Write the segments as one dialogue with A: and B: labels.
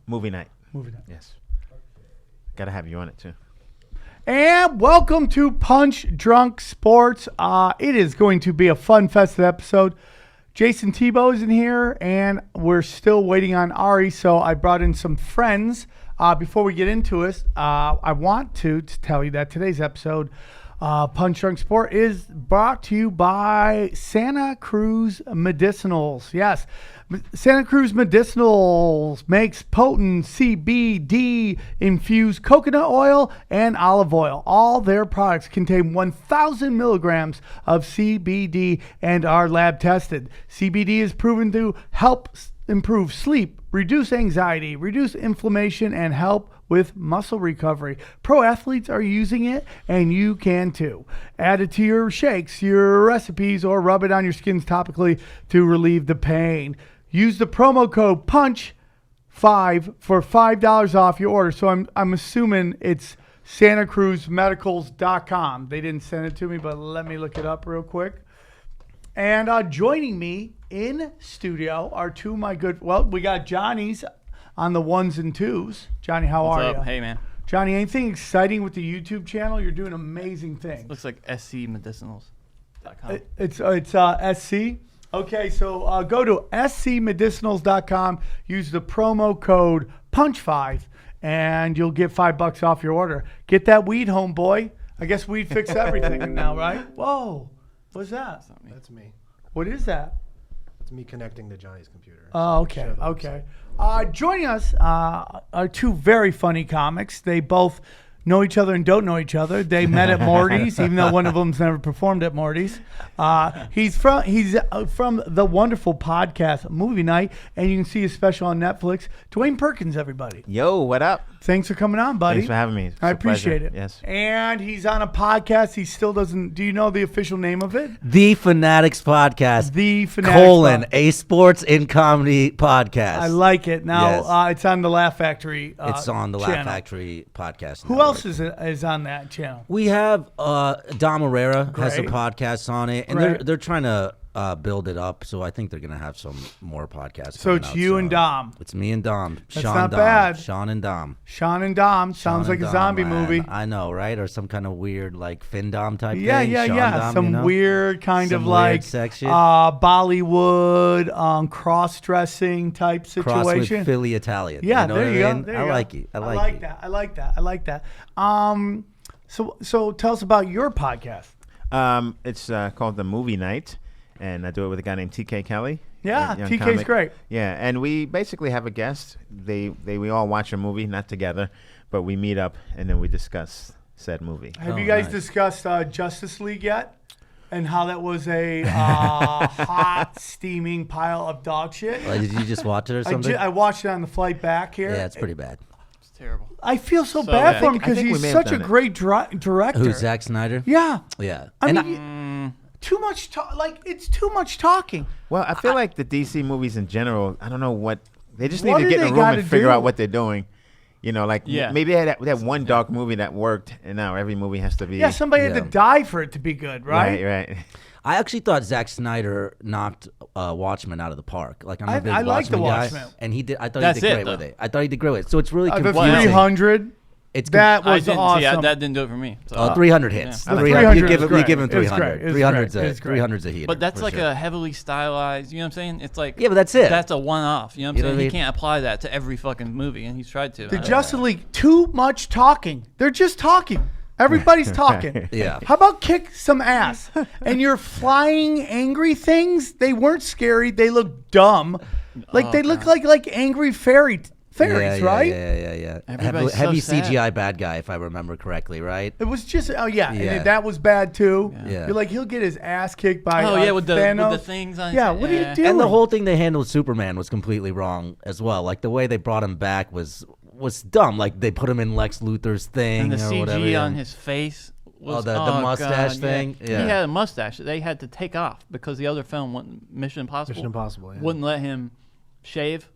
A: Movie night.
B: Movie night.
A: Yes. Got to have you on it, too.
B: And welcome to Punch Drunk Sports. It is going to be a fun, festive episode. Jason Tebow is in here, and we're still waiting on Ari, so I brought in some friends. Before we get into it, I want to tell you that today's episode, Punch Drunk Sport, is brought to you by Santa Cruz Medicinals. Yes, Santa Cruz Medicinals makes potent CBD infused coconut oil and olive oil. All their products contain 1,000 milligrams of CBD and are lab tested. CBD is proven to help improve sleep, reduce anxiety, reduce inflammation, and help with muscle recovery. Pro athletes are using it, and you can too. Add it to your shakes, your recipes, or rub it on your skins topically to relieve the pain. Use the promo code PUNCH5 for $5 off your order. So I'm assuming it's SantaCruzMedicals.com. They didn't send it to me, but let me look it up real quick. And joining me in studio are two of my good, we got Johnny's on the ones and twos. Johnny, how are you?
C: What's up? Hey, man.
B: Johnny, anything exciting with the YouTube channel? You're doing amazing things.
C: Looks like scmedicinals.com.
B: It's SC. Okay, so go to scmedicinals.com. Use the promo code PUNCH5, and you'll get $5 off your order. Get that weed, homeboy. I guess weed fix everything now, right? Whoa. What's that?
D: That's me.
B: What is that?
D: It's me connecting to Johnny's computer.
B: Oh, okay, okay. Joining us are two very funny comics. They both know each other and don't know each other. They met at Morty's, even though one of them's never performed at Morty's. He's from the wonderful podcast Movie Night, and you can see his special on Netflix. Dwayne Perkins, everybody.
A: Yo, what up?
B: Thanks for coming on, buddy.
A: Thanks for having me.
B: I appreciate it.
A: Yes.
B: And he's on a podcast. He still doesn't. Do you know the official name of it?
E: The Fanatics Podcast.
B: The Fanatics
E: a sports and comedy podcast.
B: I like it. Now
E: Yes.
B: it's on the Laugh Factory.
E: It's on the
B: channel.
E: Laugh Factory podcast.
B: Who else is on that channel?
E: We have Dom Herrera has a
B: Great.
E: podcast on it, and they're trying to build it up. So I think they're gonna have some more podcasts.
B: So it's you and Dom.
E: It's me and Dom.
B: That's
E: Sean
B: not
E: Dom.
B: bad.
E: Sean and Dom.
B: Sean and Dom sounds
E: Sean
B: like
E: and
B: a
E: Dom,
B: zombie
E: man.
B: movie.
E: I know, right? Or some kind of weird like Findom type
B: Yeah,
E: thing.
B: yeah,
E: Sean
B: yeah.
E: Dom,
B: Some
E: you know?
B: weird kind
E: Some
B: of
E: weird
B: like
E: section.
B: Bollywood, cross-dressing type situation.
E: Cross with Philly Italian.
B: Yeah,
E: you know
B: there
E: what
B: you
E: I
B: go.
E: mean?
B: There
E: I
B: you
E: like
B: go.
E: it.
B: I like that. So tell us about your podcast.
A: It's called The Movie Night, and I do it with a guy named TK Kelly.
B: Yeah,
A: a young
B: TK's
A: comic.
B: great.
A: Yeah, and we basically have a guest. We all watch a movie, not together, but we meet up and then we discuss said movie.
B: Have you guys
E: nice.
B: discussed Justice League yet? And how that was a hot, steaming pile of dog shit?
E: Like, did you just watch it or something?
B: I watched it on the flight back here.
E: Yeah, it's pretty bad.
C: It's terrible.
B: I feel so
C: So
B: bad
C: bad.
B: for him
A: I
B: because
A: think we
B: he's
A: may have
B: such a
A: done it.
B: great director.
E: Who's Zack Snyder?
B: Yeah.
E: Yeah.
B: I
E: And
B: mean, too much it's too much talking.
A: Well, I feel like the DC movies in general, I don't know what, they just need
B: What
A: to
B: do
A: get in
B: they
A: a room
B: gotta
A: and figure
B: do?
A: out what they're doing. You know, like
C: Yeah.
A: maybe they had that one dark movie that worked, and now every movie has to be.
B: Yeah, somebody had to
E: Yeah.
B: die for it to be good, right?
A: Right.
E: I actually thought Zack Snyder knocked Watchmen out of the park. Like I'm a big
B: I like the
E: Watchmen guy,
B: Watchmen.
E: and he did. I thought
C: That's
E: he did
C: it,
E: great with
C: though.
E: it. I thought he did great with it. So it's really
B: The
E: confusing.
B: 300.
E: It's
B: That
C: I
B: was
C: didn't
B: awesome.
C: see that didn't do it for me. So.
E: 300 hits.
B: Yeah. The
E: 300.
B: 300
E: You give
B: is
E: him
B: great.
E: 300.
B: It's
E: 300's
B: great. It's great.
E: 300's a heater.
C: But that's
E: for
C: like
E: sure.
C: a heavily stylized, you know what I'm saying? It's like
E: Yeah, but that's it.
C: That's a one-off, you know what I'm
E: You know
C: saying?
E: what I
C: He
E: mean?
C: can't apply that to every fucking movie, and he's tried to.
B: The Justice League, too much talking. They're just talking. Everybody's talking.
E: Yeah.
B: How about kick some ass? And your flying angry things, they weren't scary. They look dumb. Like they look like angry fairies,
E: yeah,
B: right?
E: Yeah.
C: Everybody's
E: Heavy
C: so sad.
E: CGI bad guy, if I remember correctly, right?
B: It was just
E: Yeah.
B: and that was bad too.
E: Yeah.
B: You're like he'll get his ass kicked by
C: with the
B: Thanos.
C: things on his
B: Yeah,
C: head.
B: what are you doing?
E: And the whole thing they handled Superman was completely wrong as well. Like the way they brought him back was dumb. Like they put him in Lex Luthor's thing
C: And the
E: or
C: CG
E: whatever.
C: on his face was
E: the
C: God,
E: mustache thing?
C: Yeah.
E: Yeah.
C: He had a mustache that they had to take off because the other film, Mission Impossible,
D: Mission Impossible, yeah.
C: wouldn't let him shave.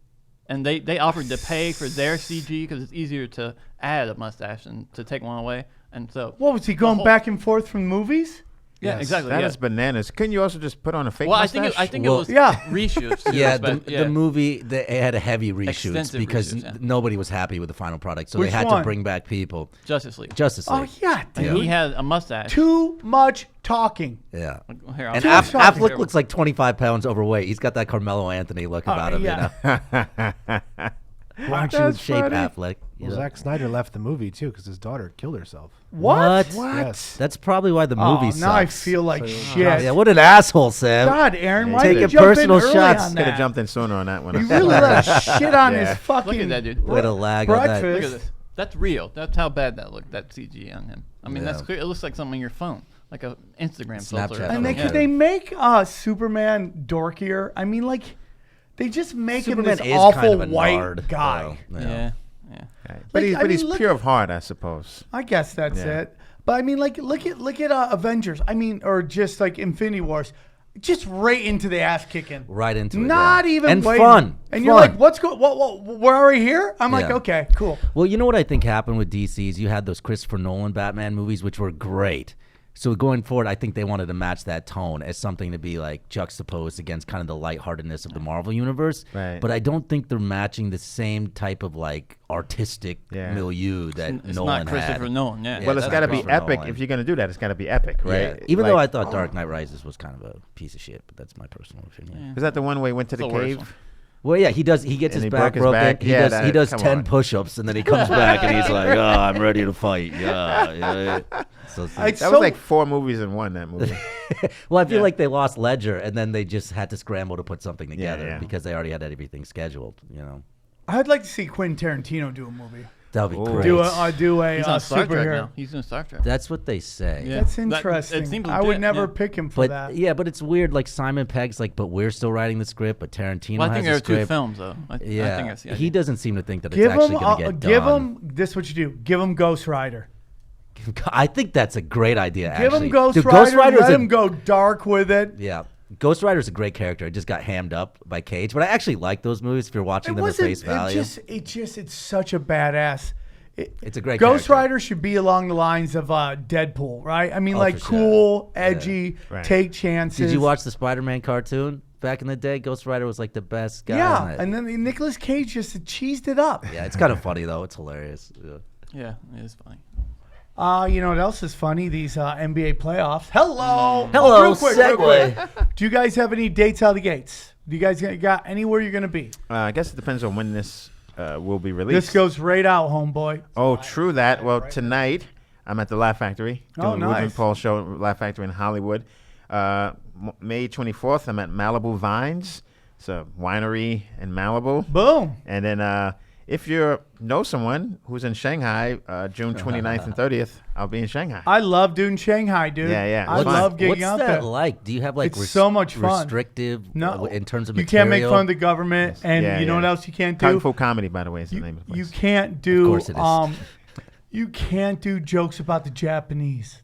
C: And they offered to pay for their CG because it's easier to add a mustache than to take one away. And so
B: What was he going
C: whole-
B: back and forth from movies?
C: Yeah,
D: Yes.
C: exactly.
A: That
C: yeah.
A: is bananas. Couldn't you also just put on a fake
C: Well,
A: mustache?
C: I think
E: Well,
C: it was
B: yeah.
C: reshoots. Too,
E: Yeah,
C: but,
E: the movie they had a heavy reshoots
C: Extensive
E: because
C: reshoots, yeah.
E: nobody was happy with the final product, so
B: Which
E: they had
B: one?
E: to bring back people.
C: Justice League.
E: Justice
B: Oh
E: League.
B: yeah,
C: And
B: dude.
C: he had a mustache.
B: Too much talking.
E: Yeah.
C: Here, I'll
E: And
B: Too
C: show
B: much
C: you.
B: talking.
E: Affleck looks like 25 pounds overweight. He's got that Carmelo Anthony look about him.
B: yeah.
E: You know? Why don't you
B: That's
E: shape
B: funny.
E: Affleck? You
D: Well,
E: know?
D: Zack Snyder left the movie too because his daughter killed herself.
B: What?
D: Yes.
E: That's probably why the movie sucks.
B: Now I feel like shit.
E: Yeah, what an asshole, Sam.
B: God, Aaron, why
A: Take
B: did you
A: it
B: jump
E: personal
B: in early
E: shots.
B: on
A: Could have
B: that?
A: jumped in sooner on that one.
B: You really let shit on
A: Yeah.
B: his fucking
C: Look at that, dude.
E: Way to lag on that.
C: Look at
B: breakfast.
C: this. That's real. That's how bad that looked. That CG on him. I mean, that's
E: Yeah.
C: clear. It looks like something on your phone, like a Instagram filter.
E: Snapchat
C: or
B: And they
C: something.
B: could they make Superman dorkier? I mean, like they just make
E: Superman
B: him this
E: is
B: awful
E: kind of a
B: white
E: nard,
B: guy.
E: though.
C: Yeah.
A: Right.
B: Like,
A: But he's,
B: I
A: but
B: mean,
A: he's
B: look
A: pure
B: at-
A: of heart, I suppose.
B: I guess that's
A: Yeah.
B: it. But I mean, like look at Avengers. I mean, or just like Infinity Wars, just right into the ass kicking.
E: Right into it.
B: Not
E: yeah.
B: even
E: and
B: waiting.
E: fun.
B: And you're
E: Fun.
B: like, what's going? What? We're already here. I'm like,
E: Yeah.
B: okay, cool.
E: Well, you know what I think happened with DC's? You had those Christopher Nolan Batman movies, which were great. So going forward, I think they wanted to match that tone as something to be like juxtaposed against kind of the lightheartedness of the Marvel universe.
A: Right.
E: But I don't think they're matching the same type of like artistic
A: Yeah.
E: milieu that
C: It's
E: Nolan
C: not Christopher
E: had.
C: Nolan. Yeah.
A: Well, it's
E: that's
A: got to be
E: Christopher
A: epic.
E: Nolan.
A: If you're going to do that, it's got to be epic,
E: Yeah.
A: right?
E: Even though I
A: Like-
E: thought Dark Knight Rises was kind of a piece of shit, but that's my personal opinion.
A: Was that the one where he went to
C: It's
A: the
C: the worst
A: cave?
C: one.
E: Well, yeah, he does. He gets
A: And
E: his
A: he
E: back
A: broke his
E: broken.
A: back?
E: He
A: Yeah,
E: does. He
A: that-
E: does
A: come
E: 10
A: on.
E: push-ups, and then he comes back and he's like, "Oh, I'm ready to fight." Yeah. So,
B: It's
A: That
B: so-
A: was like 4 movies in one, that movie.
E: well, I feel like they lost Ledger, and then they just had to scramble to put something together
A: yeah.
E: because they already had everything scheduled. You know,
B: I'd like to see Quentin Tarantino do a movie.
E: that would be
A: Ooh.
E: great.
B: Do a
C: He's on Star Trek
B: superhero.
C: now. He's doing Star Trek.
E: That's what they say.
C: Yeah.
B: That's
C: That-
B: interesting.
C: it seems
B: I would
C: legit,
B: never
C: yeah.
B: pick him for
E: But
B: that.
E: yeah, but it's weird. Like Simon Pegg's like, but we're still writing the script, but Tarantino
C: Well, I
E: has
C: think there
E: a
C: are two
E: script.
C: films though. I think
E: Yeah,
C: that's the
E: he
C: idea.
E: doesn't seem to think that it's
B: Give
E: actually
B: him,
E: going to get
B: give
E: done.
B: him. This is what you do. Give him Ghost Rider.
E: I think that's a great idea.
B: Give
E: actually.
B: him Ghost
E: Dude,
B: Rider.
E: Ghost Rider's
B: Let
E: a-
B: him go dark with it.
E: Yeah. Ghost Rider's a great character. It just got hammed up by Cage, but I actually like those movies if you're watching them at face value.
B: It's such a badass.
E: It's a great
B: Ghost
E: character.
B: Rider should be along the lines of Deadpool, right? I mean,
E: Oh,
B: like
E: for sure.
B: cool,
E: Yeah.
B: edgy,
A: Right.
B: take chances.
E: Did you watch the Spider-Man cartoon back in the day? Ghost Rider was like the best guy
B: Yeah,
E: on it.
B: and then Nicolas Cage just cheesed it up.
E: Yeah, it's kind of funny though. It's hilarious. Yeah.
C: Yeah, it is funny.
B: You know what else is funny? These NBA playoffs. Hello.
E: Hello,
B: Real quick, real quick.
E: segue.
B: Do you guys have any dates out of the gates? Do you guys got anywhere you're going to be?
A: I guess it depends on when this will be released.
B: This goes right out, homeboy.
A: Oh, true that. Well, tonight I'm at the Laugh Factory
B: Oh,
A: doing the Woodard
B: nice.
A: Paul show at Laugh Factory in Hollywood. May 24th, I'm at Malibu Vines. It's a winery in Malibu.
B: Boom.
A: And then if you know someone who's in Shanghai, June 29th and 30th, I'll be in Shanghai.
B: I love doing Shanghai, dude.
A: Yeah, yeah,
B: I
A: it's fun.
B: love getting
E: What's
B: out
E: that
B: there.
E: like? Do you have like
B: It's so much fun.
E: restrictive
B: No,
E: in terms of
B: you
E: material?
B: can't make fun of the government, and
A: Yeah,
B: you know
A: yeah.
B: what else you can't
A: Kung
B: do?
A: Fu Comedy, by the way, is the name of the
B: You
A: place.
B: can't do.
E: course it is.
B: You can't do jokes about the Japanese.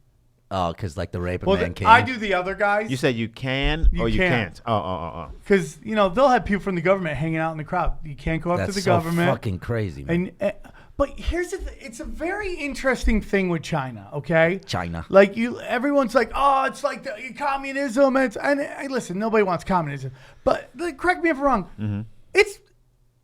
E: Oh, because like the rape of
B: Well,
E: Man King.
B: I do the other guys.
A: You said you can
B: You
A: or you
B: can't.
A: can't? Oh.
B: Because they'll have people from the government hanging out in the crowd. You can't go up
E: That's
B: to the
E: so
B: government.
E: fucking crazy, man.
B: But here's it's a very interesting thing with China. Okay,
E: China.
B: Like everyone's like, oh, it's like the communism. And listen, nobody wants communism. But correct me if I'm wrong.
A: Mm-hmm.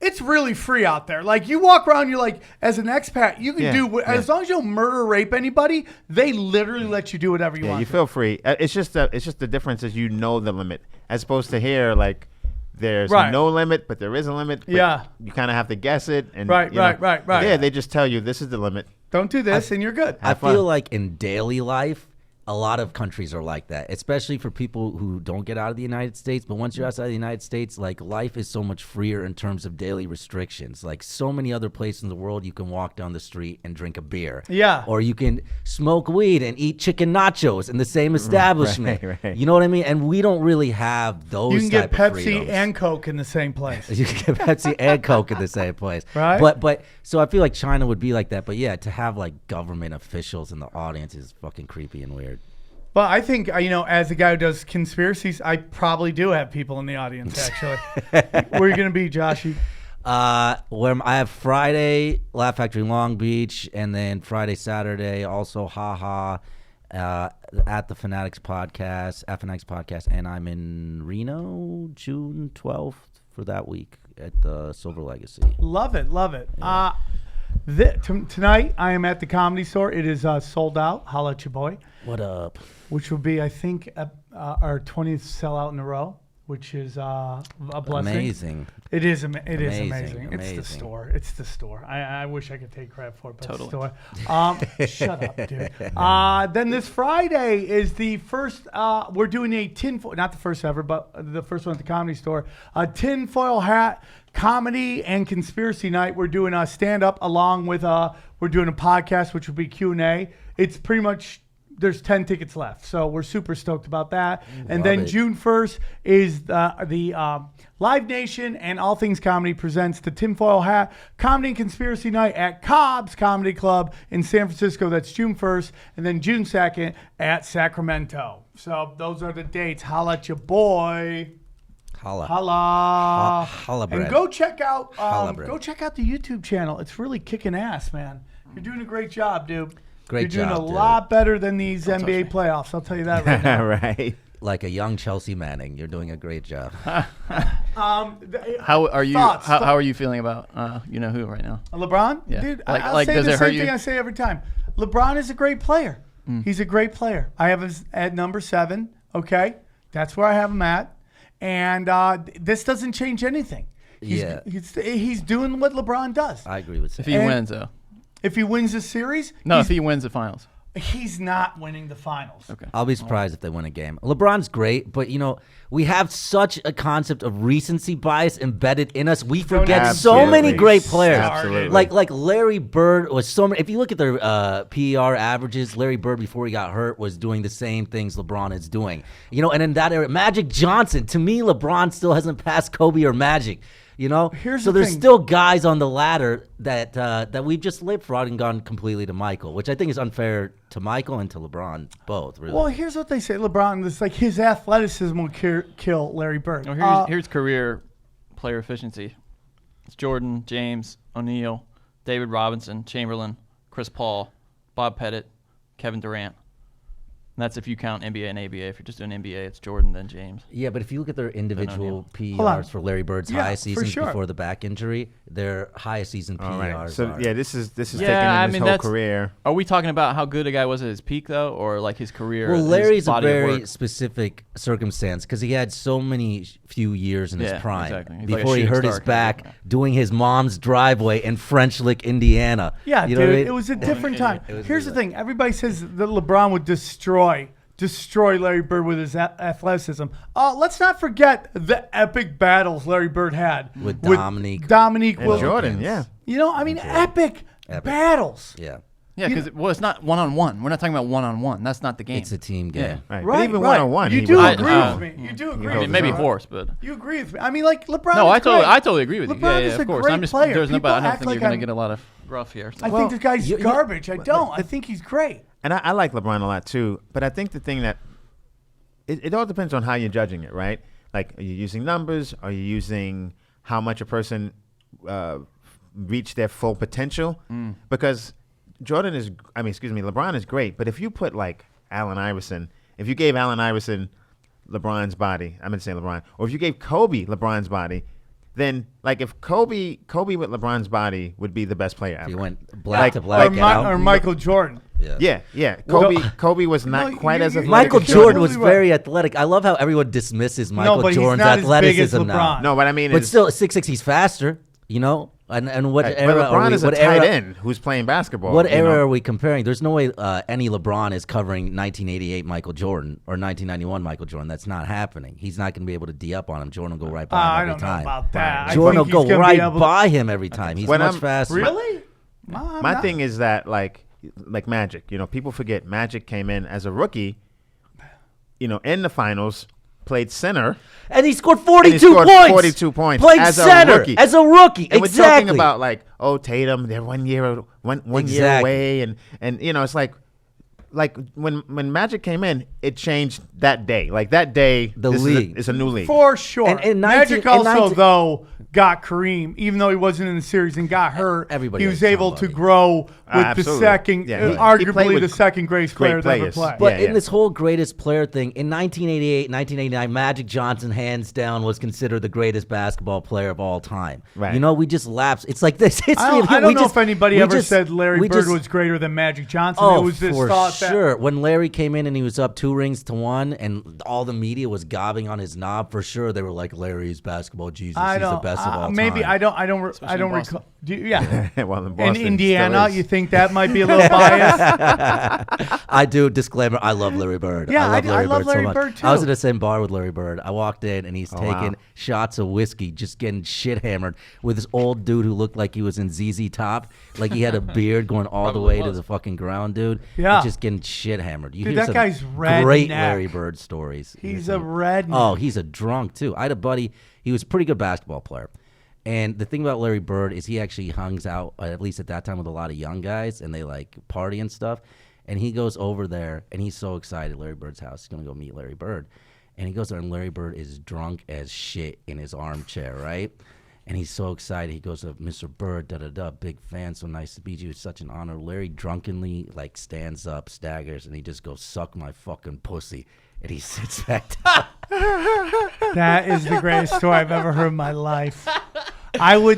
B: It's really free out there. Like you walk around, you're like, as an expat, you can
A: Yeah,
B: do as long as you don't murder, rape anybody. They literally let you do whatever you
A: Yeah,
B: want.
A: you
B: to.
A: feel free. It's just the difference is you know the limit, as opposed to here, like there's
B: Right.
A: no limit, but there is a limit. But
B: Yeah.
A: you kind of have to guess it. And
B: Right,
A: you know,
B: right.
A: Yeah, they just tell you this is the limit.
B: Don't do this, and you're good.
E: I
A: Have fun.
E: feel like in daily life, a lot of countries are like that, especially for people who don't get out of the United States. But once you're outside the United States, like life is so much freer in terms of daily restrictions. Like so many other places in the world, you can walk down the street and drink a beer.
B: Yeah.
E: Or you can smoke weed and eat chicken nachos in the same establishment.
A: right.
E: You know what I mean? And we don't really have those.
B: You can get
E: type of
B: Pepsi
E: freedoms.
B: and Coke in the same place.
E: You can get Pepsi and Coke in the same place.
B: Right.
E: But so I feel like China would be like that. But yeah, to have like government officials in the audience is fucking creepy and weird.
B: But I think, as a guy who does conspiracies, I probably do have people in the audience, actually. Where are you going to be, Joshy?
E: Where I have Friday, Laugh Factory Long Beach, and then Friday, Saturday, also Haha at the Fanatics Podcast, FNX Podcast, and I'm in Reno June 12th for that week at the Silver Legacy.
B: Love it.
E: Yeah.
B: Tonight, I am at the Comedy Store. It is sold out. Holla at your boy.
E: What up?
B: Which will be, I think, our 20th sellout in a row, which is a blessing.
E: Amazing.
B: It is amazing.
E: Amazing.
B: It's the store. It's the store. I wish I could take credit for it, but
C: Totally.
B: it's the store. Shut up, dude. Then this Friday is the first. We're doing a tinfoil, not the first ever, but the first one at the Comedy Store. A tinfoil hat comedy and conspiracy night. We're doing a stand up along with we're doing a podcast, which will be Q&A. It's pretty much. There's 10 tickets left, so we're super stoked about that. And then June 1st is the Live Nation and All Things Comedy presents the Tinfoil Hat Comedy and Conspiracy Night at Cobb's Comedy Club in San Francisco. That's June 1st. And then June 2nd at Sacramento. So those are the dates. Holla at your boy.
E: Holla.
B: Holla.
E: Bread.
B: And go check out
E: Bread.
B: the YouTube channel. It's really kicking ass, man. You're doing a great job, dude.
E: Great
B: You're
E: job,
B: doing a
E: dude.
B: lot better than these NBA playoffs. I'll tell you that right now.
A: Right.
E: Like a young Chelsea Manning. You're doing a great job.
C: How are you?
B: Thoughts?
C: How are you feeling about you know who right now?
B: LeBron?
C: Yeah.
B: Dude,
C: Like-
B: I'll
C: like,
B: say
C: does
B: the
C: it hurt
B: same
C: you?
B: thing I say every time. LeBron is a great player. He's a great player. I have him at number 7, okay? That's where I have him at. And this doesn't change anything. He's doing what LeBron does.
E: I agree with Sam.
C: If he wins, though.
B: If he wins the series,
C: No, if he wins the finals.
B: he's not winning the finals.
C: Okay.
E: I'll be surprised if they win a game. LeBron's great, but, we have such a concept of recency bias embedded in us. We forget so many
A: Absolutely.
E: great players.
A: Absolutely.
E: Like Larry Bird was so many. If you look at their PER averages, Larry Bird before he got hurt was doing the same things LeBron is doing. And in that era, Magic Johnson, to me, LeBron still hasn't passed Kobe or Magic.
B: Here's
E: So
B: the
E: there's
B: thing.
E: still guys on the ladder that we've just leapfrogged and gone completely to Michael, which I think is unfair to Michael and to LeBron both. Really.
B: Well, here's what they say. LeBron, it's like his athleticism will kill Larry Bird.
C: Well, here's career player efficiency. It's Jordan, James, O'Neill, David Robinson, Chamberlain, Chris Paul, Bob Pettit, Kevin Durant. And that's if you count NBA and ABA. If you're just doing NBA, it's Jordan, then James.
E: Yeah, but if you look at their individual
B: Hold on.
E: PERs for Larry Bird's
B: Yeah,
E: highest
B: for
E: seasons
B: sure.
E: before the back injury, their highest season PERs
A: All right. So
E: are.
A: yeah, this is taking
C: Yeah, I
A: him his
C: mean,
A: whole
C: that's-
A: career.
C: Are we talking about how good a guy was at his peak, though, or like his career?
E: Well,
C: his
E: Larry's a
C: body of
E: very
C: work?
E: specific circumstance because he had so many few years in his
C: Yeah,
E: prime
C: exactly. He's like a
E: before he
C: shooting
E: hurt his
C: star kind of
E: back
C: guy.
E: doing his mom's driveway in French Lick, Indiana.
B: Yeah,
E: You
B: dude,
E: know what I mean?
B: it was a different time.
E: It was
B: Here's the
E: really-
B: thing. Everybody says that LeBron would destroy Larry Bird with his athleticism. Let's not forget the epic battles Larry Bird had
E: With Dominique.
B: Dominique
A: And
B: Wilkins.
A: Jordan, yeah.
B: Epic battles.
E: Yeah,
C: Yeah, because it's not one-on-one. We're not talking about one-on-one. That's not the game.
E: it's a team game.
A: Right.
B: Right,
A: But even
B: right.
A: one-on-one,
B: You
A: he
B: do
A: was-
B: agree
C: Oh.
B: with me. You do agree
A: I
C: I
B: with
C: mean,
A: mean,
C: maybe
B: me.
C: horse, but
B: You agree with me. I mean, like, LeBron
C: no,
B: is
C: I
B: great.
C: totally agree with you.
B: LeBron
C: Yeah,
B: is
C: of
B: a
C: course.
B: great
C: I'm just
B: player.
C: there's no,
B: People
C: I don't
B: act
C: think
B: like
C: you're gonna
B: I'm-
C: get a lot of gruff here.
B: I
A: Well,
B: think this guy's
E: you-
B: garbage. I don't. I think he's great.
A: And I like LeBron a lot too, but I think the thing that it all depends on how you're judging it, right? Like, are you using numbers? Are you using how much a person reached their full potential? Because LeBron is great, but if you put like Allen Iverson, if you gave Allen Iverson LeBron's body, I'm going to say LeBron, or if you gave Kobe LeBron's body, then like if Kobe with LeBron's body would be the best player ever.
E: He went black to black.
B: Or Michael Jordan.
A: Yeah.
B: Well,
A: Kobe was not
B: no,
A: quite
B: you-
A: as
B: you-
A: athletic.
E: Michael
A: as
E: Jordan was
B: Absolutely right.
E: very athletic. I love how everyone dismisses Michael
B: but he's
E: Jordan's
B: not as big as
E: athleticism now.
B: LeBron.
A: No, what I mean
E: But
A: is,
E: still, 6'6", he's faster. And what
A: right,
E: era?
A: but
E: are
A: LeBron
E: we,
A: is a
E: what
A: tight
E: era?
A: end who's playing basketball.
E: What
A: you
E: era
A: know?
E: are we comparing? There's no way any LeBron is covering 1988 Michael Jordan or 1991 Michael Jordan. That's not happening. He's not going to be able to D up on him. Jordan will go right by him
B: I
E: every
B: don't know
E: time.
B: about that. I
E: Jordan will
B: think he's
E: go
B: gonna be
E: right
B: able to-
E: by him every time. He's
A: When
E: much
A: I'm-
E: faster.
B: Really?
A: My thing is that like Magic, people forget Magic came in as a rookie, in the finals, played center.
E: And he scored
A: And
E: 42
A: he scored
E: points.
A: 42 points
E: Played
A: as a
E: center
A: rookie.
E: as a rookie.
A: And
E: exactly.
A: we're talking about like, Tatum, they're 1 year, one year
E: Exactly.
A: away, and it's like like when Magic came in, it changed that day. Like that day,
E: The
A: this
E: league.
A: is a new league.
B: For sure.
E: And
B: Magic
E: 19
B: also, though, got Kareem, even though he wasn't in the series and got hurt.
E: Everybody
B: he
E: has
B: was able
E: somebody.
B: to grow with the
A: Absolutely.
B: second,
A: Yeah, he played
B: arguably
A: with
B: the second greatest
A: great
B: player to ever
A: players.
B: play.
E: But
A: Yeah,
E: in this whole greatest player thing, in 1988, 1989, Magic Johnson, hands down, was considered the greatest basketball player of all time.
A: Right.
E: You know, we just lapsed. It's like this history
B: I
E: of him.
B: don't know if anybody ever said Larry
E: we
B: Bird
E: just-
B: was greater than Magic Johnson.
E: Oh,
B: it was this
E: for
B: thought
E: sure. When Larry came in and he was up 2-1, and all the media was gobbing on his knob, for sure they were like, Larry's basketball Jesus.
B: I
E: He's
B: don't.
E: the best of all
B: maybe
E: time.
B: I don't
C: in
B: recall.
C: Boston.
B: Yeah.
A: Well, in
B: In
A: Boston,
B: Indiana,
A: still
B: you
A: is.
B: think that might be a little biased?
E: I do. Disclaimer: I love Larry Bird.
B: Yeah,
E: I love Larry
B: love
E: Bird
B: Larry
E: so much.
B: Bird,
E: I was
B: too.
E: in the same bar with Larry Bird. I walked in and he's taking
A: wow.
E: shots of whiskey, just getting shit hammered with this old dude who looked like he was in ZZ Top, like he had a beard going all the
C: Probably
E: way to
C: was.
E: the fucking ground, dude.
B: Yeah.
E: He's just getting shit hammered. You
B: Dude,
E: hear
B: that
E: some
B: guy's
E: great
B: redneck.
E: Larry Bird stories. You hear
B: He's a
E: some-
B: redneck.
E: Oh, he's a drunk too. I had a buddy. He was a pretty good basketball player. And the thing about Larry Bird is he actually hangs out, at least at that time, with a lot of young guys, and they like party and stuff. And he goes over there, and he's so excited. Larry Bird's house. He's gonna go meet Larry Bird, and he goes there, and Larry Bird is drunk as shit in his armchair, right? And he's so excited. He goes to Mr. Bird, big fan, so nice to meet you. It's such an honor. Larry drunkenly like stands up, staggers, and he just goes, "Suck my fucking pussy," and he sits back down.
B: That is the greatest story I've ever heard in my life. I would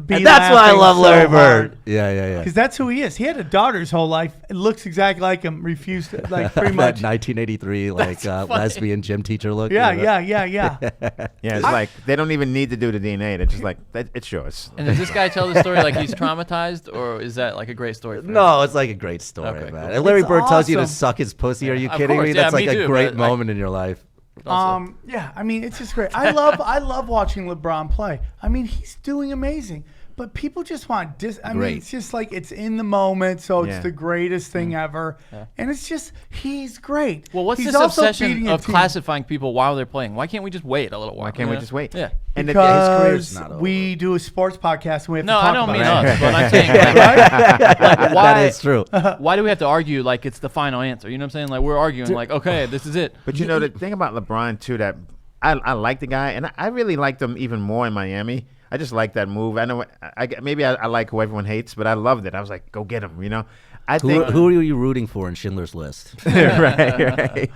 B: be
E: And that's why I
B: laughing
E: love
B: so
E: Larry
B: hard.
E: Bird. Yeah.
B: Because that's who he is. He had a daughter his whole life. It looks exactly like him. Refused to, like, pretty
E: That
B: much.
E: 1983 lesbian gym teacher look.
B: Yeah.
A: Yeah, it's like they don't even need to do the DNA. They're just like, it's yours.
C: And does this guy tell the story like he's traumatized, or is that like a great story? For him?
E: No, it's like a great story,
C: Okay,
E: man.
C: cool.
E: And Larry
B: It's
E: Bird tells you to
B: awesome.
E: suck his pussy. Are you
C: Of
E: kidding
C: course,
E: me?
C: yeah,
E: That's like
C: me
E: a
C: too,
E: great
C: but, like-
E: moment in your life.
C: Also-
B: Yeah, I mean, it's just great. I love watching LeBron play. I mean, he's doing amazing. But people just want I mean,
E: Great.
B: it's just like it's in the moment, so
A: Yeah.
B: it's the greatest thing ever. And it's just he's great.
C: Well, what's
B: he's
C: this
B: also
C: obsession
B: beating a
C: of
B: team
C: classifying people while they're playing? Why can't we just wait a little while?
A: Why can't we
C: Yeah.
A: just wait?
C: Yeah.
A: And his
B: Because
A: career's
E: not over.
B: we do a sports podcast and we have
C: No,
B: to talk
C: I don't
B: about
C: mean
B: it.
C: us, but I'm saying like, why,
E: That is true.
C: why do we have to argue like it's the final answer? You know what I'm saying? Like we're arguing like, okay, this is it.
A: But you know the thing about LeBron too, that I like the guy, and I really liked him even more in Miami. I just like that move. I know maybe I like who everyone hates, but I loved it. I was like, go get him, you know. I think
E: Who are you rooting for in Schindler's List?
A: right.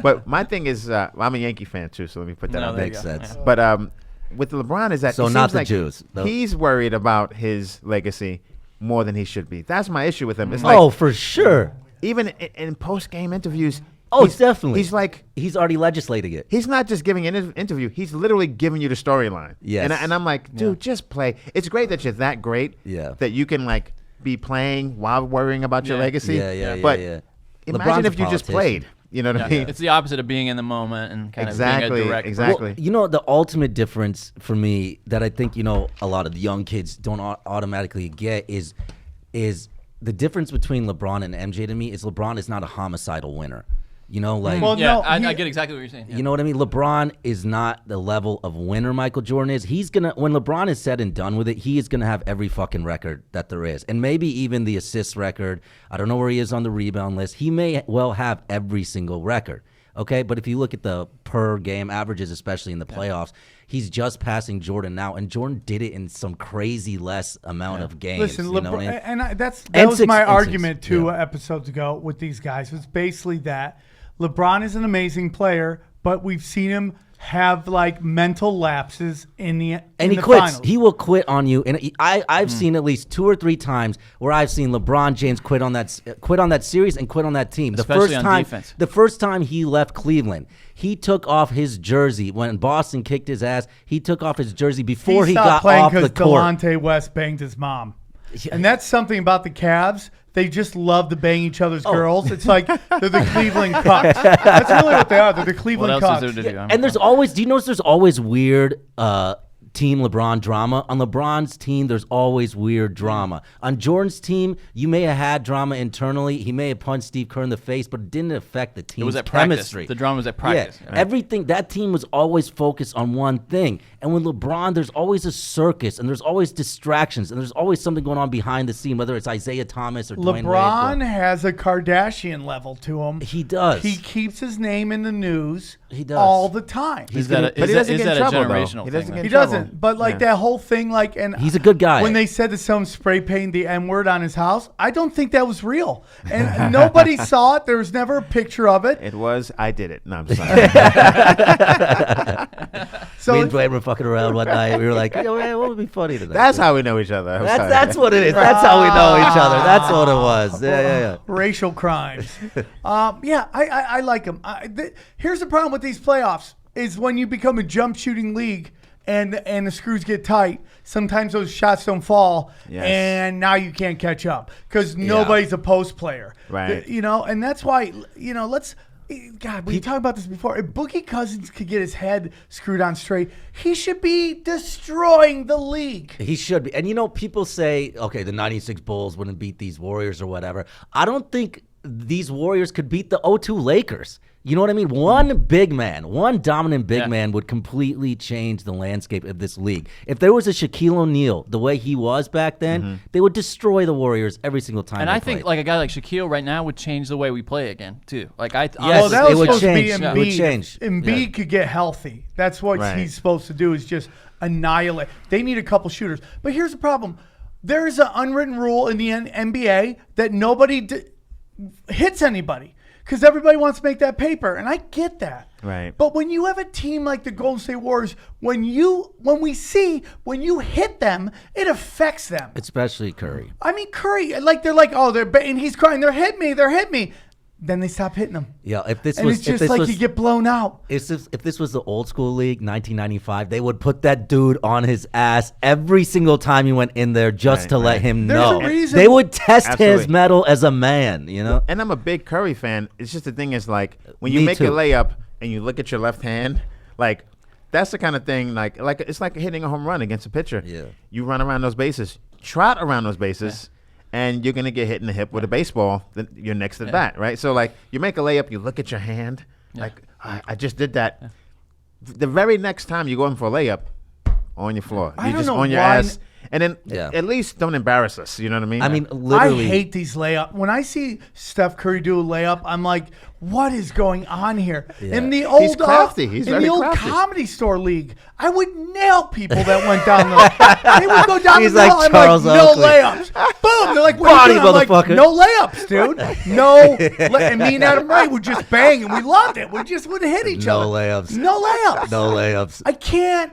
A: But my thing is, I'm a Yankee fan too, so let me put that
C: No,
A: on
C: there
A: there.
C: you
E: Makes
C: go.
E: sense.
A: But with LeBron is that
E: So
A: it
E: not
A: seems
E: the
A: like
E: Jews. No.
A: He's worried about his legacy more than he should be. That's my issue with him. It's
E: Oh,
A: like
E: for sure.
A: even in post game interviews.
E: Oh,
A: he's-
E: definitely.
A: He's like.
E: He's already legislating it.
A: He's not just giving an interview. He's literally giving you the storyline.
E: Yes.
A: And I'm like, dude, just play. It's great that you're that great.
E: Yeah.
A: That you can like be playing while worrying about your
C: Yeah.
A: legacy.
E: Yeah.
A: But
E: yeah.
A: imagine
E: LeBron's a
A: if you just
E: politician.
A: played. You know what I
C: Yeah.
A: mean?
C: It's the opposite of being in the moment and kind
A: Exactly,
C: of being a direct.
A: exactly.
E: Well, you know, the ultimate difference for me that I think, you know, a lot of the young kids don't automatically get is the difference between LeBron and MJ to me is LeBron is not a homicidal winner. You know, like
B: Well,
C: Yeah,
B: no,
C: I get exactly what you're saying.
E: you know what I mean? LeBron is not the level of winner Michael Jordan is. He's gonna when LeBron is said and done with it, he is gonna have every fucking record that there is. And maybe even the assist record. I don't know where he is on the rebound list. He may well have every single record. Okay, but if you look at the per game averages, especially in the playoffs, he's just passing Jordan now, and Jordan did it in some crazy less amount of games.
B: Listen,
E: you know what I
B: LeBron,
E: mean?
B: and that
E: And
B: was
E: six-
B: my
E: and six,
B: argument 2
E: yeah.
B: episodes ago with these guys. It's basically that LeBron is an amazing player, but we've seen him have like mental lapses in the
E: And he
B: the
E: quits.
B: finals.
E: He will quit on you. And I've seen at least 2 or 3 times where I've seen LeBron James quit on that series and quit on that team.
C: Especially on defense.
E: The first time he left Cleveland, he took off his jersey when Boston kicked his ass. He took off his jersey before he
B: stopped
E: got
B: playing
E: off the court.
B: Delonte West banged his mom. And that's something about the Cavs. They just love to bang each other's
E: Oh.
B: girls. It's like they're the Cleveland Cucks. That's really what they are. They're the
C: What
B: Cleveland
C: else
B: Cucks.
C: is there to do?
E: And there's always, do you notice there's always weird Team LeBron drama. On LeBron's team, there's always weird drama. On Jordan's team, you may have had drama internally. He may have punched Steve Kerr in the face, but it didn't affect the team's
C: It was at
E: chemistry.
C: practice. The drama was at practice.
E: Yeah, everything. That team was always focused on one thing. And with LeBron, there's always a circus, and there's always distractions, and there's always something going on behind the scene, whether it's Isaiah Thomas or Dwayne
B: LeBron
E: Wade.
B: has a Kardashian level to him.
E: He does.
B: He keeps his name in the news
E: He does.
B: all the time.
C: Is that
A: but he doesn't
C: is
A: get in
C: that a
A: trouble, though.
C: generational
A: He
C: thing?
A: doesn't get
C: though?
B: He
A: in trouble.
B: doesn't. But like that whole thing, like, and
E: He's a good guy.
B: When they said that someone spray painted the N word on his house, I don't think that was real, and nobody saw it. There was never a picture of it.
A: It was. I did it. No, I'm sorry.
B: So
E: Me and Dwayne were fucking around one night. We were like, yo, man, what would be funny tonight?
A: That's how we know each other. I'm sorry.
E: That's what it is. That's how we know each other. That's what it was. Yeah.
B: racial crimes. I like him. Here's the problem with these playoffs is when you become a jump shooting league and the screws get tight, sometimes those shots don't fall,
A: Yes.
B: and now you can't catch up because nobody's a post player.
A: Right.
B: And that's why, God, we talked about this before. If Boogie Cousins could get his head screwed on straight, he should be destroying the league.
E: He should be. And people say, okay, the 96 Bulls wouldn't beat these Warriors or whatever. I don't think these Warriors could beat the 02 Lakers. You know what I mean? One dominant big man would completely change the landscape of this league. If there was a Shaquille O'Neal the way he was back then, they would destroy the Warriors every single time.
C: And
E: they
C: I think
E: played.
C: like a guy like Shaquille right now would change the way we play again too. Like
E: Yes,
B: Well, that
E: it
B: was
E: would
B: supposed
E: change.
B: to be
E: It
B: Embiid.
E: would change.
B: Embiid could get healthy. That's what
A: Right.
B: he's supposed to do is just annihilate. They need a couple shooters. But here's the problem. There is an unwritten rule in the NBA that nobody hits anybody because everybody wants to make that paper. And I get that.
A: Right.
B: But when you have a team like the Golden State Warriors, when you hit them, it affects them.
E: Especially Curry.
B: I mean, Curry, like they're like, and he's crying, they're hit me. Then they stop hitting him.
E: Yeah, if this
B: And
E: was
B: it's just like you get blown out.
E: if this was the old school league, 1995, they would put that dude on his ass every single time he went in there just to let him
B: There's
E: know.
B: a reason-
E: They would test his
A: Absolutely.
E: mettle as a man,
A: And I'm a big Curry fan. It's just the thing is like when you
E: Me
A: make
E: too.
A: a layup and you look at your left hand, like that's the kind of thing like it's like hitting a home run against a pitcher.
E: Yeah.
A: You run around those bases, trot around those bases, and you're gonna get hit in the hip with a baseball. Then you're next at bat, right? So like you make a layup, you look at your hand, like I just did that. The very next time you go in for a layup, on your floor,
B: I
A: you
B: don't
A: just
B: know
A: on your
B: why-
A: ass, and then
E: Yeah.
A: at least don't embarrass us. You know what I mean?
E: I mean,
B: I
E: literally.
B: hate these layups. When I see Steph Curry do a layup, I'm like, what is going on here? In the old,
A: He's crafty. He's
B: in
A: very
B: the old
A: crafty.
B: Comedy Store League, I would nail people that went down the. They would go down
E: He's
B: the
E: like
B: middle. I'm
E: Charles
B: like, no
E: Oakley.
B: layups. Boom. They're like, what
E: Body,
B: are you doing? I'm like,
E: motherfucker.
B: no layups, dude. No. And me and Adam Ray would just bang, and we loved it. We just would hit each
E: No
B: other.
E: layups.
B: No layups.
E: No layups.
B: I can't.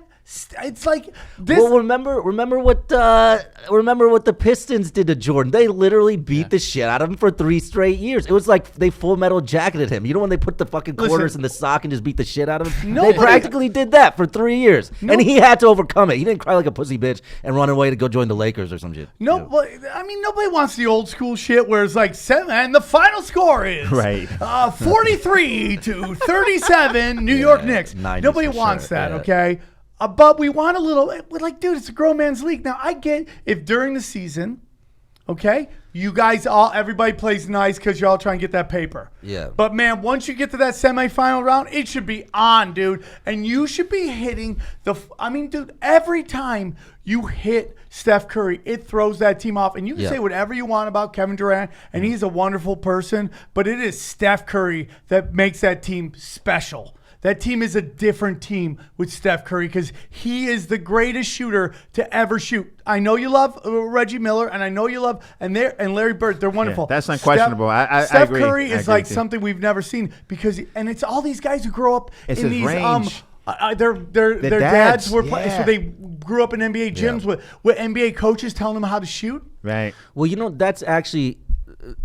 B: It's like this.
E: Well, remember what the Pistons did to Jordan. They literally beat the shit out of him for 3 straight years. It was like they Full Metal Jacketed him. You know when they put the fucking quarters in the sock and just beat the shit out of him?
B: Nobody-
E: They practically did that for 3 years, and he had to overcome it. He didn't cry like a pussy bitch and run away to go join the Lakers or some shit.
B: No, well, I mean, nobody wants the old school shit where it's like 7, and the final score is
A: Right.
B: 43-37, New York Knicks.
E: 90s
B: Nobody
E: for
B: wants
E: sure,
B: that,
E: yeah.
B: okay? But we want a little, we're like, dude, it's a grown man's league. Now, I get if during the season, okay, you guys everybody plays nice because you're all trying to get that paper.
E: Yeah.
B: But, man, once you get to that semifinal round, it should be on, dude. And you should be hitting dude, every time you hit Steph Curry, it throws that team off. And you can
E: Yeah.
B: say whatever you want about Kevin Durant, and he's a wonderful person, but it is Steph Curry that makes that team special. That team is a different team with Steph Curry because he is the greatest shooter to ever shoot. I know you love Reggie Miller, and I know you love and Larry Bird. They're wonderful.
A: that's unquestionable. I
B: Steph
A: agree.
B: Curry
A: I
B: is
A: agree
B: like
A: too.
B: something we've never seen because it's all these guys who grow up
A: It's
B: in
A: his
B: these
A: range.
B: their dads
A: dads,
B: were playing, so
A: yeah.
B: they grew up in NBA gyms with NBA coaches telling them how to shoot.
A: Right.
E: Well, that's actually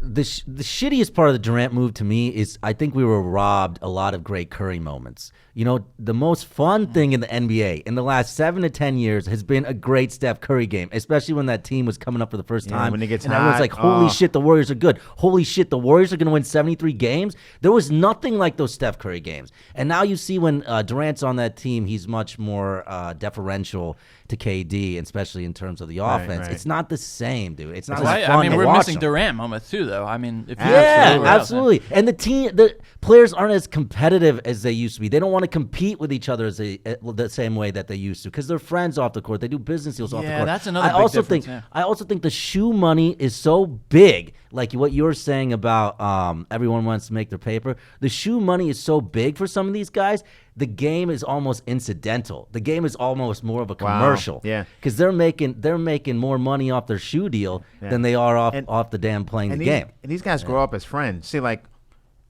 E: the shittiest part of the Durant move to me is I think we were robbed a lot of great Curry moments. You know, the most fun thing in the NBA in the last 7 to 10 years has been a great Steph Curry game, especially when that team was coming up for the first time.
A: When it gets
E: and everyone's
A: hot,
E: like, holy shit, the Warriors are good. Holy shit, the Warriors are going to win 73 games. There was nothing like those Steph Curry games. And now you see when Durant's on that team, he's much more deferential to KD, especially in terms of the offense.
A: right.
E: It's not the same, dude. It's not
C: Right.
E: as fun
C: I mean,
E: to
C: we're
E: watch
C: missing
E: them.
C: Durant moments too, though. I mean, if you
E: Yeah, absolutely. And the players aren't as competitive as they used to be. They don't want to compete with each other the same way that they used to because they're friends off the court. They do business deals off the
C: Yeah,
E: court.
C: that's another
E: I
C: big
E: also
C: difference,
E: think
C: yeah.
E: I also think the shoe money is so big. Like what you were saying about everyone wants to make their paper. The shoe money is so big for some of these guys. The game is almost incidental. The game is almost more of a commercial.
A: Yeah.
E: Because they're making more money off their shoe deal than they are off the damn playing the game.
A: And these guys grow up as friends. See, like,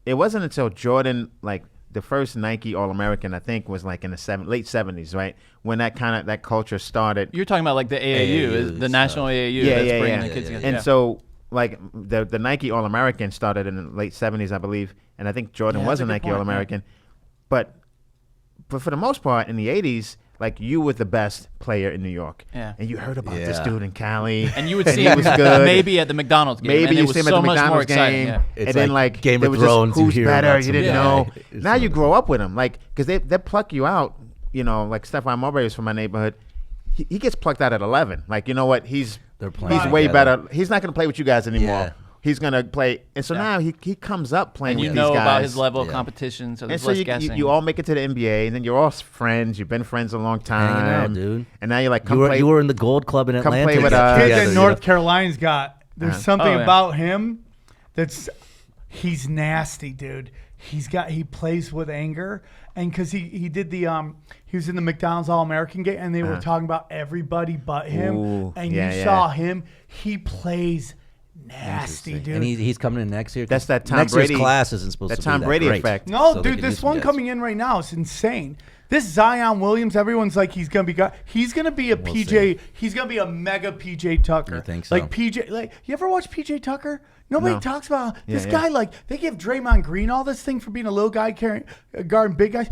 A: it wasn't until Jordan, like, the first Nike All-American, I think, was like in the late 70s, right? When that culture started.
C: You're talking about like the AAU, the national AAU.
A: Yeah,
C: that's
A: yeah,
C: bringing
A: yeah.
C: the kids together.
A: And
C: Yeah.
A: so, like, the Nike All-American started in the late 70s, I believe, and I think Jordan
C: Yeah,
A: was
C: that's
A: a
C: a good
A: Nike
C: point,
A: All-American. But for the most part, in the 80s, like, you were the best player in New York.
C: Yeah.
A: And you heard about this
E: Yeah.
A: dude in Cali.
C: And you would
A: and
C: see
A: he
C: him
A: was good.
C: maybe at the McDonald's game.
A: Maybe
C: and
A: you
C: it was
A: see him at
C: so
A: the
C: much more
A: McDonald's
C: exciting.
A: game,
C: Yeah.
E: It's
A: and then
E: like
A: like
E: Game
A: there
E: of
A: was
E: Thrones,
A: just
E: you
A: who's
E: hear
A: better.
E: about
A: You
E: some
A: didn't
E: guy.
A: know.
E: It's
A: Now you
E: funny.
A: grow up with him, like because they pluck you out. You know, like Stephon Marbury is from my neighborhood. He gets plucked out at 11. Like, you know what? He's
E: They're playing
A: way
E: together.
A: better. He's not going to play with you guys anymore.
E: Yeah.
A: He's going to play, and so now he comes up playing
C: And you
A: with
C: know
A: these guys.
C: about his level of
E: Yeah.
C: competition, so
A: And
C: there's
A: so
C: less
A: you
C: guessing.
A: all make it to the NBA, and then you're all friends. You've been friends a long time,
E: Hanging out, dude.
A: And now you're like, come play.
E: You were in the Gold Club in
A: Come
E: Atlanta.
A: play with
E: together,
A: us.
B: Kid
E: together,
B: that
E: you
B: North
E: know?
B: Carolina's got. There's something
C: Oh, yeah.
B: about him that's he's nasty, dude. He plays with anger, and because he did the he was in the McDonald's All-American game, and they were talking about everybody but him,
A: Ooh,
B: and
A: yeah,
B: you
A: yeah.
B: saw him. He plays nasty, dude.
E: And he's coming in next year.
A: That's that Tom
E: next
A: Brady-
E: year's class isn't supposed
A: that
E: to be
A: Tom
E: that
A: Brady
E: great.
A: effect.
B: No,
E: So they
B: dude,
E: can use
B: this
E: some
B: one
E: guys.
B: coming in right now is insane. This Zion Williams, everyone's like he's gonna be he's gonna be a PJ.
E: see.
B: He's gonna be a mega PJ Tucker.
E: You think so?
B: Like PJ, like you ever watch PJ Tucker? Nobody
A: No.
B: talks about this
A: yeah.
B: guy. Like they give Draymond Green all this thing for being a little guy guarding big guys.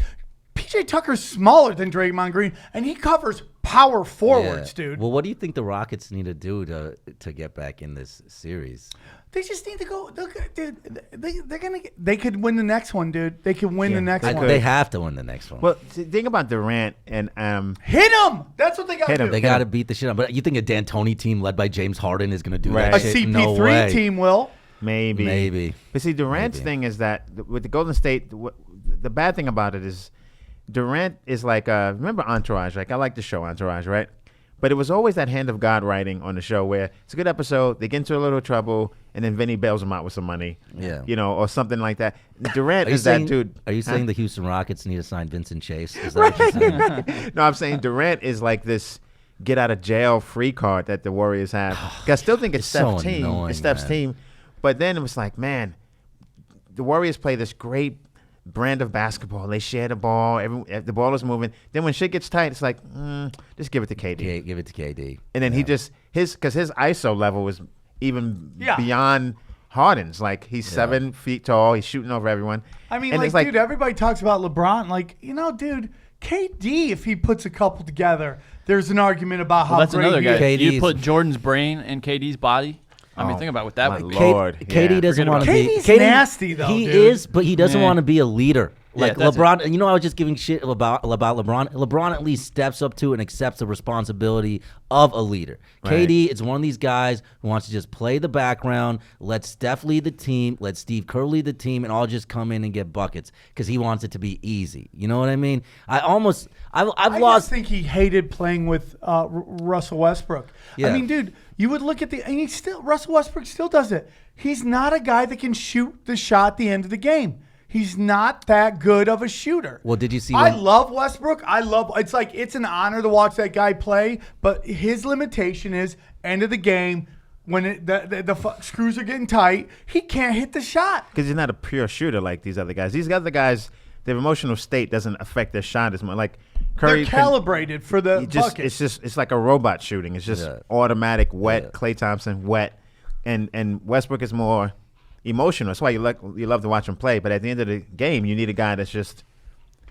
B: PJ Tucker's smaller than Draymond Green, and he covers power forwards,
E: Yeah.
B: dude.
E: Well, what do you think the Rockets need to do to get back in this series?
B: They just need to go. Dude, they're gonna. They could win the next one, dude. They could win the next one.
E: They have to win the next one.
A: Well, think about Durant and
B: Hit him. That's what they got to
A: Hit
B: do.
A: him.
E: They got to beat the shit out. But you think a D'Antoni team led by James Harden is going to do
A: Right.
E: that
B: A
E: shit? No
B: CP3
E: way.
B: team will.
A: maybe. But see, Durant's
E: Maybe.
A: thing is that with the Golden State, the bad thing about it is Durant is like remember Entourage? Like I like the show Entourage, right? But it was always that hand of God writing on the show where it's a good episode, they get into a little trouble, and then Vinny bails them out with some money.
E: Yeah.
A: You know, or something like that. Durant
E: Are you
A: is
E: saying,
A: that dude.
E: Are you
A: Huh?
E: saying the Houston Rockets need to sign Vincent Chase? Is that what you're saying?
A: No, I'm saying Durant is like this get out of jail free card that the Warriors have. 'Cause I still think it's
E: It's so
A: Steph's team.
E: annoying,
A: It's Steph's
E: man.
A: team. But then it was like, man, the Warriors play this great brand of basketball. They share the ball. The ball is moving. Then when shit gets tight, it's like, just give it to KD.
E: Give it to KD.
A: And then he just because his ISO level was even
B: Yeah.
A: beyond Harden's. Like he's 7 feet tall. He's shooting over everyone.
B: I mean,
A: and
B: like,
A: it's
B: dude, everybody talks about LeBron. Like, dude, KD, if he puts a couple together, there's an argument about how
C: Well, that's
B: great
C: another
B: he
C: guy.
B: is.
E: KD
C: You
E: is-
C: put Jordan's brain in KD's body. I mean,
A: Oh,
C: think about what that
A: my
C: would be.
A: Lord.
E: KD
A: yeah.
E: doesn't
C: Forget
E: want to
C: about
E: be.
B: KD's nasty, though,
E: He
B: dude.
E: is, but he doesn't
C: Yeah.
E: want to be a leader. Like
C: that's
E: LeBron, and I was just giving shit about LeBron. LeBron at least steps up to and accepts the responsibility of a leader.
A: Right.
E: KD is one of these guys who wants to just play the background, let Steph lead the team, let Steve Kerr lead the team, and all just come in and get buckets because he wants it to be easy. You know what I mean? I've
B: I
E: lost.
B: just think he hated playing with Russell Westbrook.
E: Yeah.
B: I mean, dude, you would look at and Russell Westbrook still does it. He's not a guy that can shoot the shot at the end of the game. He's not that good of a shooter.
E: Well, did you see?
B: I
E: when-
B: love Westbrook. It's an honor to watch that guy play, but his limitation is end of the game when the screws are getting tight, he can't hit the shot.
A: Because he's not a pure shooter like these other guys. These other guys, their emotional state doesn't affect their shot as much. Like Curry,
B: They're calibrated for the bucket.
A: it's like a robot shooting. It's just automatic, wet.
E: Yeah.
A: Klay Thompson, wet. and Westbrook is more emotional. That's why you love to watch him play. But at the end of the game, you need a guy that's just,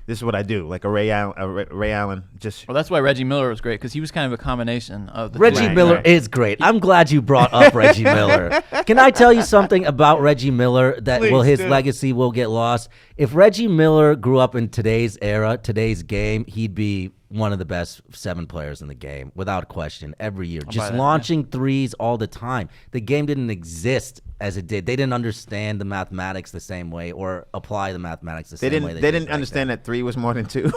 A: this is what I do, like a Ray Allen. Just
C: Well, that's why Reggie Miller was great because he was kind of a combination of the
E: Reggie
C: two.
E: Miller
A: right.
E: is great. I'm glad you brought up Reggie Miller. Can I tell you something about Reggie Miller that
B: Please,
E: his
B: dude.
E: legacy will get lost? If Reggie Miller grew up in today's era, today's game, he'd be one of the best 7 players in the game, without question, every year. Just
C: that,
E: launching threes all the time. The game didn't exist as it did. They didn't understand the mathematics the same way or apply the mathematics the
A: they
E: same way.
A: didn't
E: did back
A: understand that 3 was more than 2.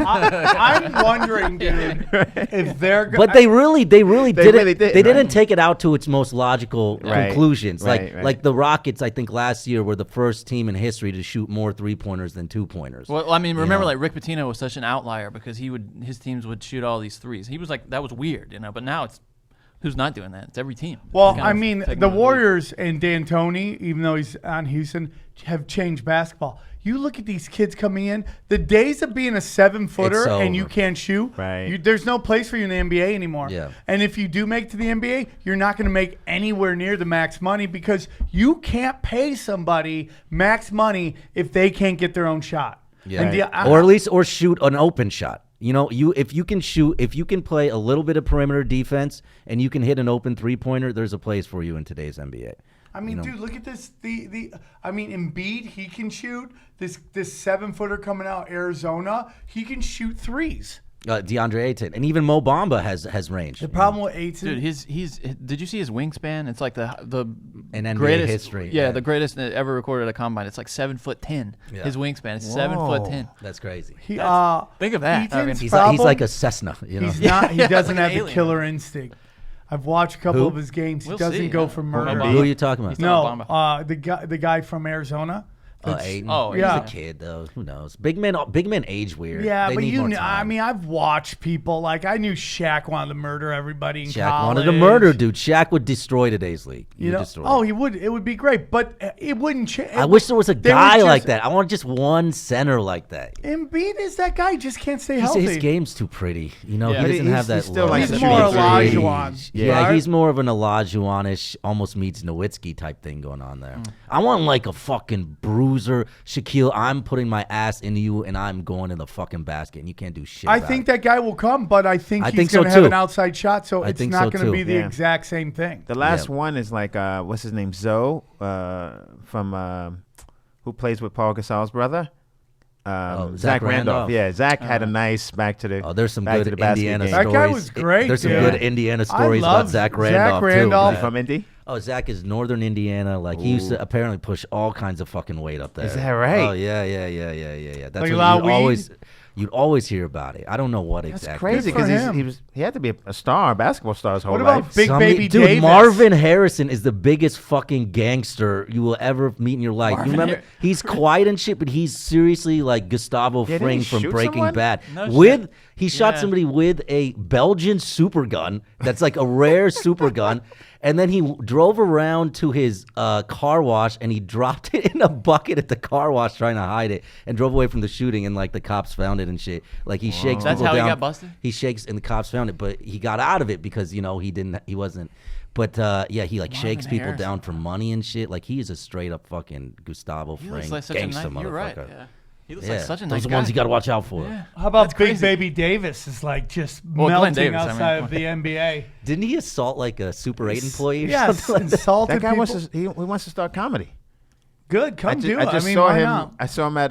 B: I'm wondering, dude, if they're
E: But they really didn't.
A: really did,
E: They didn't
A: right.
E: take it out to its most logical
A: Right,
E: conclusions.
A: right.
E: Like the Rockets, I think last year were the first team in history to shoot more 3-pointers than 2-pointers.
C: Well, I mean, remember,
E: know?
C: like Rick Pitino was such an outlier because his teams would shoot all these threes. He was like, that was weird, you know. But now it's who's not doing that? It's every team.
B: Well,
C: Kind
B: I
C: of
B: mean,
C: taking
B: the
C: over league.
B: Warriors and D'Antoni, even though he's on Houston, have changed basketball. You look at these kids coming in. The days of being a 7-footer
E: It's
B: and you
E: over.
B: can't shoot,
A: Right.
B: there's no place for you in the NBA anymore.
E: Yeah.
B: And if you do make it to the NBA, you're not going to make anywhere near the max money because you can't pay somebody max money if they can't get their own shot.
E: Yeah.
B: And
E: Or at least shoot an open shot. You know, if you can play a little bit of perimeter defense and you can hit an open 3-pointer, there's a place for you in today's NBA.
B: I mean, dude, look at this. I mean, Embiid, he can shoot. This 7-footer coming out Arizona, he can shoot threes.
E: DeAndre Ayton and even Mo Bamba has range.
B: The problem with Ayton,
C: Dude, did you see his wingspan? It's like the
E: In NBA
C: greatest
E: history,
C: Yeah,
E: yeah.
C: the greatest ever recorded at a combine. It's like 7'10".
E: Yeah.
C: His wingspan is
A: Whoa.
C: 7'10".
E: That's crazy.
B: he,
C: Think of that. I mean,
B: Eaton's
E: He's
B: problem,
E: like a Cessna. You know.
B: he's not. He doesn't
C: like an
B: have the
C: alien.
B: killer instinct. I've watched a couple
E: Who?
B: of his games.
C: We'll
B: he doesn't
C: see,
B: go
C: yeah.
B: for
C: Mo
B: murder.
C: Bamba.
E: Who are you talking about?
C: He's not
B: No,
C: Obama.
B: the guy from Arizona. That's-
E: Ayton.
C: Oh,
B: yeah.
E: He's a kid though. Who knows? Big men age weird.
B: Yeah,
E: They
B: but
E: need
B: you
E: more
B: know, I
E: time.
B: mean, I've watched people like I knew Shaq wanted to murder everybody in
E: Shaq
B: college.
E: wanted to murder, dude. Shaq would destroy today's league. He
B: You
E: would
B: know?
E: destroy
B: Oh,
E: it.
B: he would. It would be great, but it wouldn't change.
E: I wish there was a
B: They would
E: guy like
B: just-
E: that. I want just one center like that.
B: Embiid is that guy. He just can't stay
E: His
B: healthy.
E: game's too pretty. You know,
C: Yeah.
E: he
C: But
E: doesn't
A: he's-
E: have that.
A: he's still
E: look.
A: like
B: He's
A: the
B: more
A: shooting three.
B: Olajuwon.
E: Yeah,
B: right?
E: he's more of an Olajuwon-ish, almost meets Nowitzki type thing going on there. I want like a fucking bruiser, Shaquille. I'm putting my ass into you, and I'm going in the fucking basket, and you can't do shit.
B: I
E: about
B: think
E: it.
B: that guy will come, but I think
E: I
B: he's
E: think so
B: going to have
E: too.
B: an outside shot, so
E: I
B: it's
E: think
B: not
E: so
B: going to
E: too.
B: be the
A: Yeah.
B: exact same thing.
A: The last
E: Yeah.
A: one is like what's his name, Zoe, from who plays with Paul Gasol's brother.
E: Zach Randolph.
A: Yeah, Zach had a nice back to the.
E: Oh, there's some
A: back to
E: good
A: the basket
E: Indiana
A: game.
B: That
E: stories.
B: guy was great,
E: There's some
B: dude.
E: good Indiana
B: I
E: stories
B: love
E: about Zach
B: Zach
E: Randolph,
B: Randolph.
E: too.
A: He from Indy?
E: Oh, Zach is Northern Indiana. Like he used to apparently push all kinds of fucking weight up there.
A: Is that right?
E: Oh yeah. That's
B: Like a
E: what
B: lot of weed?
E: you'd always hear about it. I don't know what
A: That's
E: exactly.
A: crazy
B: Good for
A: because
B: him.
A: he had to be a star, a basketball star his whole
B: What about
A: life.
B: Big Baby
E: Dude,
B: Davis?
E: Marvin Harrison is the biggest fucking gangster you will ever meet in your life.
C: Marvin
E: You remember?
C: Har-
E: He's quiet and shit, but he's seriously like Gustavo
A: Yeah, didn't he
E: Fring from
A: shoot
E: Breaking
A: someone?
E: Bad.
C: No
E: He shot
C: Yeah.
E: somebody with a Belgian super gun. That's like a rare super gun. And then he drove around to his car wash and he dropped it in a bucket at the car wash trying to hide it and drove away from the shooting and like the cops found it and shit. Like he shakes
C: That's
E: people
C: how he
E: down.
C: got busted?
E: He shakes and the cops found it, but he got out of it because, you know, he wasn't. But yeah, he like shakes people
C: Harrison.
E: down for money and shit. Like he is a straight up fucking Gustavo
C: He
E: Fring
C: looks like such a
E: gangster
C: nice. You're right.
E: motherfucker.
C: Yeah. He looks
E: Yeah,
C: like such a
E: those
C: nice
E: are
C: guy.
E: the ones you got to watch out for.
C: Yeah.
B: How about
C: That's
B: Big
C: crazy.
B: Baby Davis is like just
C: Well, Glenn
B: melting
C: Davis, I mean,
B: outside of the NBA?
E: Didn't he assault like a Super 8 employee or
B: Yes,
E: something like that?
B: insulted
A: That guy
B: people.
A: wants to. He wants to start comedy.
B: Good, come do it.
A: I just
B: I mean,
A: saw
B: why
A: him.
B: not?
A: I saw him at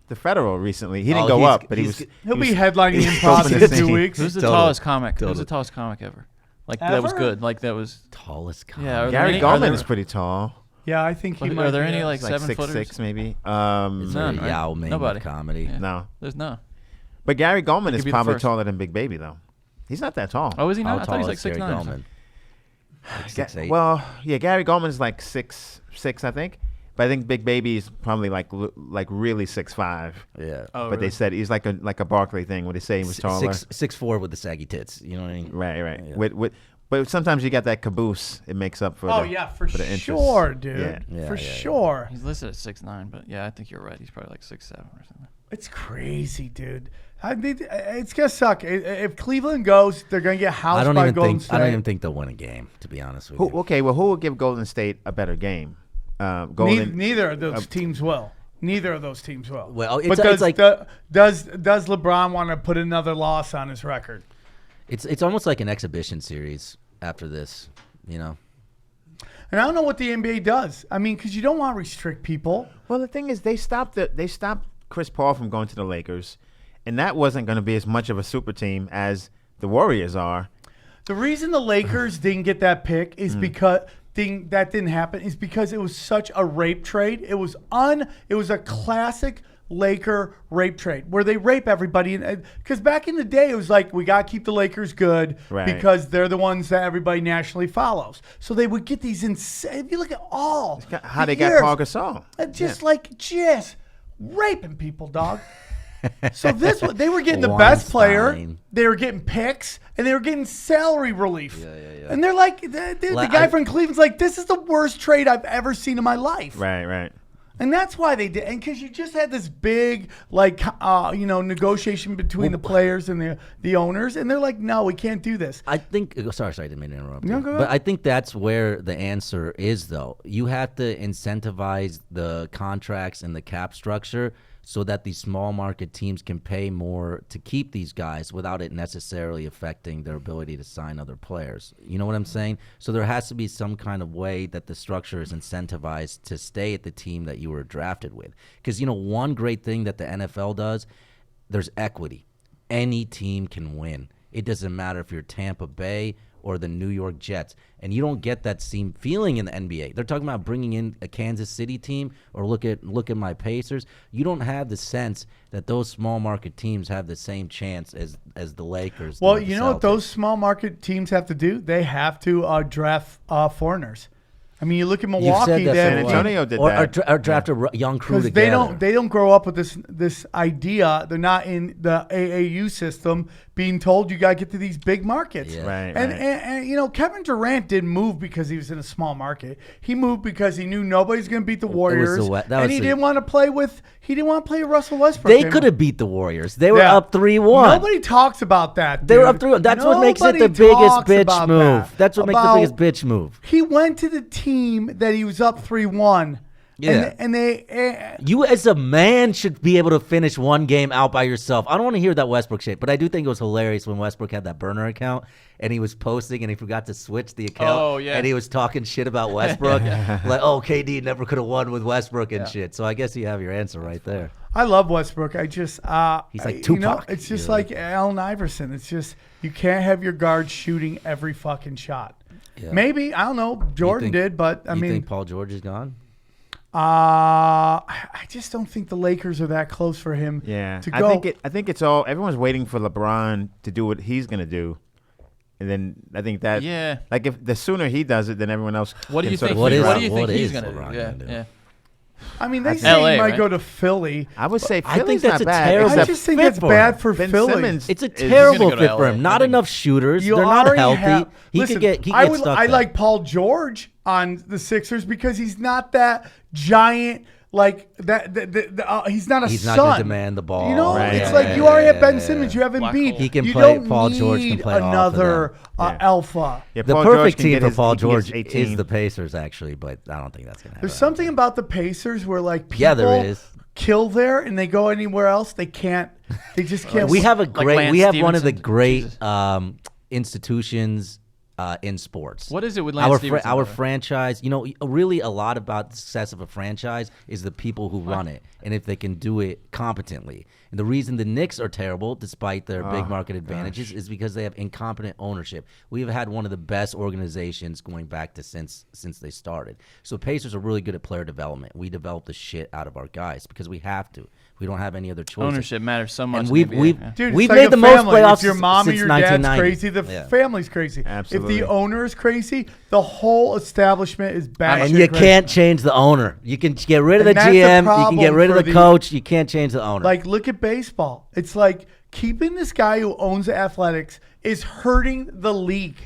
A: the Federal recently. He didn't
E: Oh,
A: go
E: he's-
A: up, but he
E: he's-
A: was.
B: He'll
A: he
B: be
A: was-
B: headlining
A: he's
B: improv
A: opening
B: in
A: the
B: 2
A: scene.
B: weeks.
C: Who's the
E: Totally.
C: tallest comic? Who's
E: Totally.
C: the tallest comic ever? Like that was
B: Ever?
C: good. Like that was.
E: Tallest guy.
C: Yeah. Are there
A: Gary
C: any- are
A: Goldman
C: there-
A: is pretty tall.
B: Yeah, I think he
C: Are
B: might.
C: there
B: be
C: any
B: a-
C: like
A: Like
C: 7-footers?
A: 6'6" maybe.
E: It's
C: None,
E: a
C: right?
E: Yao Ming
C: Nobody.
E: of comedy.
C: Yeah.
A: No,
C: There's no.
A: but Gary Goldman
C: He
A: is
C: could be the
A: probably
C: first.
A: taller than Big Baby though. He's not that tall.
C: Oh, is he
E: How
C: not? I thought
E: tall
C: he's like
E: is Gary
C: 6'9". or
E: Goldman?
C: something.
E: Like
A: Ga-
E: 6'8"?
A: well, yeah, Gary Goldman is like 6'6", I think. But I think Big Baby is probably like really 6'5".
E: yeah.
C: Oh,
A: But they
C: really?
A: said he's like a Barkley thing where they say he was taller.
E: 6'4" with the saggy tits. You know what I mean?
A: Right.
E: Yeah.
A: But sometimes you got that caboose. It makes up for.
B: Oh
A: the,
B: yeah, for
A: the inches.
B: sure, dude.
A: Yeah.
E: Yeah,
B: for
E: yeah, yeah.
B: sure.
C: He's listed at 6'9", but yeah, I think you're right. He's probably like 6'7" or something.
B: It's crazy, dude. It's gonna suck. If Cleveland goes, they're gonna get housed by Golden State.
E: I don't even think they'll win a game, to be honest with you.
A: Okay, well, who will give Golden State a better game?
B: Neither of those teams will. Neither of those teams will.
E: Well,
B: but does LeBron want to put another loss on his record?
E: It's almost like an exhibition series after this, you know.
B: And I don't know what the NBA does. I mean, because you don't want to restrict people.
A: Well, the thing is, they stopped Chris Paul from going to the Lakers, and that wasn't going to be as much of a super team as the Warriors are.
B: The reason the Lakers didn't get that pick is because that didn't happen is because it was such a rape trade. It was a classic Laker rape trade where they rape everybody. Because back in the day, it was like, we got to keep the Lakers good because they're the ones that everybody nationally follows. So they would get these insane. If you look at
A: how they got Paul Gasol.
B: Just raping people, dog. So they were getting the best player. They were getting picks, and they were getting salary relief. Yeah. And they're like, the guy from Cleveland's like, this is the worst trade I've ever seen in my life.
A: Right.
B: And that's why they did. And because you just had this big, negotiation between the players and the owners, and they're like, no, we can't do this.
E: I think. Sorry, I didn't mean to interrupt.
B: No, go ahead.
E: But I think that's where the answer is, though. You have to incentivize the contracts and the cap structure so that these small market teams can pay more to keep these guys without it necessarily affecting their ability to sign other players. You know what I'm saying? So there has to be some kind of way that the structure is incentivized to stay at the team that you were drafted with. Because, one great thing that the NFL does, there's equity. Any team can win. It doesn't matter if you're Tampa Bay or the New York Jets. And you don't get that same feeling in the NBA. They're talking about bringing in a Kansas City team, or look at my Pacers. You don't have the sense that those small market teams have the same chance as the Lakers.
B: Well, you know what those small market teams have to do? They have to draft foreigners. I mean, you look at Milwaukee.
A: San Antonio did that.
E: Or draft a young crew together.
B: They don't grow up with this idea. They're not in the AAU system being told you got to get to these big markets.
E: Yeah.
A: Right.
B: And Kevin Durant didn't move because he was in a small market. He moved because he knew nobody's going to beat the Warriors, and he didn't want to play with Russell Westbrook.
E: They could have beat the Warriors. They were up 3-1.
B: Nobody talks about that. Dude.
E: They were up 3-1. That's what makes it the biggest bitch move. That's what makes the biggest bitch move.
B: He went to the team that he was up 3-1.
E: Yeah.
B: And they
E: you as a man should be able to finish one game out by yourself. I don't want to hear that Westbrook shit, but I do think it was hilarious when Westbrook had that burner account and he was posting and he forgot to switch the account.
C: Oh, yeah.
E: And he was talking shit about Westbrook. Like, KD never could have won with Westbrook and shit. So I guess you have your answer right there.
B: I love Westbrook. I just
E: he's like Tupac.
B: It's just like Allen Iverson. It's just you can't have your guard shooting every fucking shot. Yeah. Maybe, I don't know. Jordan did, but I mean,
E: you think Paul George is gone?
B: I just don't think the Lakers are that close for him.
A: Yeah,
B: to go.
A: I think it's all everyone's waiting for LeBron to do what he's gonna do, and then I think that like if the sooner he does it, then everyone else.
C: What do you think?
E: What
C: do you think
E: is
C: he's gonna
E: LeBron
C: do? Yeah.
B: I mean, they say
C: LA,
B: he might
C: right?
B: go to Philly.
A: I would say
E: I think
A: Philly's
E: that's
A: not
E: a
A: bad.
E: terrible
B: I just think that's bad for
A: Ben
B: Philly.
A: Simmons
E: It's a
A: is-
E: terrible
C: go to
E: fit for
C: LA.
E: him. Not enough shooters.
B: You
E: They're not
B: already
E: healthy.
B: have-
E: He
B: Listen,
E: could get stuck
B: I
E: there.
B: like Paul George on the Sixers because he's not that giant. Like that, he's not a
E: He's
B: son.
E: not going to demand the ball.
B: You know,
A: Right,
B: it's
A: yeah,
B: like
A: yeah,
B: you already have Ben
E: yeah,
B: Simmons. You have
C: Black
B: Embiid.
C: hole.
E: He can
B: you
E: play.
B: Don't
E: Paul George
B: need
E: can play off of
B: another
A: them.
B: alpha.
A: Yeah,
E: The
A: Paul George
E: perfect
A: can
E: team
A: get
E: for
A: his-
E: Paul
A: he can get his
E: George
A: 18.
E: is the Pacers, actually, but I don't think that's going to happen.
B: There's something about the Pacers where like people
E: Yeah, there is.
B: kill there and they go anywhere else. They can't. They just can't.
E: We have a
C: Like
E: great.
C: Lance
E: We have one of the
C: Stevenson.
E: great
C: Jesus.
E: institutions in sports.
C: What is it with Lance Stevenson?
E: Our
C: by the way?
E: franchise, really a lot about the success of a franchise is the people who run it and if they can do it competently. And the reason the Knicks are terrible, despite their big market advantages, is because they have incompetent ownership. We have had one of the best organizations going back to since they started. So Pacers are really good at player development. We develop the shit out of our guys because we have to. We don't have any other choice.
C: Ownership matters so much.
E: And
C: in
E: we've
C: the NBA, yeah.
B: Dude,
E: we've
B: it's like
E: made
B: a
E: the most
B: family.
E: playoffs
B: If your mom
E: since
B: or your dad's
E: 1990.
B: crazy, the
E: Yeah.
B: family's crazy.
A: Absolutely.
B: If the owner is crazy, the whole establishment is bad.
E: And you can't change the owner. You can get rid of the
B: And that's the
E: GM. You can
B: problem
E: get rid of
B: for
E: the coach. You can't change the owner.
B: Like, look at baseball. It's like keeping this guy who owns the Athletics is hurting the league.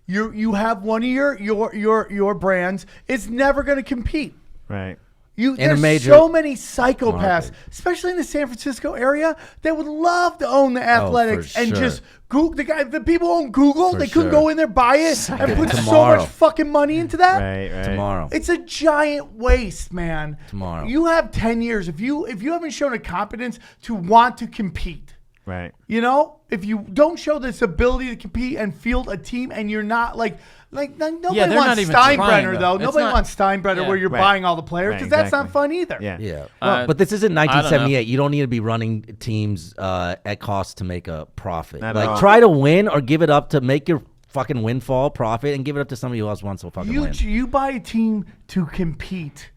B: You have one of your brands. It's never going to compete.
A: Right.
E: a major
B: so many psychopaths,
E: market.
B: especially in the San Francisco area, that would love to own the Athletics and
E: sure.
B: just the people own Google.
E: For
B: They couldn't
E: sure.
B: go in there, buy it, and put so
E: Tomorrow.
B: much fucking money into that.
A: Right.
E: tomorrow.
B: It's a giant waste, man.
E: Tomorrow.
B: You have 10 years. If you haven't shown a competence to want to compete,
A: Right.
B: you know, if you don't show this ability to compete and field a team, and you're not like nobody
C: they're not
B: wants
C: even trying,
B: Steinbrenner
C: though.
B: though.
C: It's
B: Nobody
C: not-
B: wants Steinbrenner
C: Yeah.
B: where you're
A: Right.
B: buying all the players,
A: Right,
B: because that's not
A: exactly.
B: fun either.
A: Yeah.
E: Yeah, well, but this isn't
C: I don't know.
E: 1978. You don't need to be running teams at cost to make a profit.
A: Not at all.
E: Like, try to win or give it up to make your fucking windfall profit, and give it up to somebody who else wants to fucking win.
B: You buy a team to compete.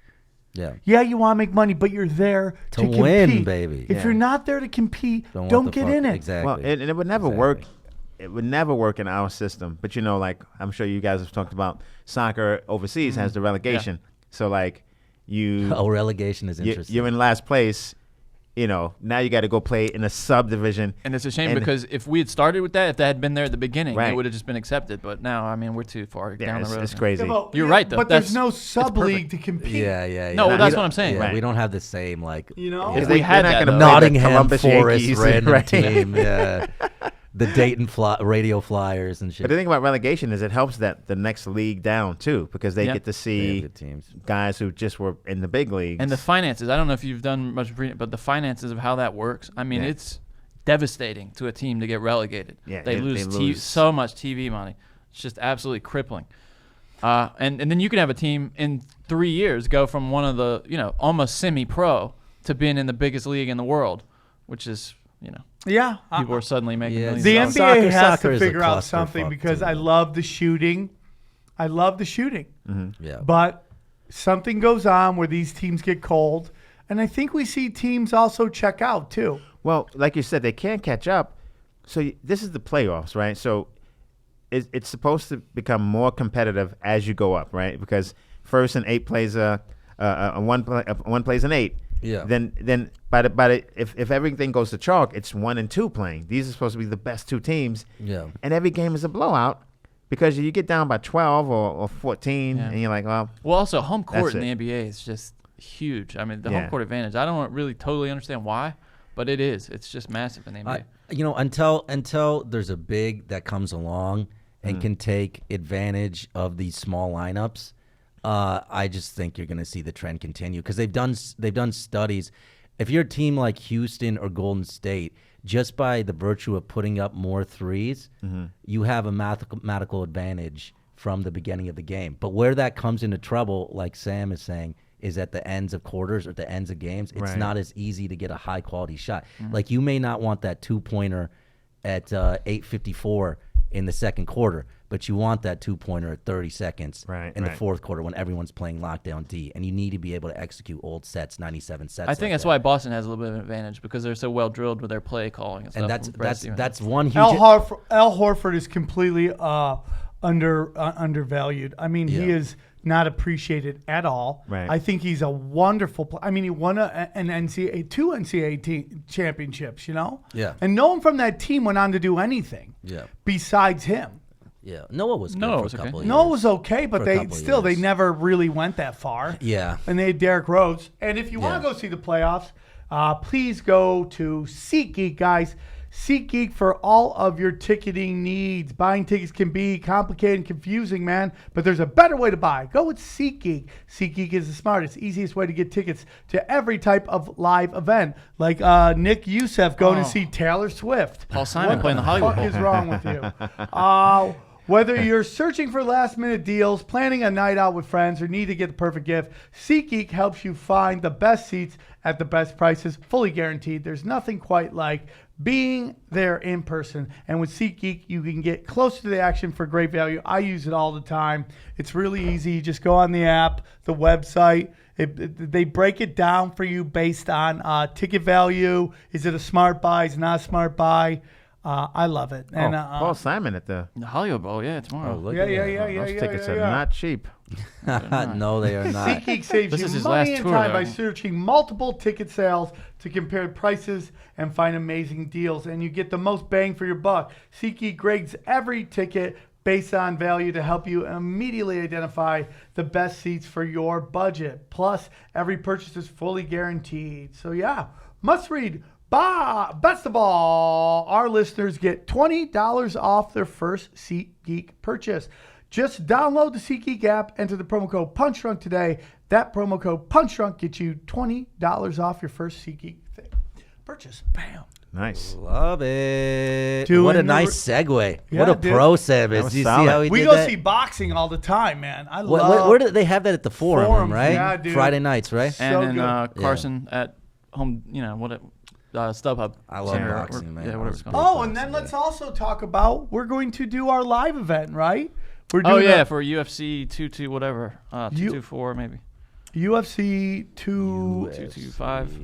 E: Yeah,
B: Yeah, you want to make money, but you're there
E: To
B: to
E: win,
B: compete.
E: baby.
B: If
A: Yeah.
B: you're not there to compete,
E: want
B: don't
E: the
B: get
E: fuck-
B: in it.
E: Exactly.
A: Well, and it would never work. It would never work in our system. But like I'm sure you guys have talked about, soccer overseas has the relegation. So like you,
E: Oh, relegation is
A: you
E: interesting.
A: you're in last place. Now you got to go play in a subdivision.
C: And it's a shame
A: And-
C: because if we had started with that, if that had been there at the beginning,
A: Right.
C: it would have just been accepted. But now, I mean, we're too far
A: Yeah,
C: down the road.
A: it's
C: now.
A: crazy.
C: You're right, though.
B: But there's
C: That's-
B: no
C: it's
B: sub league
C: perfect.
B: to compete.
E: yeah.
C: No,
E: yeah.
C: that's
E: We
C: what I'm
E: don't-
C: saying.
E: Yeah,
A: Right.
E: we don't have the same like
B: You know?
C: If
A: They-
C: we had
A: they're not
C: that,
A: gonna
C: though.
A: play the
E: Nottingham
A: Columbus
E: Forest
A: Yankees,
E: random
A: right?
E: team. Yeah, the Dayton Radio Flyers and shit.
A: But the thing about relegation is it helps that the next league down too, because they
C: Yeah.
A: get to
E: They
A: see
E: have good teams.
A: guys who just were in the big leagues.
C: And the finances, I don't know if you've done much, but the finances of how that works, I mean,
A: Yeah.
C: it's devastating to a team to get relegated.
A: Yeah,
C: they
A: they
C: lose
A: lose.
C: so much TV money. It's just absolutely crippling. And then you can have a team in 3 years go from one of the, almost semi-pro to being in the biggest league in the world, which is,
B: Yeah.
C: people are suddenly making
E: yeah,
C: millions
B: The
C: of dollars.
B: NBA has
E: Soccer
B: to
E: is a
B: figure out
E: clusterfuck,
B: something, because
E: too.
B: I love the shooting.
E: Yeah,
B: But something goes on where these teams get cold. And I think we see teams also check out too.
A: Well, like you said, they can't catch up. So this is the playoffs, right? So it's supposed to become more competitive as you go up, right? Because first and 8 plays one plays an 8.
E: Yeah.
A: Then if everything goes to chalk, it's 1 and 2 playing. These are supposed to be the best 2 teams.
E: Yeah.
A: And every game is a blowout because you get down by 12 or 14,
C: Yeah.
A: and you're like, well,
C: Well, also, home court
A: That's
C: in the NBA is just huge. I mean, the
A: Yeah.
C: home court advantage, I don't really totally understand why, but it is. It's just massive in the NBA.
E: Until there's a big that comes along and can take advantage of these small lineups, I just think you're going to see the trend continue, because they've done studies. If you're a team like Houston or Golden State, just by the virtue of putting up more threes, you have a mathematical advantage from the beginning of the game. But where that comes into trouble, like Sam is saying, is at the ends of quarters or the ends of games. It's
A: Right.
E: not as easy to get a high quality shot. Like, you may not want that 2-pointer at 8:54 in the second quarter, but you want that 2-pointer at 30 seconds in the
A: right.
E: fourth quarter when everyone's playing lockdown D, and you need to be able to execute old sets, 97 sets.
C: I think
E: like
C: that's
E: that.
C: why Boston has a little bit of an advantage, because they're so well drilled with their play calling and stuff.
E: And that's
C: from Brad Stevens.
E: that's one huge.
B: Al Horford is completely undervalued. I mean, he
E: Yeah.
B: is not appreciated at all.
A: Right.
B: I think he's a wonderful player. I mean, he won an NCAA, 2 NCAA championships,
E: Yeah.
B: And no one from that team went on to do anything
E: Yeah.
B: besides him.
E: Yeah, Noah was good
C: Noah
E: for
C: was
E: a
C: okay.
E: couple of
B: Noah
E: years.
B: was okay, but
E: For a
B: they
E: couple of
B: still they
E: years.
B: never really went that far.
E: Yeah.
B: And they had Derrick Rose. And if you want
E: Yeah.
B: to go see the playoffs, please go to SeatGeek, guys. SeatGeek for all of your ticketing needs. Buying tickets can be complicated and confusing, man, but there's a better way to buy. Go with SeatGeek. SeatGeek is the smartest, easiest way to get tickets to every type of live event, like Nick Youssef going to see Taylor Swift.
C: Paul Simon
B: What
C: playing the
B: the
C: Hollywood
B: fuck
C: Bowl.
B: is wrong with you? Whether you're searching for last-minute deals, planning a night out with friends, or need to get the perfect gift, SeatGeek helps you find the best seats at the best prices, fully guaranteed. There's nothing quite like being there in person. And with SeatGeek, you can get closer to the action for great value. I use it all the time. It's really easy. You just go on the app, the website. They break it down for you based on ticket value. Is it a smart buy? Is it not a smart buy? I love it. And
A: Paul Simon at the
C: The Hollywood Bowl, yeah, tomorrow.
E: look
B: yeah,
E: at
B: yeah,
E: that.
B: yeah, yeah,
A: those
B: yeah,
A: tickets
B: yeah,
A: are
B: yeah.
A: not cheap.
E: No, they are not.
B: SeatGeek saves
C: This
B: you
C: is his
B: money
C: last
B: and
C: tour,
B: time
C: though.
B: by searching multiple ticket sales to compare prices and find amazing deals. And you get the most bang for your buck. SeatGeek grades every ticket based on value to help you immediately identify the best seats for your budget. Plus, every purchase is fully guaranteed. So yeah, must read. Best of all, our listeners get $20 off their first SeatGeek purchase. Just download the SeatGeek app, enter the promo code PunchDrunk today. That promo code PunchDrunk gets you $20 off your first SeatGeek purchase. Bam.
A: Nice.
E: Love it.
B: Doing
E: What a
B: the
E: nice segue.
B: Yeah,
E: what a
B: dude.
E: pro Sam is.
A: was
E: Do you see
A: solid.
E: how he
B: We
E: did
B: go
E: that?
B: see boxing all the time, man. I love
E: Where do they have that at the Forum,
B: Forums,
E: right?
B: yeah, dude.
E: Friday nights, right?
B: So
C: And then
B: good.
C: Carson at home, StubHub.
E: I love
C: Center,
E: boxing, man.
C: Yeah, whatever it's
E: I
C: called.
E: was
B: Oh, and then let's also talk about we're going to do our live event, right? We're
C: Oh,
B: doing
C: yeah,
B: a
C: for UFC 22 whatever. 224 maybe.
B: UFC
C: 225.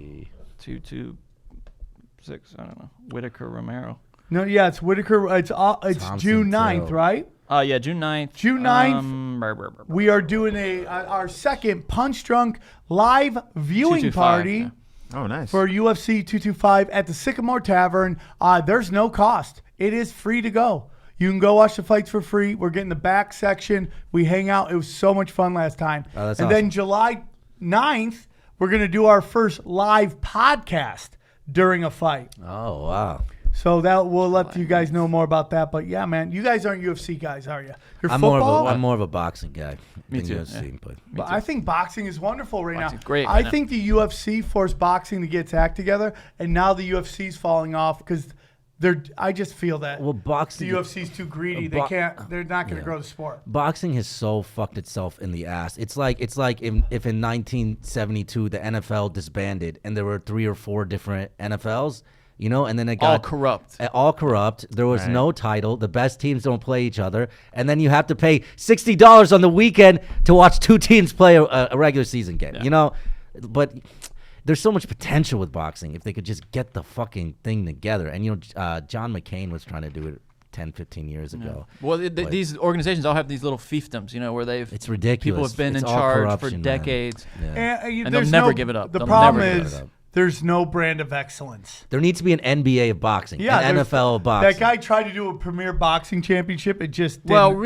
C: 226, I don't know. Whitaker Romero.
B: No, yeah, it's Whitaker. It's
E: Thompson
B: June 9th,
E: Till.
B: right?
C: Yeah, June 9th.
B: June 9th. We are doing our second Punch Drunk live viewing
C: 225,
B: party
C: yeah.
A: Oh, nice.
B: for UFC 225 at the Sycamore Tavern. There's no cost. It is free to go. You can go watch the fights for free. We're getting the back section. We hang out. It was so much fun last time.
E: Oh, that's
B: and
E: awesome.
B: then July 9th, we're going to do our first live podcast during a fight.
E: Oh, wow.
B: So that we'll let you guys know more about that. But yeah, man, you guys aren't UFC guys, are you? You're
E: I'm
B: football.
E: more of a boxing guy.
C: Me
E: than
C: too,
E: UFC,
C: yeah.
E: but
B: But I think boxing is wonderful right
C: Boxing's
B: now.
C: great
B: I
C: right now.
B: think the UFC forced boxing to get its act together, and now the UFC's falling off because I just feel that
E: well, boxing.
B: the UFC's too greedy.
E: bo-
B: They're not going to
E: yeah.
B: grow the sport.
E: Boxing has so fucked itself in the ass. It's like if in 1972 the NFL disbanded and there were 3 or 4 different NFLs, and then it got
C: All corrupt.
E: All corrupt. There was
A: Right.
E: no title. The best teams don't play each other, and then you have to pay $60 on the weekend to watch 2 teams play a regular season game.
C: Yeah.
E: But there's so much potential with boxing if they could just get the fucking thing together. And John McCain was trying to do it 10, 15 15 years ago.
C: Well,
E: But
C: these organizations all have these little fiefdoms, where
E: it's ridiculous.
C: people have been
E: It's
C: in
E: all
C: charge for
E: corruption, man.
C: decades.
E: Yeah.
C: And
B: there's
C: they'll never give it up.
B: The
C: They'll
B: problem
C: never give
B: is
E: it up.
B: there's no brand of excellence.
E: There needs to be an NBA of boxing,
B: Yeah,
E: an
B: there's-
E: NFL of boxing.
B: That guy tried to do a premier boxing championship. It just didn't.
C: Well,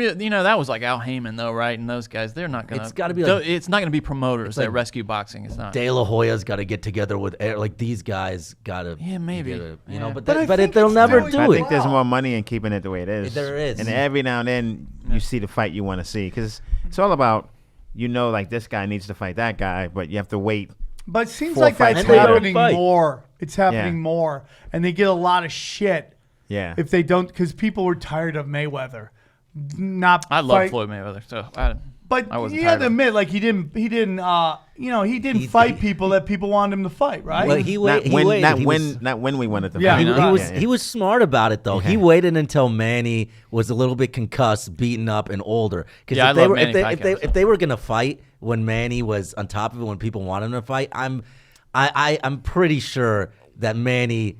C: that was like Al Heyman, though, right? And those guys, they're not gonna.
E: It's gotta be like-
C: it's not gonna be promoters that
E: like
C: rescue boxing. It's not.
E: De La Hoya's got to get together with these guys. Got to
C: Yeah, maybe.
E: but
B: But I
E: but
B: think
E: they'll
B: it's
E: never
B: doing
E: do
A: I
E: it.
A: think there's
B: Wow.
A: more money in keeping it the way it is.
E: There is.
A: And every now and then you see the fight you want to see because it's all about, like this guy needs to fight that guy, but you have to wait.
B: But it seems
A: 4
B: like
A: fights
B: that's
E: later.
B: happening
E: Fight.
B: more. It's happening
A: Yeah.
B: more, and they get a lot of shit
A: Yeah.
B: if they don't, because people were tired of Mayweather. Not
C: I love
B: fight-
C: Floyd Mayweather, so
B: But
C: I wasn't
B: you had
C: tired
B: to
C: of it.
B: admit, like he didn't fight people that people wanted him to fight, right?
E: Well, he waited.
A: Not when we wanted to
B: Yeah,
A: fight.
B: he
E: He was smart about it though. He
A: Yeah.
E: waited until Manny was a little bit concussed, beaten up, and older. Because
C: Yeah, I
E: if they
C: love
E: were
C: Manny
E: if they were gonna fight when Manny was on top of it, when people wanted him to fight, I'm pretty sure that Manny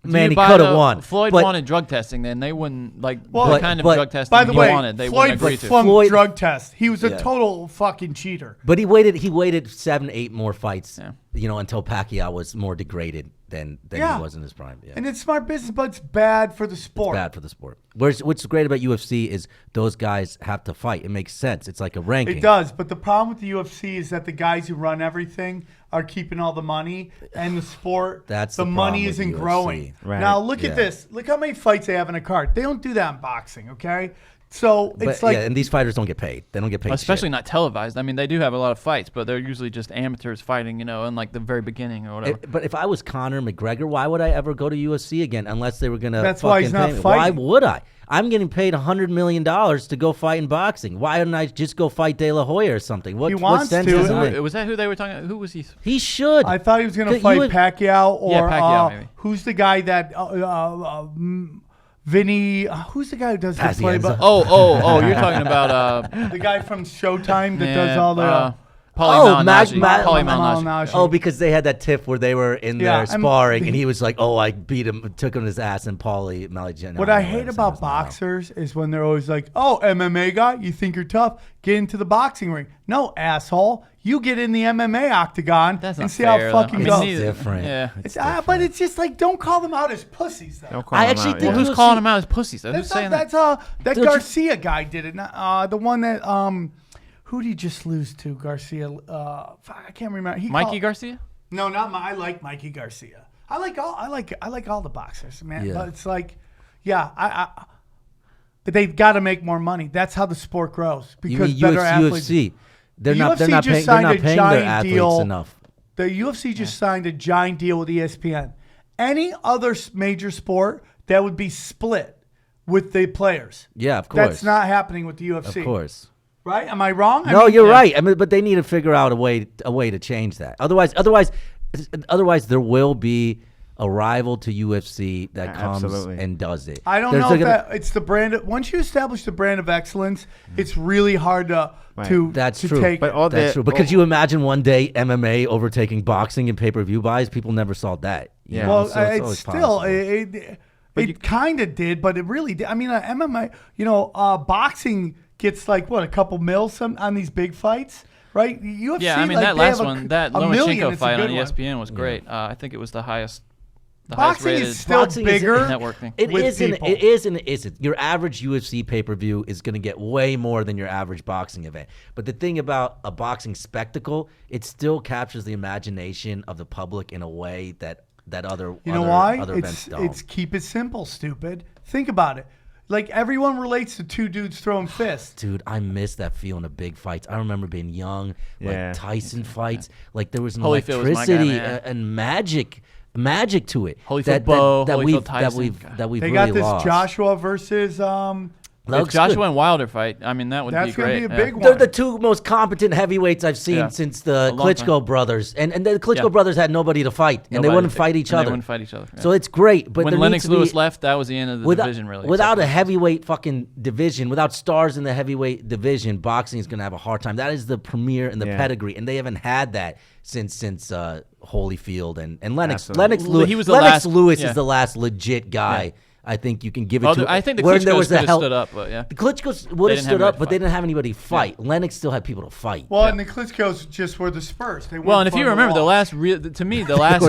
E: could have won.
C: Floyd
E: But-
C: wanted drug testing, then they wouldn't the
E: But-
C: kind of
E: but-
C: drug testing
B: By the
C: he
B: way,
C: wanted. They
B: Floyd
C: wouldn't agree to.
B: flunked
E: Floyd-
B: drug test. He was a
E: Yeah.
B: total fucking cheater.
E: But he waited 7, 8 more fights,
C: Yeah.
E: until Pacquiao was more degraded than
B: Yeah.
E: he was in his prime. Yeah.
B: And it's smart business, but it's bad for the sport.
E: Bad for the sport. What's great about UFC is those guys have to fight. It makes sense. It's like a ranking.
B: It does, but the problem with the UFC is that the guys who run everything are keeping all the money, and the sport,
E: That's
B: the
E: the
B: money
E: problem with
B: isn't
E: UFC.
B: growing.
A: Right.
B: Now look
E: Yeah.
B: at this. Look how many fights they have in a card. They don't do that in boxing, okay? So
E: But
B: it's like
E: and these fighters don't get paid. They don't get paid.
C: Especially
E: shit.
C: not televised. I mean, they do have a lot of fights, but they're usually just amateurs fighting, in like the very beginning or whatever.
E: But if I was Conor McGregor, why would I ever go to UFC again unless they were gonna?
B: That's why he's not
E: pay me?
B: fighting.
E: Why would I? I'm getting paid $100 million to go fight in boxing. Why don't I just go fight De La Hoya or something? What,
B: He
E: what
B: wants
E: sense
B: to.
E: does it make?
C: Was that who they were talking about? Who was he?
E: He should.
B: I thought he was going to
E: You
B: fight
E: would-
B: Pacquiao or
C: Yeah, Pacquiao, maybe.
B: who's the guy that Vinny? Who's the guy who does the play?
E: Pazienza.
C: Oh, you're talking about
B: The guy from Showtime that
C: Yeah,
B: does all the.
C: Paulie Malignaggi.
E: Mag-
C: Paulie
B: Malignaggi.
C: Malignaggi.
E: Oh, because they had that tiff where they were in
B: Yeah,
E: there sparring,
B: and
E: and he was like, "Oh, I beat him, took him his ass," and Paulie Malignaggi.
B: What I hate about boxers is when they're always like, "Oh, MMA guy, you think you're tough? Get into the boxing ring." No, asshole. You get in the MMA octagon
C: That's
B: and
C: not
B: see
C: fair,
B: how
C: though.
B: fucking
C: I
B: goes.
C: mean, neither-
E: different.
C: Yeah.
B: But it's just like, don't call them out as pussies, though.
A: Don't call
E: I
A: them
E: actually
A: out,
E: think
A: yeah.
C: Who's calling him out as pussies? Who's
B: That's
C: saying
B: that
E: Don't you-
B: Garcia guy did it. The one that who did he just lose to? Garcia. I can't remember.
C: Mikey Garcia?
B: No, not I like Mikey Garcia. I like all the boxers, man.
E: Yeah.
B: But it's like, but they've got to make more money. That's how the sport grows
E: You
B: because
E: mean
B: better athletes.
E: UFC? They're
B: The
E: not
B: UFC just
E: paying. They're
B: signed
E: not
B: a
E: paying their
B: giant
E: athletes
B: deal.
E: enough.
B: The UFC just signed a giant deal with ESPN. Any other major sport that would be split with the players.
E: Yeah, of course.
B: That's not happening with the UFC.
E: Of course.
B: Right? Am I wrong?
E: No, you're right. I mean, but they need to figure out a way to change that. Otherwise, there will be a rival to UFC that comes
A: Absolutely.
E: and does it.
B: I don't know if that it's the brand. Once you establish the brand of excellence, it's really hard to
E: That's
B: to
E: true.
B: take.
A: But all
E: That's
A: the
E: true. But could you imagine one day MMA overtaking boxing in pay-per-view buys? People never saw that. You
A: Yeah.
E: know,
B: well,
E: so it's
B: it's
E: always
B: still
E: possible.
B: it kind of did, but it really did. I mean, MMA, boxing gets like what, a couple mils on these big fights, right? UFC,
C: Yeah, I mean,
B: like,
C: that
B: they
C: last
B: have
C: one, that
B: a million,
C: Lomachenko
B: it's a
C: fight on
B: good one.
C: ESPN was great. I think it was the highest
B: Boxing
C: rated
B: is still
E: Boxing is
B: bigger.
C: network thing.
E: It
B: with
E: is and
B: people.
E: it is and it isn't. Your average UFC pay-per-view is going to get way more than your average boxing event. But the thing about a boxing spectacle, it still captures the imagination of the public in a way that other
B: You know
E: other,
B: why?
E: other events don't.
B: It's keep it simple, stupid. Think about it. Like everyone relates to two dudes throwing fists.
E: Dude, I miss that feeling of big fights. I remember being young, like
A: Yeah.
E: Tyson fights. Like there was an
C: Holyfield was my guy,
E: electricity
C: man.
E: and magic to it.
C: Holyfield, Bo,
E: that
C: Holyfield,
E: we've
C: Tyson.
B: They
E: really
B: got this
E: lost.
B: Joshua versus
E: That
C: If
E: looks
C: Joshua
E: good.
C: and Wilder fight, I mean, that would
B: That's
C: be
B: gonna
C: great.
B: be a
C: yeah.
B: big one.
E: They're the two most competent heavyweights I've seen
C: Yeah.
E: since the
C: A long
E: Klitschko
C: time.
E: brothers, and the Klitschko
C: Yeah.
E: brothers had nobody to fight, and they
C: Nobody-
E: wouldn't fight each
C: and
E: other.
C: They wouldn't fight each other. yeah.
E: So it's great, but
C: when
E: there
C: Lennox
E: needs to
C: Lewis
E: be,
C: left, that was the end of the
E: without,
C: division, really.
E: Without a
C: except for-
E: heavyweight fucking division, without stars in the heavyweight division, boxing is going to have a hard time. That is the premier and the
A: Yeah.
E: pedigree, and they haven't had that since Holyfield and Lennox.
A: Absolutely.
E: Lennox Lewis,
C: He was the
E: Lennox
C: last-
E: Lewis
C: yeah.
E: is the last legit guy.
C: Yeah.
E: I think you can give it
C: Oh,
E: to.
C: I think the
E: when there
C: Klitschko's
E: was
C: could
E: a
C: have
E: help.
C: stood up, but yeah.
E: The Klitschko's would
C: They
E: have
C: didn't have
E: stood up,
C: anybody
E: but
C: to
E: they didn't have anybody to fight.
C: Yeah.
E: Lennox still had people to fight.
B: Well, and the Klitschko's just were the Spurs. They
C: Well,
B: weren't
C: and if you
B: fun to
C: remember, the
B: watch.
C: last to me, the last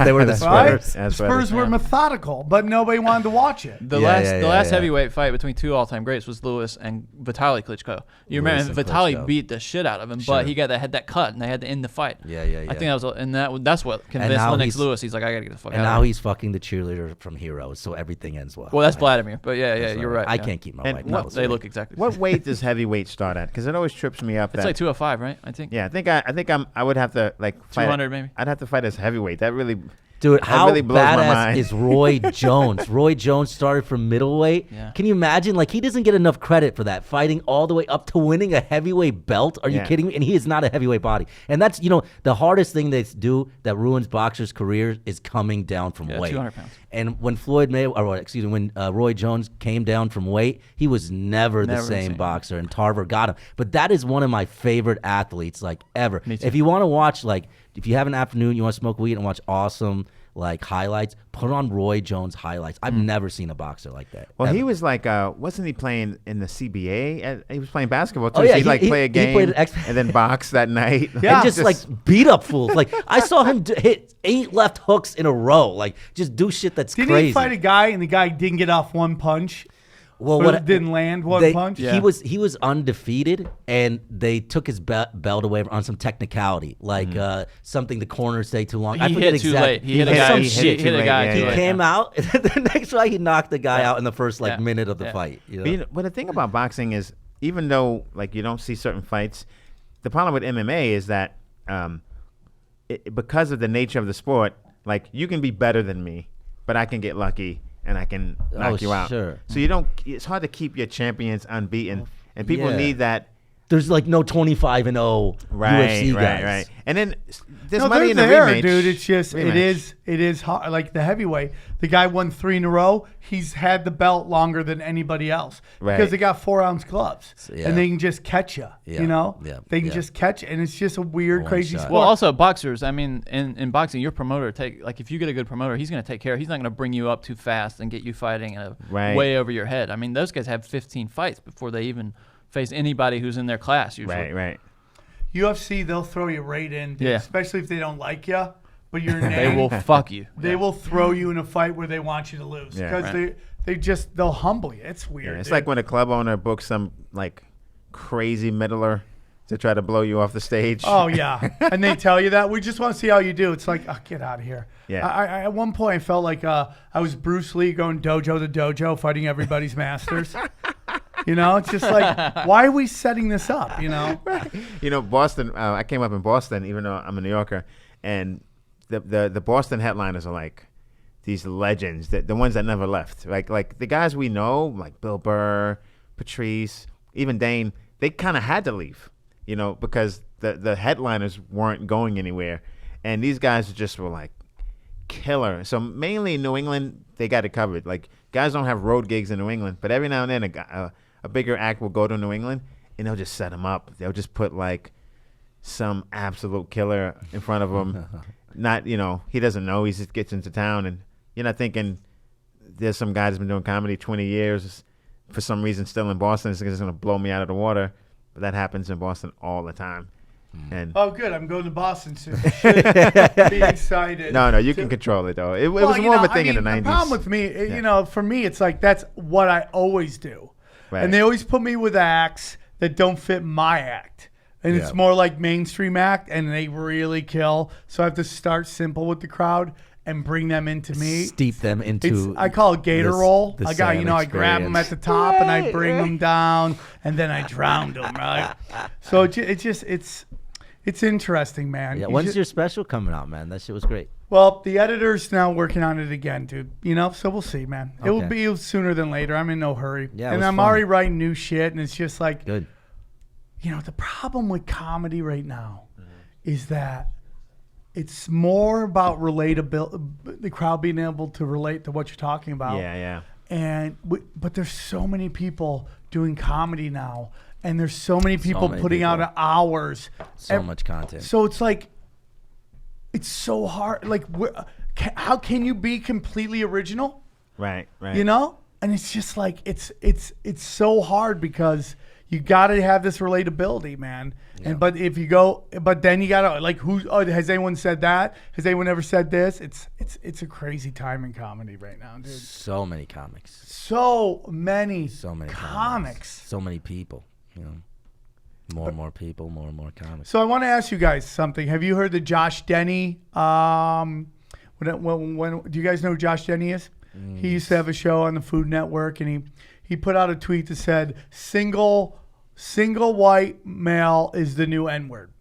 E: They were the
B: Right?
E: Spurs.
A: That's
B: Spurs
A: right.
B: were
C: Yeah.
B: methodical, but nobody wanted to watch it.
C: The
E: Yeah,
C: last
E: yeah,
C: the
E: yeah,
C: last
E: yeah.
C: heavyweight fight between two all-time greats was Lewis and Vitali Klitschko. You
E: Lewis
C: remember
E: and
C: Vitali
E: Klitschko.
C: beat the shit out of him,
E: Sure.
C: but he had that cut and they had to end the fight.
E: Yeah.
C: I think that's what convinced
E: now
C: Lennox
E: he's-
C: Lewis. He's like, I gotta get the fuck
E: And
C: out.
E: now
C: of here.
E: he's fucking the cheerleader from Heroes, so everything ends well.
C: Well, that's Vladimir, but yeah,
E: That's
C: you're
E: all
C: right.
E: I
C: yeah.
E: can't keep my
A: And
E: wife.
A: what-
E: No,
C: They look exactly. the
A: What
C: same.
A: weight does heavyweight start at? Because it always trips me up.
C: It's
A: that,
C: like 205, right? I think.
A: yeah, I think I would have to like fight.
C: 200 maybe.
A: I'd have to fight as heavyweight. That really.
E: Dude,
A: That
E: how
A: really blows my
E: badass
A: mind.
E: is Roy Jones? Roy Jones started from middleweight.
C: Yeah.
E: Can you imagine? Like, he doesn't get enough credit for that, fighting all the way up to winning a heavyweight belt. Are you
A: Yeah.
E: kidding me? And he is not a heavyweight body. And that's, the hardest thing they do that ruins boxers' careers is coming down from
C: Yeah,
E: weight.
C: 200 pounds.
E: And when when Roy Jones came down from weight, he was never the
C: Never the
E: same
C: same.
E: boxer, and Tarver got him. But that is one of my favorite athletes, like, ever.
C: Me too.
E: If you want to watch, like, if you have an afternoon, you want to smoke weed and watch awesome, like, highlights, put on Roy Jones highlights. I've never seen a boxer like that.
A: Well,
E: ever.
A: he was like, wasn't he playing in the CBA? He was playing basketball too.
E: Oh, yeah,
A: so he'd like play a
E: he
A: game
E: played at
A: and then box that night.
B: Yeah.
E: And just like beat up fools. Like, I saw him hit 8 left hooks in a row. Like, just do shit that's
B: Didn't
E: crazy.
B: he fight a guy and the guy didn't get off one punch?
E: Well,
B: Or didn't land one punch?
C: Yeah.
E: He was undefeated, and they took his belt away on some technicality, like something the corners stay too long. I
C: He
E: forget
C: hit too
E: exactly.
C: late. He hit a
A: hit
C: guy.
A: some
C: He
A: shit
C: hit
A: too
C: a
A: late,
C: guy.
A: yeah,
C: too
E: He
A: yeah.
C: late,
E: came out, and the next fight he knocked the guy
C: Yeah.
E: out in the first
C: Yeah.
E: minute of the
C: Yeah.
E: fight.
A: But the thing about boxing is, even though like you don't see certain fights, the problem with MMA is that because of the nature of the sport, like you can be better than me, but I can get lucky and I can knock you out.
E: sure.
A: So you don't. It's hard to keep your champions unbeaten, and people
E: Yeah.
A: need that.
E: There's like no 25-0 UFC guys.
A: Right. And then there's
B: No,
A: money
B: they're
A: in the
B: there,
A: rematch.
B: dude. It's just
A: Rematch.
B: it is hard. Like the heavyweight, the guy won 3 in a row. He's had the belt longer than anybody else
A: Right.
B: because they got 4-ounce gloves
E: Yeah.
B: and they can just catch you.
E: Yeah.
B: You know,
E: Yeah.
B: they can
E: Yeah.
B: just catch, and it's just a weird,
E: One
B: crazy
E: shot.
B: sport.
C: Well, also boxers. I mean, in boxing, your promoter if you get a good promoter, he's going to take care. He's not going to bring you up too fast and get you fighting
A: Right.
C: way over your head. I mean, those guys have 15 fights before they even face anybody who's in their class. Usually,
A: Right.
B: UFC, they'll throw you right in, dude,
C: Yeah.
B: especially if they don't like you. But your
C: They
B: name,
C: will fuck you.
B: they will throw you in a fight where they want you to lose
A: Yeah.
B: because
C: Right.
B: they'll humble you. It's weird.
A: Yeah, it's
B: dude.
A: like when a club owner books some like crazy middler to try to blow you off the stage.
B: Oh yeah, and they tell you that we just want to see how you do. It's like, oh, get out of here.
A: Yeah.
B: I at one point I felt like I was Bruce Lee going dojo to dojo, fighting everybody's masters. You know, it's just like, why are we setting this up? You know,
A: You know, Boston. I came up in Boston, even though I'm a New Yorker, and the Boston headliners are like these legends, the ones that never left. Like the guys we know, like Bill Burr, Patrice, even Dane. They kind of had to leave, you know, because the headliners weren't going anywhere, and these guys just were like killer. So mainly in New England, they got it covered. Like guys don't have road gigs in New England, but every now and then a bigger act will go to New England and they'll just set them up. They'll just put like some absolute killer in front of him. Not, you know, he doesn't know. He just gets into town, and you're not thinking there's some guy that's been doing comedy 20 years for some reason still in Boston. It's just going to blow me out of the water. But that happens in Boston all the time. And
B: oh good, I'm going to Boston soon. Should be excited.
A: no, you can control it though. It was more of a thing in the 90s.
B: The problem with me, you know, for me, it's like that's what I always do,
A: Right.
B: and they always put me with acts that don't fit my act, and it's
E: Yeah.
B: more like mainstream act, and they really kill. So I have to start simple with the crowd and bring them into me.
E: Steep them into.
B: I call it gator
E: this-
B: roll.
E: the
B: I got,
E: Sam
B: I grab them at
E: experience.
B: the top and I bring them down, and then I drown them, right? So it's interesting, man.
E: Yeah,
B: You
E: when's
B: ju-
E: your special coming out, man? That shit was great.
B: Well, the editor's now working on it again, dude. You know, so we'll see, man. It will
E: Okay.
B: be sooner than later. I'm in no hurry.
E: Yeah, it
B: and
E: was
B: I'm
E: fun.
B: already writing new shit, and it's just like,
E: Good.
B: you know, the problem with comedy right now is that it's more about relatability, the crowd being able to relate to what you're talking about.
A: Yeah.
B: But there's so many people doing comedy now, and there's so many people
E: many
B: putting out
E: people.
B: hours.
E: So much content.
B: So it's like, it's so hard. Like, how can you be completely original?
A: Right.
B: You know? And it's just like, it's so hard because you got to have this relatability, man. And but if you go, but then you got to like, has anyone said that? Has anyone ever said this? It's a crazy time in comedy right now, dude.
E: So many comics.
B: So many
E: Comics. So many people. You know, more and more people, more and more comics.
B: So I want to ask you guys something. Have you heard the Josh Denny? When do you guys know who Josh Denny is? He used to have a show on the Food Network, and he put out a tweet that said, "Single white male is the new N-word,"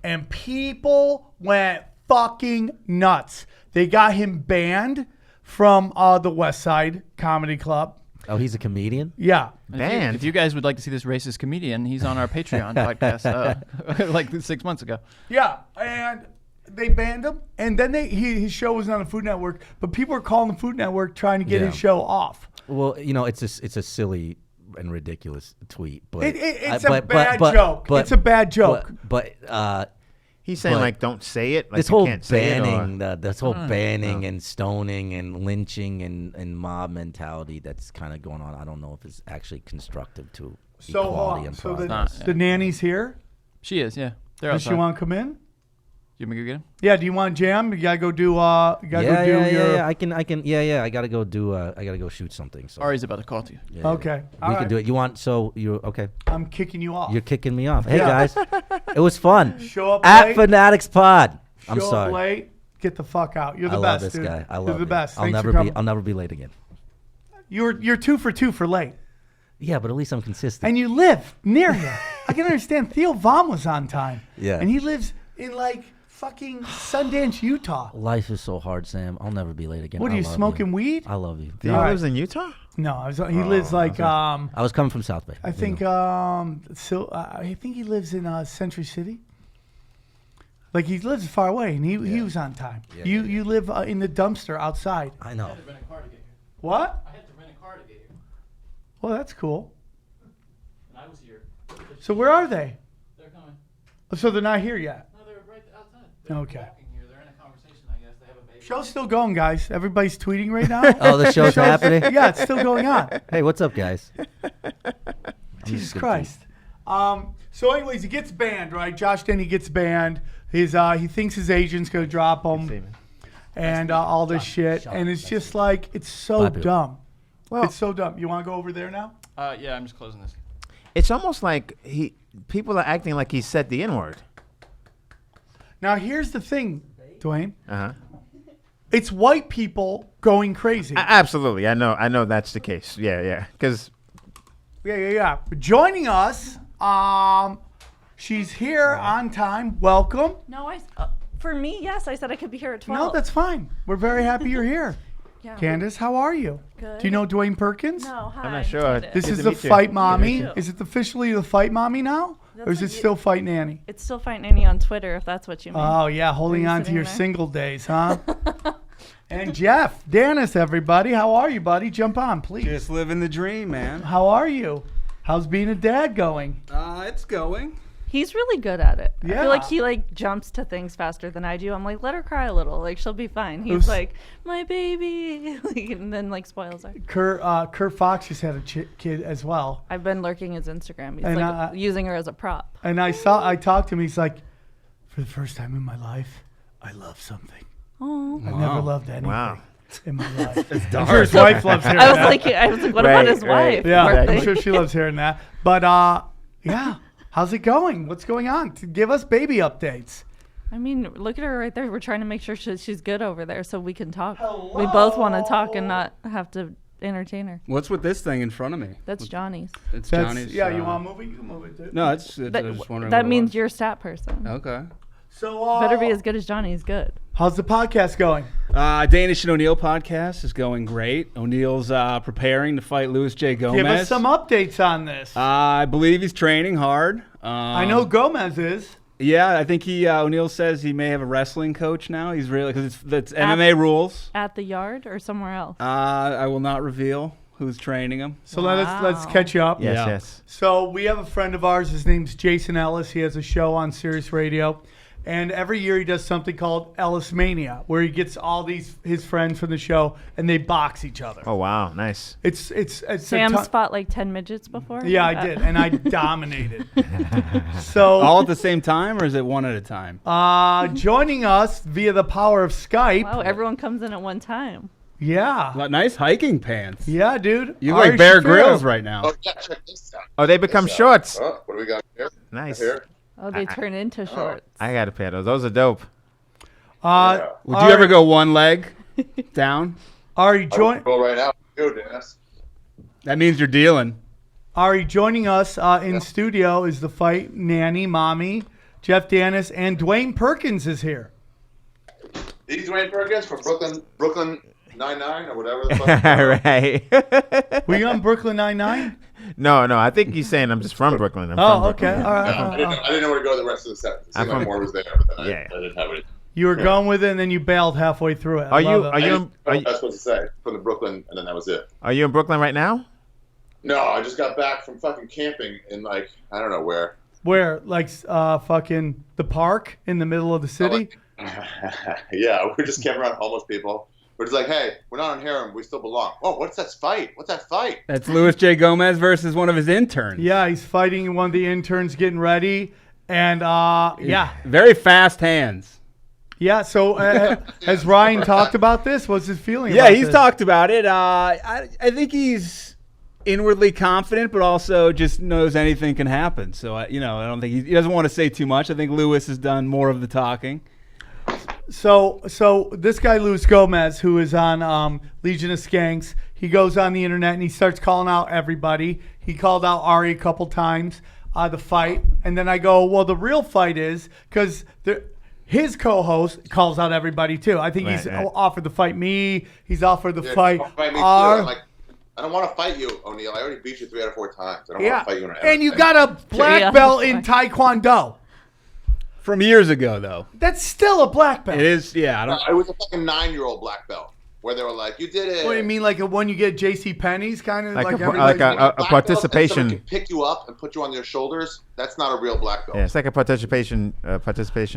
B: and people went fucking nuts. They got him banned from the West Side Comedy Club.
E: Oh, he's a comedian?
B: Yeah.
A: Banned?
C: If you guys would like to see this racist comedian, he's on our Patreon podcast like 6 months ago.
B: Yeah, and they banned him, and then his show was on the Food Network, but people are calling the Food Network trying to get
E: Yeah.
B: his show off.
E: Well, you know, it's a silly and ridiculous tweet, but
B: It's a bad joke. It's a bad joke.
E: But
A: He's saying
E: But
A: like, don't say it. Like
E: this
A: you
E: whole
A: can't say it, or-
E: banning, this whole banning and stoning and lynching and mob mentality that's kind of going on, I don't know if it's actually constructive to
B: So
E: equality and progress.
C: Not,
B: the nanny's here.
C: She is, yeah. They're
B: Does she
C: outside.
B: want to come in?
C: You want me to go get him?
B: Yeah. Do you want jam? You gotta go do.
E: Yeah,
B: your.
E: I can. Yeah. I gotta go do. I gotta go shoot something. So.
C: Ari's about to call to you.
E: Yeah,
B: Okay. All
E: we
B: right.
E: can do it. You want? So you okay?
B: I'm kicking you off.
E: You're kicking me off. Hey
B: Yeah.
E: guys, it was fun.
B: Show up
E: At
B: late.
E: Fanatics Pod. I'm
B: Show
E: sorry.
B: up late. Get the fuck out. You're the
E: I
B: best,
E: love this
B: dude.
E: guy. I love
B: You're the
E: him.
B: best.
E: I'll
B: Thanks
E: never
B: for
E: be.
B: coming.
E: I'll never be late again.
B: You're 2 for 2 for late,
E: Yeah, but at least I'm consistent.
B: and you live near you. I can understand. Theo Von was on time.
E: Yeah.
B: And he lives in like fucking Sundance, Utah.
E: Life is so hard, Sam. I'll never be late again.
B: What
E: I
B: are you
E: love
B: smoking weed?
E: I love you.
A: Theo
B: All right.
A: lives in Utah?
B: No, he lives like
E: I was coming from South Bay.
B: I think
E: You know.
B: I think he lives in Century City. Like he lives far away, and he was on time.
E: Yeah,
B: You live in the dumpster outside.
E: I know.
C: rent a car to get here.
B: What?
C: I had to rent a car to get here.
B: Well, that's cool.
C: And I was here.
B: So where are they?
C: They're coming.
B: So they're not here yet.
C: No, they're right outside. They're
B: Okay.
C: walking here. They're in a conversation, I guess. They have a baby.
B: Show's still going, guys. Everybody's tweeting right now.
E: Oh, the show's happening?
B: Yeah, it's still going on.
E: Hey, what's up, guys?
B: Jesus Christ. So, anyways, he gets banned, right? Josh Denny gets banned. He thinks his agent's gonna drop him, and all this shit. And it's just like it's so
E: Bye,
B: dumb.
A: Well,
B: It's so dumb. You want to go over there now?
C: Yeah, I'm just closing this.
A: it's almost like people are acting like he said the N-word.
B: Now, here's the thing, Dwayne.
A: Uh-huh.
B: It's white people going crazy.
A: Absolutely. I know that's the case. Yeah. Because
B: Yeah. Joining us, she's here on time. Welcome.
F: No, for me, yes, I said I could be here at 12.
B: No, that's fine. We're very happy you're here.
F: yeah.
B: Candace, how are you?
F: Good.
B: Do you know Dwayne Perkins?
F: No, hi.
A: I'm not sure.
F: Candace.
B: This
A: Good
B: is
A: to
B: the
A: meet you.
B: Fight
A: Good
B: Mommy.
F: to meet you.
B: Is it officially the Fight Mommy now?
F: That's
B: Or is
F: what
B: it
F: you-
B: still Fight Nanny?
F: It's still Fight Nanny on Twitter, if that's what you mean.
B: Oh, yeah, holding
F: you
B: on to
F: sitting
B: your
F: there?
B: single days, huh? And Jeff Danis, everybody. How are you, buddy? Jump on, please.
G: Just living the dream, man.
B: How are you? How's being a dad going?
G: It's going.
F: He's really good at it. I
B: Yeah.
F: feel like he jumps to things faster than I do. I'm like, let her cry a little. Like, she'll be fine. He's
B: Oops.
F: like, my baby. and then spoils her.
B: Kurt Fox just had a kid as well.
F: I've been lurking his Instagram. He's
B: And,
F: using her as a prop.
B: And I talked to him. He's like, for the first time in my life, I love something.
F: Oh.
B: I've never loved anything
A: Wow.
B: in my life. I'm sure his wife loves hearing
F: I was
B: that.
F: like, what
A: Right,
F: about his
A: right.
F: wife?
B: Yeah,
F: Poor
B: I'm
F: thing.
B: sure she loves hearing that. But yeah, how's it going? What's going on? Give us baby updates.
F: I mean, look at her right there. We're trying to make sure she's good over there so we can talk. We both want to talk and not have to entertain her.
G: What's with this thing in front of me?
F: That's Johnny's.
G: It's
B: That's,
G: Johnny's.
B: yeah, you want to move it? You can move it, too.
G: No, I was just wondering.
F: That
G: what it
F: means
G: was.
F: you're a stat person.
G: Okay.
B: So
F: Better be as good as Johnny's good.
B: how's the podcast going?
G: Danish and O'Neill podcast is going great. O'Neill's preparing to fight Louis J. Gomez.
B: Give us some updates on this.
G: I believe he's training hard.
B: I know Gomez is.
G: Yeah, I think he. O'Neill says he may have a wrestling coach now. He's really because it's MMA rules.
F: At the yard or somewhere else?
G: I will not reveal who's training him.
B: So let's catch you up.
A: Yes,
G: Yeah.
A: yes.
B: So we have a friend of ours. His name's Jason Ellis. He has a show on Sirius Radio. And every year he does something called Ellis Mania, where he gets all his friends from the show and they box each other.
A: Oh, wow. Nice.
B: It's
F: Sam's fought 10 midgets before?
B: Yeah, I did, and I dominated. So
G: All at the same time, or is it one at a time?
B: joining us via the power of Skype.
F: Wow, everyone comes in at one time.
B: Yeah,
G: Nice hiking pants.
B: yeah, dude.
G: You
B: Ari
G: like Bear
B: Shaffir.
G: Grylls right now.
H: Oh, yeah, check this out.
A: Oh, they become
H: This out.
A: shorts.
H: Oh, what do we got here?
A: Nice.
H: Here.
F: Oh, they turn into shorts.
A: I got a pair of those. Those are dope.
H: Yeah.
G: Would you ever go one leg down?
B: Ari,
H: I go right now. Dude, Dennis.
G: That means you're dealing.
B: Ari, joining us in studio is the Fight Nanny, Mommy, Jeff Danis, and Dwayne Perkins is here.
H: He's Dwayne Perkins from Brooklyn Nine-Nine or whatever the fuck.
A: Right.
B: Were you on Brooklyn Nine-Nine?
A: No, I think he's saying I'm just from Brooklyn. I'm from
B: Oh,
A: Brooklyn.
B: okay. All right.
H: I didn't know where to go the rest of the sentence. It seemed
A: I'm
H: like
A: from-
H: more was there, but then
A: Yeah.
H: I didn't have it.
B: You were going with it, and then you bailed halfway through it. I
A: Are
B: love
A: you
B: it.
A: are you in,
H: I
A: are
H: didn't know
A: you,
H: what I was supposed to say from the Brooklyn, and then that was it.
A: are you in Brooklyn right now?
H: No, I just got back from fucking camping in I don't know where.
B: Where, like, fucking the park in the middle of the city?
H: Yeah, we're just camping around homeless people. We're just like, hey, we're not on harem. We still belong. Oh, what's that fight? What's that fight?
G: That's Louis J. Gomez versus one of his interns.
B: Yeah, he's fighting one of the interns getting ready. And, yeah.
G: Very fast hands.
B: Yeah, so has Ryan talked about this? What's his feeling
G: Yeah,
B: about
G: he's
B: this?
G: talked about it. I think he's inwardly confident, but also just knows anything can happen. So, I don't think he doesn't want to say too much. I think Louis has done more of the talking.
B: So this guy, Luis Gomez, who is on Legion of Skanks, he goes on the internet and he starts calling out everybody. He called out Ari a couple times, the fight. And then I go, well, the real fight is because his co-host calls out everybody too. I think he's
A: Right.
B: offered to fight me. He's offered to
H: Yeah,
B: fight
H: fight me too.
B: R.
H: I'm like, I don't want to fight you, O'Neill. I already beat you 3 out of 4 times. I don't
B: Yeah,
H: want to fight you in
B: and you
H: MMA.
B: got a black
F: Yeah.
B: belt in Taekwondo.
G: From years ago, though.
B: That's still a black belt.
G: It is, yeah. I don't.
H: It was a fucking 9-year-old black belt where they were like, "You did it."
B: What do you mean, like a one you get J.C. Penney's kind of
A: Like a-
B: every-
A: like a-
H: Black belt,
A: participation-
H: and someone can pick you up and put you on their shoulders. That's not a real black belt.
A: Yeah, it's like a participation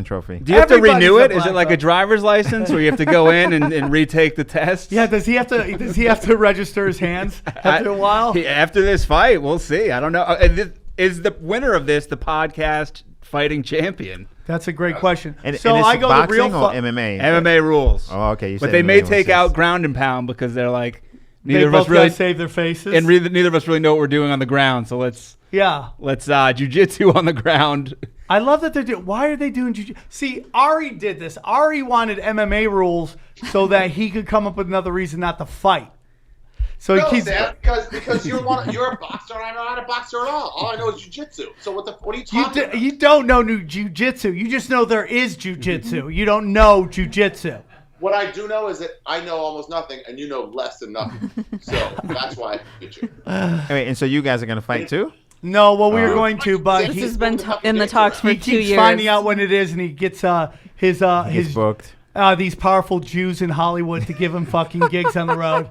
A: trophy.
G: Do you have to
B: Everybody's
G: renew
B: a
G: it? Is
B: black
G: it like a
B: belt.
G: driver's license where you have to go in and retake the test?
B: Yeah, does he have to register his hands after a while?
G: After this fight, we'll see. I don't know. Is the winner of this the podcast fighting champion?
B: That's a great question.
A: And,
B: so
A: and it's
B: I go the
A: boxing
B: real
A: or MMA?
G: MMA rules.
A: Oh, okay. You
G: But
A: said
G: they may
A: MMA
G: take
A: rules,
G: out
A: yes.
G: ground and pound because they're like,
B: they
G: neither of
B: both
G: us really
B: gotta save their faces.
G: and neither of us really know what we're doing on the ground. So let's jujitsu on the ground.
B: I love that they're doing. Why are they doing jiu-jitsu? See, Ari did this. Ari wanted MMA rules so that he could come up with another reason not to fight. So
H: No,
B: he keeps.
H: Sam, because you're a boxer and I'm not a boxer at all. All I know is jiu-jitsu. So what are you talking about?
B: You don't know new jiu-jitsu. You just know there is jiu-jitsu. You don't know jiu-jitsu.
H: What I do know is that I know almost nothing and you know less than nothing. So that's why I get you.
A: Wait, and so you guys are going to fight too?
B: No, well, we were going to, but
F: This
B: he,
F: has been in the talks for
B: he
F: 2
B: keeps
F: years.
B: finding out when it is, and he gets
A: He's
B: his
A: booked.
B: these powerful Jews in Hollywood to give him fucking gigs on the road.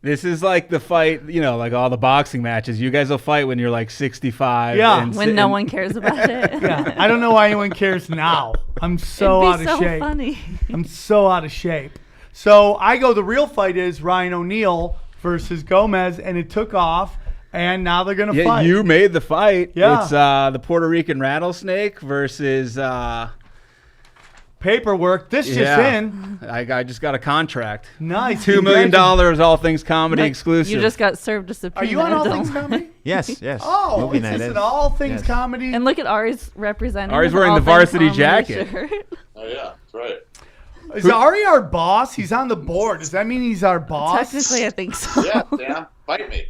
G: This is like the fight, like all the boxing matches. You guys will fight when you're like 65.
B: Yeah.
G: and
F: when no one cares about it.
B: Yeah, I don't know why anyone cares now. I'm so out
F: It'd
B: of
F: be so
B: shape.
F: funny.
B: I'm so out of shape. So I go. The real fight is Ryan O'Neill versus Gomez, and it took off, and now they're gonna
G: Yeah,
B: fight.
G: you made the fight.
B: Yeah.
G: It's the Puerto Rican rattlesnake versus.
B: Paperwork. This just in.
G: I just got a contract.
B: Nice.
G: $2 million, all things comedy exclusive.
F: You just got served a subpoena.
B: Are you on All
F: don't-
B: Things Comedy?
A: Yes, yes.
B: Oh,
A: Movie
B: it's
A: night
B: just
A: is.
B: an All Things
A: Yes.
B: Comedy.
F: And look at Ari's representing.
G: Ari's
F: with
G: wearing
F: All
G: the
F: Things
G: varsity
F: Comedy
G: jacket.
F: shirt.
H: Oh yeah, that's right.
B: Is Ari our boss? He's on the board. Does that mean he's our boss?
F: Technically, I think so.
H: Yeah, Sam, fight me.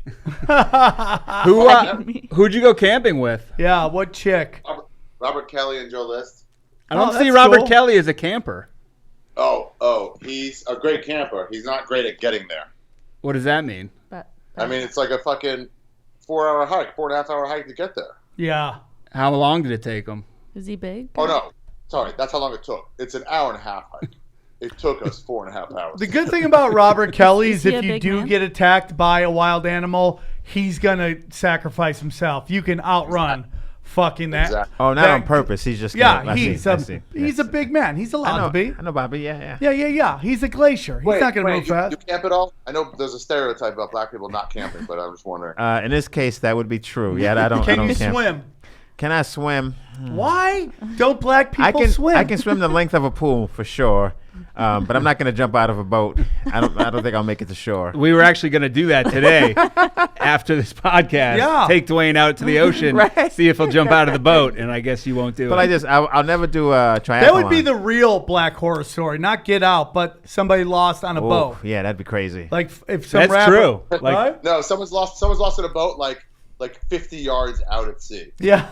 G: Who'd you go camping with?
B: Yeah, what chick?
H: Robert Kelly and Joe List.
G: I don't see
B: that's
G: Robert
B: cool.
G: Kelly as a camper.
H: Oh, he's a great camper. He's not great at getting there.
G: What does that mean?
F: But
H: I mean, it's like a fucking 4-hour hike, 4.5-hour hike to get there.
B: Yeah.
G: How long did it take him?
F: is he big?
H: Oh no, sorry, that's how long it took. It's an 1.5-hour hike. It took us 4.5 hours.
B: The good thing about Robert Kelly is
F: he
B: if
F: a
B: you
F: big
B: do
F: man?
B: get attacked by a wild animal, he's going to sacrifice himself. You can outrun fucking that.
H: Exactly.
A: Oh, not
B: that-
A: on purpose. He's just.
B: Yeah,
A: gonna,
B: he's
A: I see.
B: a big man. He's
A: I
B: allowed
A: know,
B: to be.
A: I know, Bobby. Yeah.
B: Yeah. He's a glacier. He's not going to move fast.
H: You camp at all? I know there's a stereotype about black people not camping, but I'm just wondering.
A: In this case, that would be true. Yeah, I don't. I
B: Can
A: don't
B: you
A: camp.
B: swim?
A: Can I swim?
B: Why don't black people
A: I can
B: swim?
A: I can swim the length of a pool for sure, but I'm not going to jump out of a boat. I don't think I'll make it to shore.
G: We were actually going to do that today after this podcast.
B: Yeah.
G: Take Dwayne out to the ocean, see if he'll jump out of the boat, and I guess you won't do
A: But
G: it.
A: I'll never do a triathlon.
B: That would be the real black horror story, not Get Out, but somebody lost on a
A: Oh,
B: boat.
A: yeah, that'd be crazy.
B: Like if some
G: That's
B: rapper,
G: true. Like-
B: right?
H: No, someone's lost in a boat like 50 yards out at sea.
B: Yeah,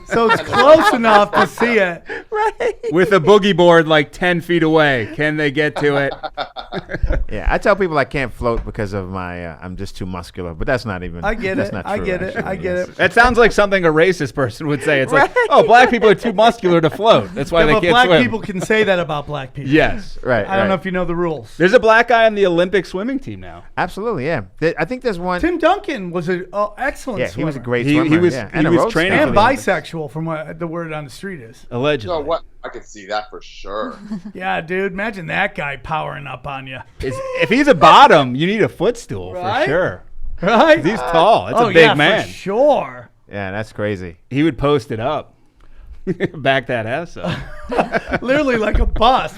B: so it's close enough to see it.
G: With a boogie board like 10 feet away. Can they get to it?
A: Yeah, I tell people I can't float because of my I'm just too muscular, but that's not even.
B: I get
A: that's
B: it.
A: Not
B: I
A: true,
B: get it.
A: actually,
B: I get
A: yes.
B: it.
G: That sounds like something a racist person would say. It's like, oh, black people are too muscular to float. That's why
B: Yeah,
G: they
B: but
G: can't
B: black
G: swim.
B: people can say that about black people.
G: Yes.
A: Right.
B: I don't know if you know the rules.
G: There's a black guy on the Olympic swimming team now.
A: Absolutely, yeah. I think there's one.
B: Tim Duncan was an excellent
A: Yeah,
B: swimmer.
A: he was a great
G: He
A: swimmer.
G: was-
A: yeah.
G: he
A: And a
G: was
A: road
G: training
A: swimmer
B: and
A: for the Olympics.
B: bisexual, from what the word on the street is.
G: Allegedly.
H: So what? I could see that for sure.
B: Yeah, dude, imagine that guy powering up on you.
G: If he's a bottom, you need a footstool
B: Right?
G: for sure.
B: Right?
G: He's tall. That's
B: oh,
G: a big
B: yeah,
G: man.
B: for sure.
A: Yeah, that's crazy.
G: He would post it up. Back that ass up.
B: Literally like a bus.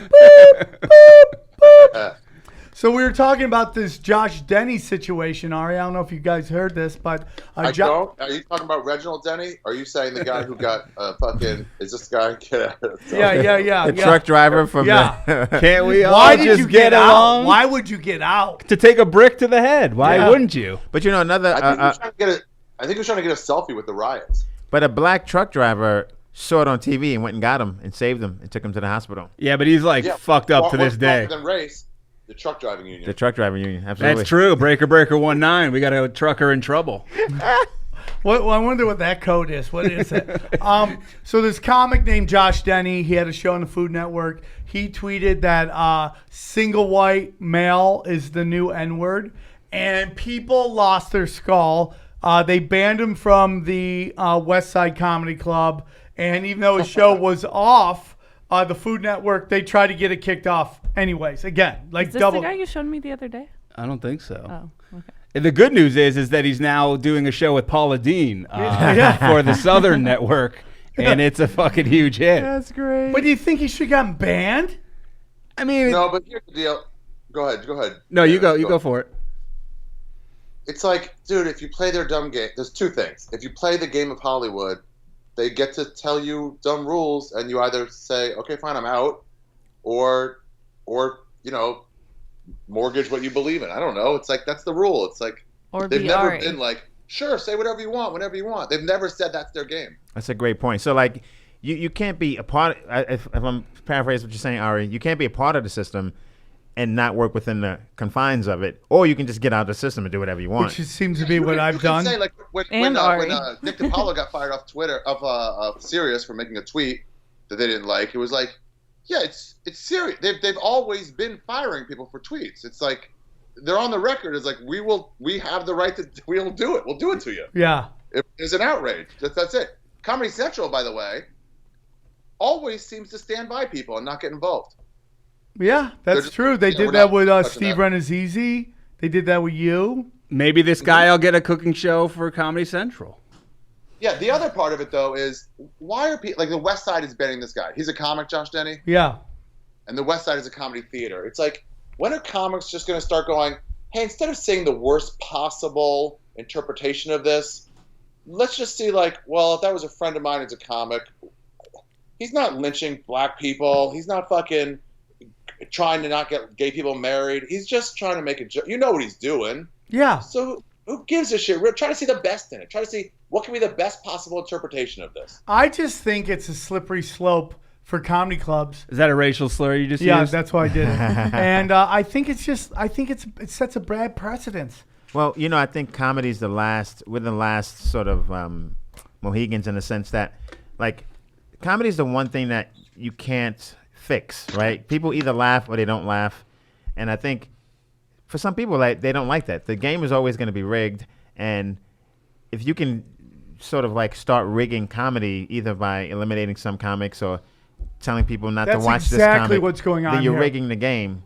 B: So we were talking about this Josh Denny situation, Ari. I don't know if you guys heard this, but
H: I don't. Are you talking about Reginald Denny? Are you saying the guy who got fucking? Is this the guy? Get out.
B: Yeah.
A: The truck driver from
B: Yeah.
A: the.
G: Can't we all
B: Why did
G: just
B: you
G: get
B: out?
G: along?
B: Why would you get out?
G: To take a brick to the head. Why
B: Yeah.
G: wouldn't you?
A: But you know another.
H: I think he was trying to get a. I think he was trying to get a selfie with the riots.
A: But a black truck driver saw it on TV and went and got him and saved him and took him to the hospital.
G: Yeah, but he's like fucked up to this day.
H: Than race, the truck driving union.
A: The truck driver union, absolutely.
G: That's true. Breaker 19. We got a trucker in trouble.
B: I wonder what that code is. What is it? So this comic named Josh Denny, he had a show on the Food Network. He tweeted that single white male is the new N-word, and people lost their skull. They banned him from the West Side Comedy Club, and even though his show was off the Food Network, they tried to get it kicked off anyways. Again, like
F: Is this
B: double.
F: the guy you showed me the other day?
G: I don't think so.
F: Oh, okay.
G: And the good news is that he's now doing a show with Paula Dean for the Southern Network, and it's a fucking huge hit.
B: That's great. But do you think he should have gotten banned?
G: I mean,
H: No, but here's the deal. Go ahead.
G: no, you go for it.
H: It's like, dude, if you play their dumb game, there's two things. If you play the game of Hollywood, they get to tell you dumb rules, and you either say, okay, fine, I'm out, or mortgage what you believe in. I don't know. It's like, that's the rule. It's like,
F: Or
H: they've
F: be
H: never
F: Ari.
H: been like, sure, say whatever you want, whenever you want. They've never said that's their game.
A: That's a great point. So, like, you can't be a part. If I'm paraphrasing what you're saying, Ari, you can't be a part of the system and not work within the confines of it, or you can just get out of the system and do whatever you want.
B: Which just seems to be what I've
H: You can
B: done.
H: say, like, when Nick DiPaolo got fired off Twitter of Sirius for making a tweet that they didn't like, it was like, yeah, it's serious. They've always been firing people for tweets. It's like, they're on the record as like, we have the right to, we'll do it. We'll do it to you.
B: Yeah.
H: It is an outrage. That's it. Comedy Central, by the way, always seems to stand by people and not get involved.
B: Yeah, that's
H: just-
B: true. They
H: yeah,
B: did
H: we're
B: that
H: not
B: with
H: touching
B: Steve
H: that.
B: Renazizi. They did that with you.
G: Maybe this guy will get a cooking show for Comedy Central.
H: Yeah, the other part of it, though, is why are people, like, the West Side is banning this guy. He's a comic, Josh Denny,
B: Yeah.
H: and the West Side is a comedy theater. It's like, when are comics just going to start going, hey, instead of saying the worst possible interpretation of this, let's just see, like, well, if that was a friend of mine who's a comic, he's not lynching black people. He's not fucking trying to not get gay people married. He's just trying to make a joke. You know what he's doing.
B: Yeah.
H: So who gives a shit? We're trying to see the best in it. Try to see what can be the best possible interpretation of this.
B: I just think it's a slippery slope for comedy clubs.
G: Is that a racial slur you just
B: Yeah,
G: used?
B: that's why I did it. And I think it sets a bad precedence.
A: Well, I think comedy's we're the last sort of Mohegans in the sense that, like, comedy's the one thing that you can't fix, right? People either laugh or they don't laugh. And I think for some people, like, they don't like that. The game is always going to be rigged. And if you can sort of like start rigging comedy either by eliminating some comics or telling people not to
B: That's
A: watch this
B: exactly
A: comic,
B: what's going on
A: then you're
B: here.
A: rigging the game,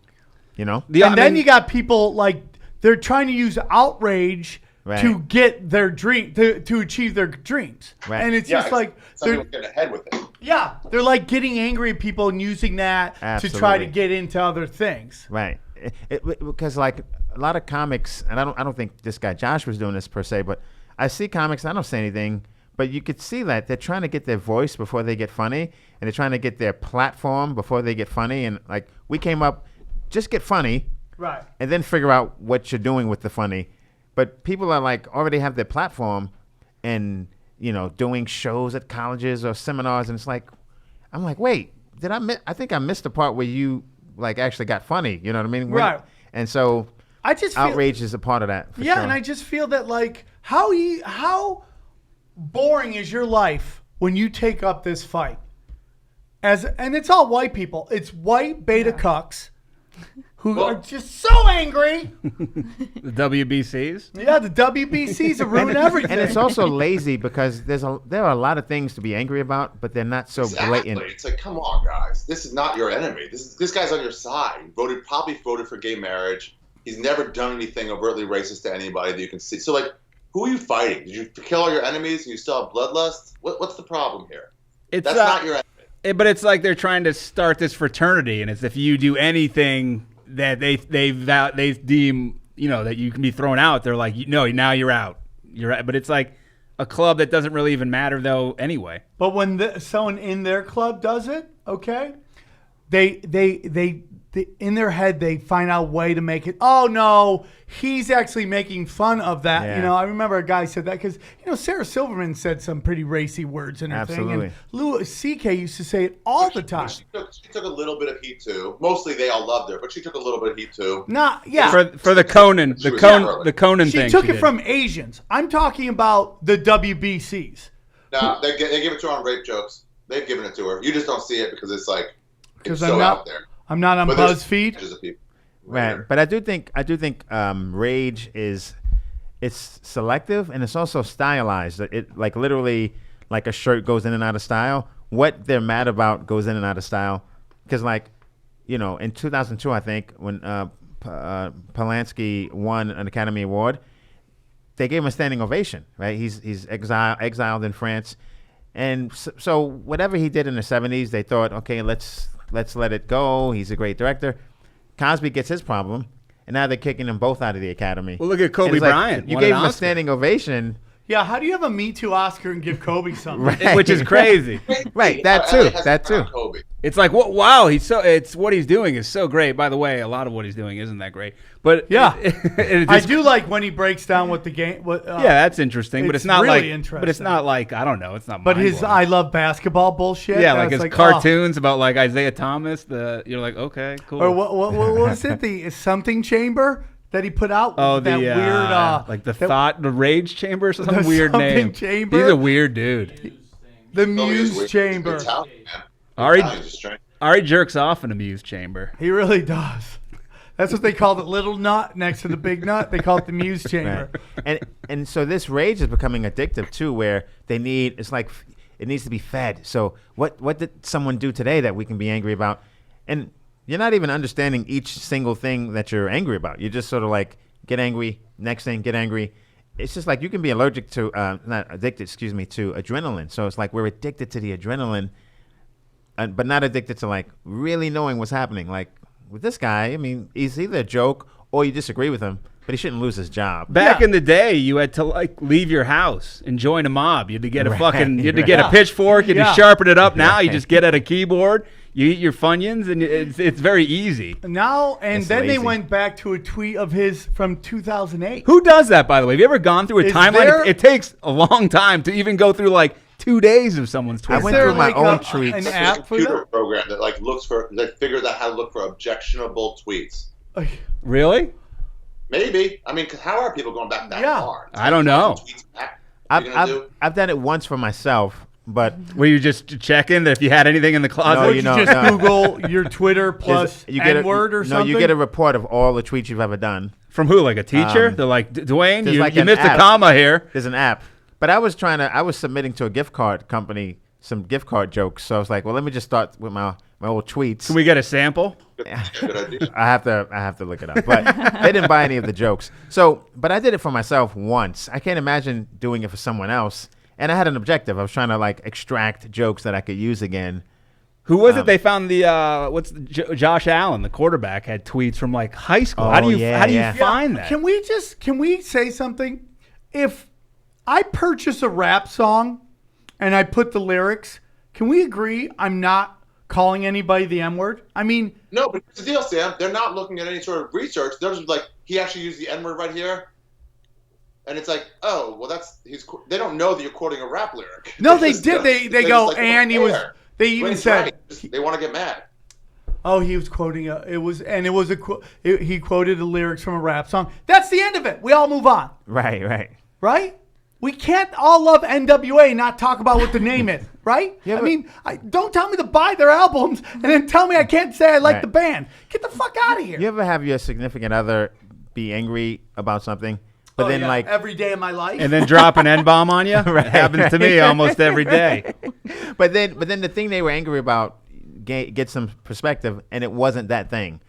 B: And then you got people like they're trying to use outrage
A: Right.
B: to get their dream to achieve their dreams.
A: Right.
B: And it's
H: Yeah,
B: just like
H: some
B: they're
H: people get ahead with it.
B: yeah, they're like getting angry at people and using that to try to
A: Absolutely.
B: get into other things.
A: right? Because like a lot of comics, and I don't think this guy Josh was doing this per se, but I see comics and I don't say anything, but you could see that they're trying to get their voice before they get funny, and they're trying to get their platform before they get funny. And like we came up, just get funny,
B: Right.
A: and then figure out what you're doing with the funny. But people are like already have their platform, and doing shows at colleges or seminars, and it's like, I'm like, wait, did I miss? I think I missed the part where you like actually got funny. You know what I mean?
B: Right.
A: And so
B: I just feel,
A: outrage is a part of that. For
B: yeah,
A: sure.
B: and I just feel that like how boring is your life when you take up this fight? And it's all white people. It's white beta cucks who are just so angry.
G: The WBCs?
B: Yeah, the WBCs have ruined everything.
A: And it's also lazy because there are a lot of things to be angry about, but they're not so
H: Exactly.
A: blatant.
H: It's like, come on, guys. This is not your enemy. This guy's on your side. Probably voted for gay marriage. He's never done anything overtly racist to anybody that you can see. So, like, who are you fighting? Did you kill all your enemies and you still have bloodlust? What's the problem here?
G: It's
H: That's not your enemy.
G: But it's like they're trying to start this fraternity, and it's if you do anything that they deem that you can be thrown out, they're like, no, now you're out. You're out. But it's like a club that doesn't really even matter though anyway.
B: But when someone in their club does it, okay, they in their head they find out a way to make it. Oh no, he's actually making fun of that.
A: Yeah.
B: You know, I remember a guy said that because Sarah Silverman said some pretty racy words in her
A: Absolutely.
B: thing, and Louis C.K. used to say it all the time.
H: She took a little bit of heat too. Mostly they all loved her, but she took a little bit of heat too.
G: For the Conan,
H: She was
G: the Conan
B: She
G: thing.
B: took
G: she
B: it
G: did.
B: from Asians. I'm talking about the WBCs.
H: No, they give it to her on rape jokes. They've given it to her. You just don't see it because it's like it's
B: I'm
H: so
B: not,
H: out there.
B: I'm not on
H: But there's
B: BuzzFeed.
H: pictures of people.
A: Right, but I do think rage it's selective and it's also stylized. It like literally like a shirt goes in and out of style. What they're mad about goes in and out of style because in 2002 I think when Polanski won an Academy Award, they gave him a standing ovation. Right, he's exiled in France, and so whatever he did in the 70s, they thought, okay, let's let it go. He's a great director. Cosby gets his problem, and now they're kicking them both out of the Academy.
G: Well, look at Kobe
A: And it's like,
G: Bryant.
A: You
G: won
A: gave
G: an
A: him a
G: Oscar.
A: standing ovation.
B: Yeah, how do you have a Me Too Oscar and give Kobe something?
A: Right.
G: Which is crazy.
A: Right, that
H: LA
A: too.
H: has
A: That
H: Brown
A: too.
H: Kobe.
G: It's like, wow, it's what he's doing is so great. By the way, a lot of what he's doing isn't that great. But
B: Yeah.
G: it
B: I
G: is-
B: do like when he breaks down what the game.
G: Yeah, that's interesting. But
B: it's
G: it's not
B: really
G: like.
B: interesting.
G: But it's not like I don't know. It's not.
B: But his
G: mind-blowing.
B: I love basketball bullshit.
G: Yeah, like
B: that's
G: his
B: oh.
G: cartoons about like Isaiah Thomas. You're like, okay, cool.
B: Or what was it? The something chamber that he put out.
G: Oh,
B: that
G: the
B: weird
G: like the
B: that-
G: the rage chamber, or some
B: The
G: weird
B: something
G: name.
B: chamber?
G: He's a weird dude.
B: the
H: No, he's
B: Muse
H: weird.
B: chamber.
H: He's Italian, man.
G: Ari
H: Italian's just strange.
G: Ari jerks off in a Muse chamber.
B: He really does. That's what they called it. Little nut next to the big nut. They call it the Muse chamber.
A: Right. And so this rage is becoming addictive too, where it needs to be fed. So what did someone do today that we can be angry about? And you're not even understanding each single thing that you're angry about. You're just sort of like get angry, next thing, get angry. It's just like you can be allergic to not addicted, excuse me, to adrenaline. So it's like we're addicted to the adrenaline, but not addicted to like really knowing what's happening. Like with this guy, I mean, he's either a joke or you disagree with him, but he shouldn't lose his job.
G: Back
B: Yeah.
G: in the day, you had to like leave your house and join a mob. You had to get a
A: Right,
G: you had to get
B: right.
G: a pitchfork. You had
B: Yeah.
G: to sharpen it up. Now you
A: Right.
G: just get at a keyboard. You eat your Funyuns, and it's very easy.
B: Now and
A: It's
B: then they
A: lazy.
B: went back to a tweet of his from 2008.
G: Who does that, by the way? Have you ever gone through a
B: Is
G: timeline?
B: there-
G: It takes a long time to even go through like 2 days of someone's
A: I
G: Twitter.
A: went
B: there
A: through my
B: like
A: own
B: an
A: tweets.
B: app
H: There's a
B: for
H: computer
B: that?
H: program that like that figures out how to look for objectionable tweets.
G: Really?
H: Maybe. I mean, 'cause how are people going back that
B: Yeah.
H: far?
G: I don't know.
H: Tweets back. What are you gonna do?
A: I've done it once for myself, but
G: Were you just checking that if you had anything in the closet?
A: No,
B: Or
A: you
B: you
A: know,
B: just
A: no.
B: Google your Twitter plus
A: you get
B: N-word or something?
A: No, you get a report of all the tweets you've ever done.
G: From who? Like a teacher?
A: Um,
G: They're like, Dwayne,
A: there's
G: you,
A: like
G: you
A: an
G: missed a
A: app.
G: comma here.
A: There's an app, but I was submitting to a gift card company some gift card jokes. So I was like, well, let me just start with my old tweets.
G: Can we get a sample?
H: Good idea.
A: I have to look it up, but they didn't buy any of the jokes. So, but I did it for myself once. I can't imagine doing it for someone else. And I had an objective. I was trying to like extract jokes that I could use again.
G: Who was it? They found Josh Allen, the quarterback, had tweets from like high school. How do
A: Oh,
G: you
A: yeah,
G: how do you
A: yeah.
G: find that?
B: Can we say something? If I purchase a rap song and I put the lyrics, can we agree I'm not calling anybody the N-word? I mean,
H: No, but here's the deal, Sam. They're not looking at any sort of research. They're just like, he actually used the N-word right here. And it's like, oh, well, they don't know that you're quoting a rap lyric.
B: no, they
H: just-
B: did. They
H: just
B: go,
H: like,
B: and he
H: don't
B: was.
H: care.
B: They even
H: Dwayne's
B: said,
H: right. They want to get mad.
B: "Oh, he was quoting he quoted the lyrics from a rap song." That's the end of it. We all move on,
A: Right.
B: right? We can't all love NWA and not talk about what the name is, right?
A: Yeah,
B: I
A: but-
B: mean, don't tell me to buy their albums and then tell me I can't say I like
A: Right.
B: the band. Get the fuck out of here.
A: You ever have your significant other be angry about something, but
B: Oh,
A: then
B: yeah,
A: like,
B: every day of my life.
G: And then drop an N-bomb on you?
A: Right,
G: It happens to me
A: right.
G: almost every day.
A: but then the thing they were angry about get some perspective, and it wasn't that thing.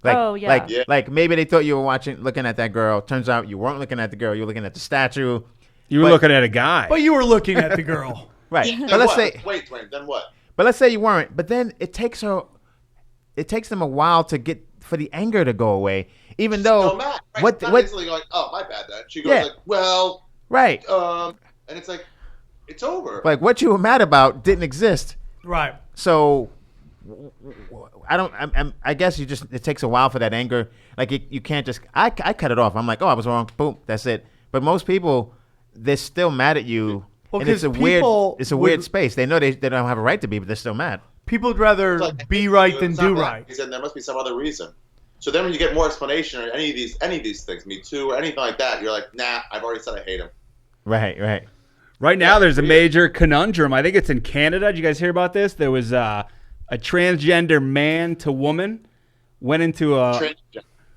A: Like,
F: Oh, yeah.
H: Yeah.
A: like maybe they thought you were looking at that girl. Turns out you weren't looking at the girl. You were looking at the statue.
G: You were
A: But-
G: looking at a guy.
B: But you were looking at the girl.
A: Right.
H: Then
A: But let's
H: what?
A: say
H: Wait, Dwayne, then what?
A: But let's say you weren't. But then it takes them a while to get for the anger to go away. Even though
H: No, Matt. Right?
A: what
H: Not
A: what
H: instantly going, oh, my bad, then. She goes
A: Yeah.
H: like, well,
A: right.
H: and it's like, it's over.
A: Like what you were mad about didn't exist.
B: Right.
A: So I guess it takes a while for that anger. Like you can't just. I cut it off. I'm like, oh, I was wrong. Boom, that's it. But most people, they're still mad at you.
B: Well,
A: and it's a weird space. They know they don't have a right to be, but they're still mad.
B: People would rather be right than do right.
H: He said there must be some other reason. So then when you get more explanation or any of these things, Me Too or anything like that, you're like, nah, I've already said I hate him.
A: Right.
G: Right now, there's a major conundrum. I think it's in Canada. Did you guys hear about this? There was a transgender man to woman went into a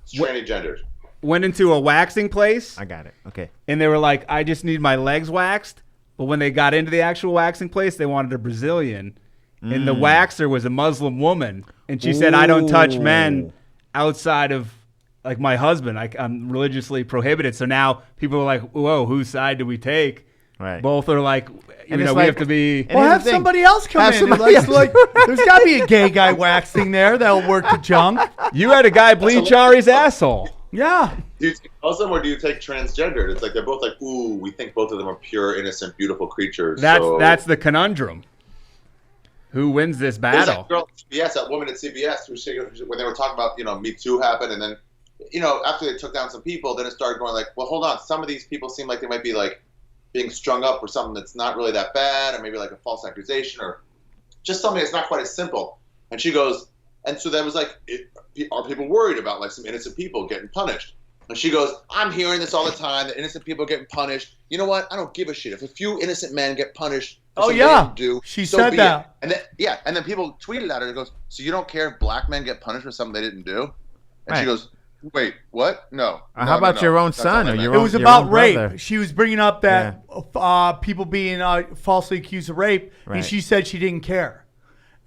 H: Transgendered.
G: Went into a waxing place.
A: I got it. Okay.
G: And they were like, I just need my legs waxed. But when they got into the actual waxing place, they wanted a Brazilian. And the waxer was a Muslim woman. And she said, I don't touch men outside of like my husband. I'm religiously prohibited. So now people are like, whoa, whose side do we take?
A: Right.
G: Both are like, we
A: like,
G: have to be.
B: Well, have somebody else come in. Like, there's got to be a gay guy waxing there that'll work the junk.
G: You had a guy bleach Ari's asshole.
B: Yeah.
H: Do you take Muslim or do you take transgendered? It's like they're both like, ooh, we think both of them are pure, innocent, beautiful creatures.
G: That's the conundrum. Who wins this battle?
H: That girl at CBS, that woman at CBS, when they were talking about, Me Too happened, and then, after they took down some people, then it started going like, well, hold on, some of these people seem like they might be like being strung up for something that's not really that bad, or maybe like a false accusation, or just something that's not quite as simple. And she goes, and so that was like, are people worried about like some innocent people getting punished? And she goes, I'm hearing this all the time, that innocent people are getting punished. You know what? I don't give a shit. If a few innocent men get punished,
B: she said that.
H: And then people tweeted at her and goes, so you don't care if black men get punished for something they didn't do? And she goes, wait, what? No.
A: How about your own son or your own?
B: It was about rape.
A: Brother.
B: She was bringing up that people being falsely accused of rape, and she said she didn't care.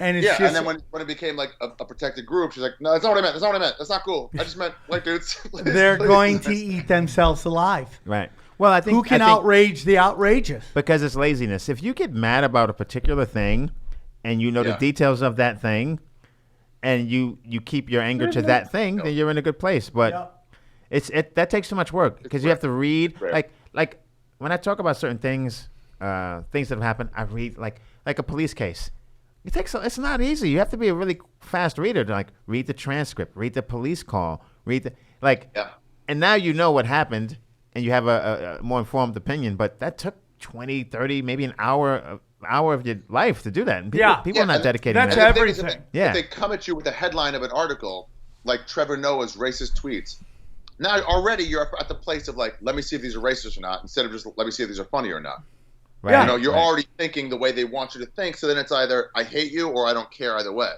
B: And it's just,
H: and then when it became like a protected group, she's like, no, that's not what I meant. That's not what I meant. That's not cool. I just meant white dudes.
B: They're going to eat themselves alive.
A: Right. Well, I think
B: who can outrage the outrageous?
A: Because it's laziness. If you get mad about a particular thing, and you know the details of that thing, and you keep your anger to that thing, then you're in a good place. But that takes too much work because you have to read. Like when I talk about certain things, things that have happened, I read like a police case. It's not easy. You have to be a really fast reader to like read the transcript, read the police call, and now you know what happened. And you have a more informed opinion, but that took 20, 30, maybe an hour of your life to do that. And people are not dedicating
B: that's
A: that.
B: That's everything.
H: If they come at you with the headline of an article, like Trevor Noah's racist tweets, now already you're at the place of like, let me see if these are racist or not, instead of just let me see if these are funny or not.
A: Right.
H: You're already thinking the way they want you to think, so then it's either I hate you or I don't care either way.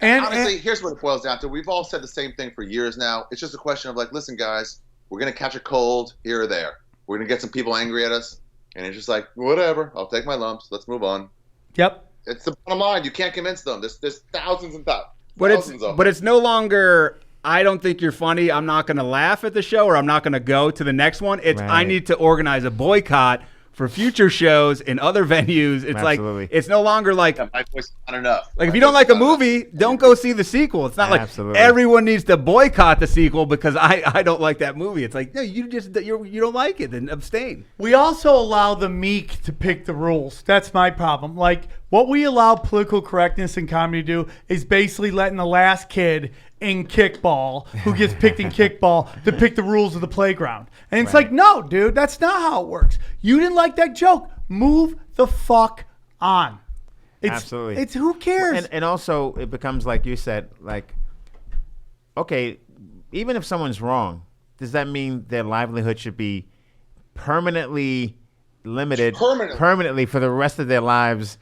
H: And honestly, here's what it boils down to. We've all said the same thing for years now. It's just a question of like, listen, guys, we're going to catch a cold here or there. We're going to get some people angry at us. And it's just like, whatever. I'll take my lumps. Let's move on.
B: Yep.
H: It's the bottom line. You can't convince them. There's thousands and thousands of them.
G: But it's no longer, I don't think you're funny. I'm not going to laugh at the show or I'm not going to go to the next one. It's I need to organize a boycott for future shows in other venues. It's like, it's no longer like,
H: my voice is not enough.
G: Like if you don't like a movie, don't go see the sequel. It's not like everyone needs to boycott the sequel because I don't like that movie. It's like, no, you don't like it, then abstain.
B: We also allow the meek to pick the rules. That's my problem. Like what we allow political correctness in comedy to do is basically letting the last kid in kickball who gets picked in kickball to pick the rules of the playground. And it's like, no, dude, that's not how it works. You didn't like that joke. Move the fuck on.
A: Absolutely.
B: It's who cares?
A: And also it becomes like you said, like, okay, even if someone's wrong, does that mean their livelihood should be permanently limited permanently for the rest of their lives?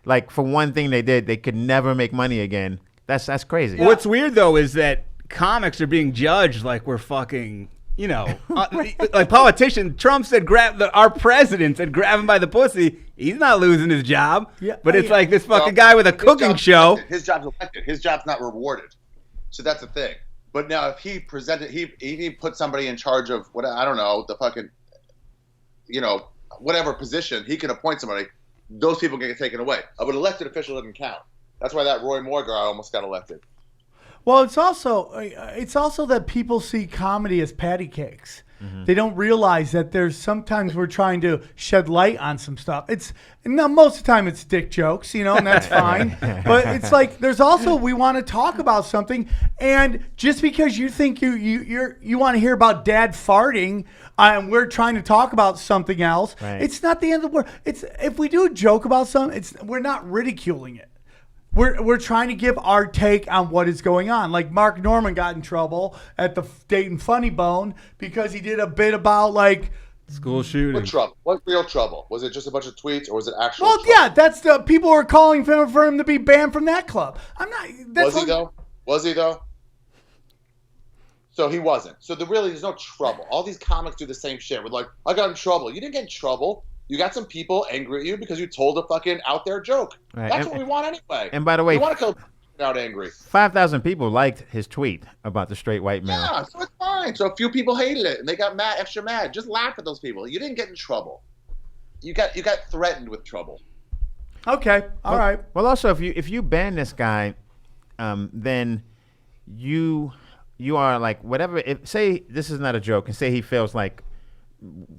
A: Like for one thing they did, they could never make money again. That's crazy.
G: Yeah. What's weird though is that comics are being judged like we're fucking, like politicians. Trump said our president said grab him by the pussy. He's not losing his job. Yeah, but it's like this fucking guy with a cooking show.
H: His job's elected. His job's not rewarded. So that's the thing. But now if he put somebody in charge of what, I don't know, the fucking, whatever position, he can appoint somebody. Those people get taken away. But an elected official doesn't count. That's why that Roy Moore guy almost got elected.
B: Well, it's also that people see comedy as patty cakes. They don't realize that there's sometimes we're trying to shed light on some stuff. Most of the time it's dick jokes, and that's fine. But it's like there's also we want to talk about something, and just because you think you want to hear about dad farting, and we're trying to talk about something else,
A: right.
B: It's not the end of the world. It's if we do a joke about something, we're not ridiculing it. We're trying to give our take on what is going on. Like Mark Norman got in trouble at the Dayton Funny Bone because he did a bit about like
G: school shooting.
H: What trouble? What real trouble? Was it just a bunch of tweets or was it actual?
B: Well,
H: trouble?
B: yeah, that's the people are calling for him to be banned from that club. I'm not. That's
H: Was he though? Was he though? So he wasn't. So there's no trouble. All these comics do the same shit. With like, I got in trouble. You didn't get in trouble. You got some people angry at you because you told a fucking out there joke.
A: Right.
H: That's what we want anyway.
A: And by the way,
H: we want to go out angry.
A: 5,000 people liked his tweet about the straight white male.
H: Yeah, so it's fine. So a few people hated it and they got mad, extra mad. Just laugh at those people. You didn't get in trouble. You got threatened with trouble.
B: Okay, all right.
A: Well, also if you ban this guy, then you are like whatever. Say this is not a joke, and say he feels like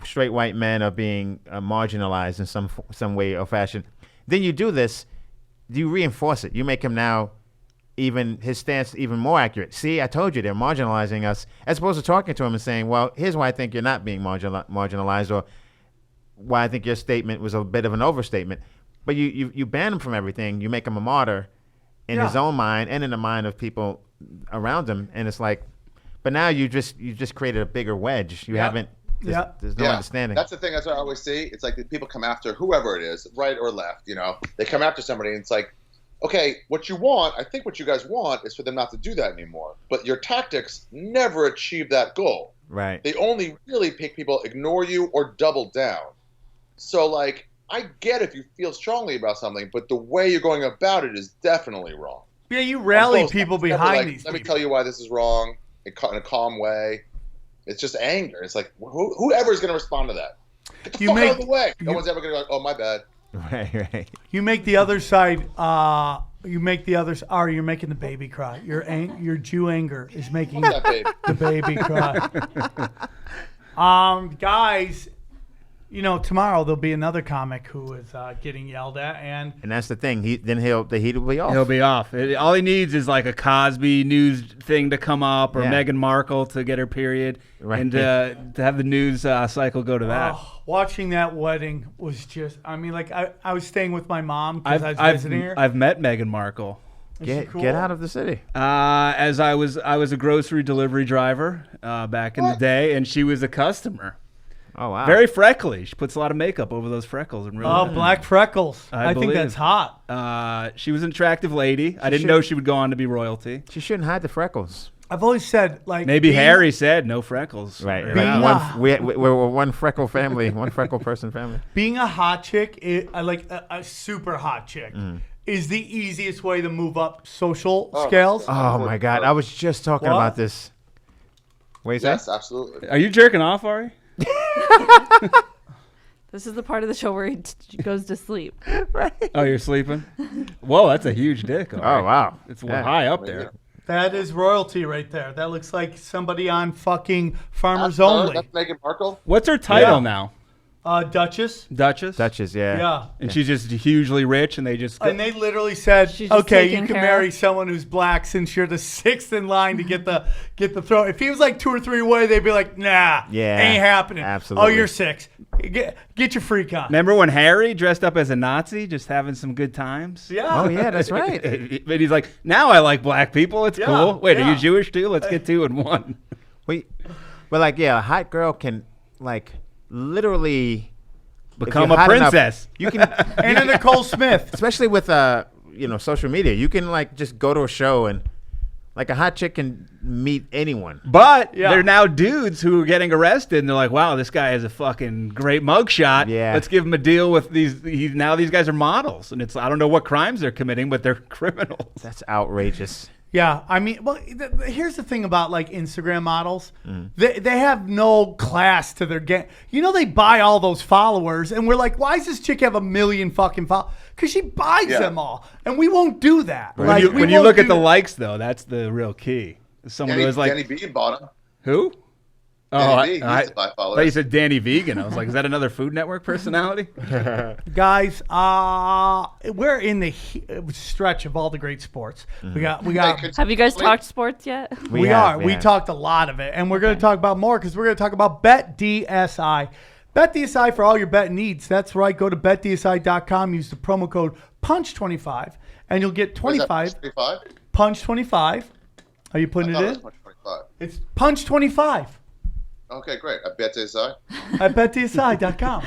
A: straight white men are being marginalized in some way or fashion, then you do this, you reinforce it. You make him now his stance even more accurate. See, I told you they're marginalizing us, as opposed to talking to him and saying, well, here's why I think you're not being marginalized, or why I think your statement was a bit of an overstatement. But you ban him from everything. You make him a martyr in his own mind and in the mind of people around him. And it's like, but now you just created a bigger wedge. You haven't. There's no understanding.
H: That's the thing. That's what I always see. It's like people come after whoever it is, right or left. They come after somebody, and it's like, okay, what you want, I think what you guys want is for them not to do that anymore. But your tactics never achieve that goal.
A: Right.
H: They only really make people ignore you or double down. So, like, I get if you feel strongly about something, but the way you're going about it is definitely wrong.
B: Yeah, you rally people behind these.
H: Let me tell you why this is wrong in a calm way. It's just anger. It's like, whoever is going to respond to that? Get the fuck out of the way. No one's ever going to go, oh, my bad.
A: Right.
B: You make the other side, you're making the baby cry. Your Jew anger is making
H: That baby.
B: the baby cry. Guys, tomorrow there'll be another comic who is getting yelled at, and
A: that's the thing. The heat will be off.
G: He'll be off. All he needs is like a Cosby news thing to come up, or Meghan Markle to get her period, and to have the news cycle go to that.
B: Watching that wedding was just, I was staying with my mom because I was visiting her.
G: I've met Meghan Markle.
A: Get out of the city.
G: As I was a grocery delivery driver back in the day, and she was a customer.
A: Oh, wow.
G: Very freckly. She puts a lot of makeup over those freckles. And really
B: black freckles. I think that's hot.
G: She was an attractive lady. I didn't know she would go on to be royalty.
A: She shouldn't hide the freckles.
B: I've always said, like...
G: Maybe Harry said no freckles.
A: Right. We're one freckle family, one freckle person family.
B: Being a hot chick, a super hot chick, is the easiest way to move up social scales.
A: Oh, my God. I was just talking about this. What is that?
H: Yes, absolutely.
G: Are you jerking off, Ari?
F: This is the part of the show where he goes to sleep.
A: Right.
G: Oh, you're sleeping? Whoa, that's a huge dick. Ari.
A: Oh, wow.
G: It's high up there.
B: That is royalty right there. That looks like somebody on fucking Farmers Only.
H: That's Meghan Markle?
G: What's her title now?
B: Duchess.
A: Duchess, yeah.
B: Yeah.
G: And she's just hugely rich, and they just...
B: And they literally said,
F: She's just
B: okay, you
F: taking
B: can
F: care
B: marry
F: of-
B: someone who's black since you're the sixth in line to get the throne. If he was like 2 or 3 away, they'd be like, nah,
A: Yeah,
B: ain't happening.
A: absolutely.
B: Oh, you're 6. Get your freak on.
G: Remember when Harry dressed up as a Nazi, just having some good times?
B: Yeah.
A: Oh, yeah, that's right.
G: But he's like, now I like black people. It's
B: Yeah,
G: cool. Wait, are
B: yeah.
G: you Jewish too? Let's get 2 in 1.
A: A hot girl can, literally...
G: Become
A: if you're
G: a
A: hot enough,
G: princess.
A: you can...
B: Anna Nicole Smith.
A: Especially with, social media. You can, just go to a show and... a hot chick can meet anyone.
G: But
B: Yeah.
G: they're now dudes who are getting arrested, and they're like, wow, this guy has a fucking great mugshot.
A: Yeah.
G: Let's give him a deal with these. Now these guys are models. And I don't know what crimes they're committing, but they're criminals.
A: That's outrageous.
B: Yeah, I mean, well, here's the thing about like Instagram models. They have no class to their game. You know, they buy all those followers, and we're like, why does this chick have 1 million fucking followers? Because she buys them all, and we won't do that.
G: When
B: Like,
G: you,
B: we
G: when you
B: won't
G: look at
B: do
G: the
B: that.
G: likes, though, that's the real key. Someone who was like,
H: Danny B bought him.
G: who?
H: Danny B, he used to buy
G: I thought you
H: followers.
G: said Danny Vegan. I was like, is that another Food Network personality?
B: Guys, we're in the stretch of all the great sports. We got.
F: Have you guys talked sports yet?
B: We talked a lot of it, and we're going to talk about more because we're going to talk about BetDSI. BetDSI for all your bet needs. That's right. Go to betdsi.com. Use the promo code PUNCH25, and you'll get 25. PUNCH25. Are you putting it in? It's PUNCH25
H: Okay, great. I bet this.
B: at betdsi.com.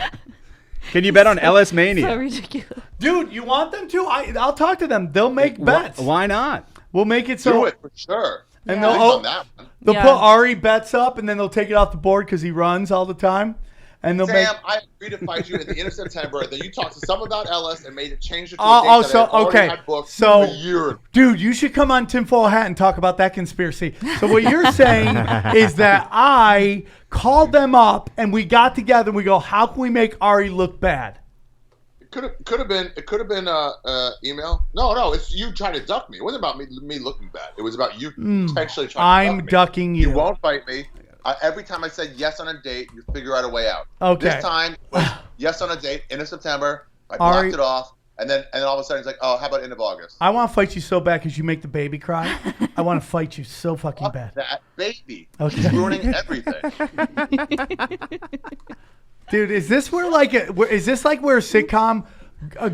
G: Can you bet on LS Mania?
F: So ridiculous.
B: Dude, you want them to? I'll talk to them. They'll make bets.
G: Why not?
B: We'll make it so.
H: Do it for sure.
B: And
H: At least
B: they'll
H: on that one.
B: they'll
F: Yeah.
B: put Ari bets up, and then they'll take it off the board because he runs all the time. And they'll make.
H: Sam, I agreed to fight you at the end of September. Then you talked to someone about LS and made it change it to a
B: Oh,
H: date
B: oh,
H: that
B: so
H: I had already
B: okay.
H: had booked
B: So,
H: a year.
B: dude, you should come on Tinfoil Hat and talk about that conspiracy. So what you're saying is that I called them up and we got together and we go, how can we make Ari look bad?
H: It could have been email. No, it's you trying to duck me. It wasn't about me looking bad. It was about you potentially trying to
B: I'm
H: duck me.
B: ducking you.
H: You won't fight me. Every time I said yes on a date, you figure out a way out.
B: Okay.
H: This time was yes on a date, end of September. I
B: Ari-
H: blocked it off, and then all of a sudden it's like, oh, how about end of August?
B: I want to fight you so bad because you make the baby cry. I want to fight you so fucking
H: Fuck
B: bad.
H: that baby.
B: Okay.
H: He's ruining everything.
B: Dude, is this where where a sitcom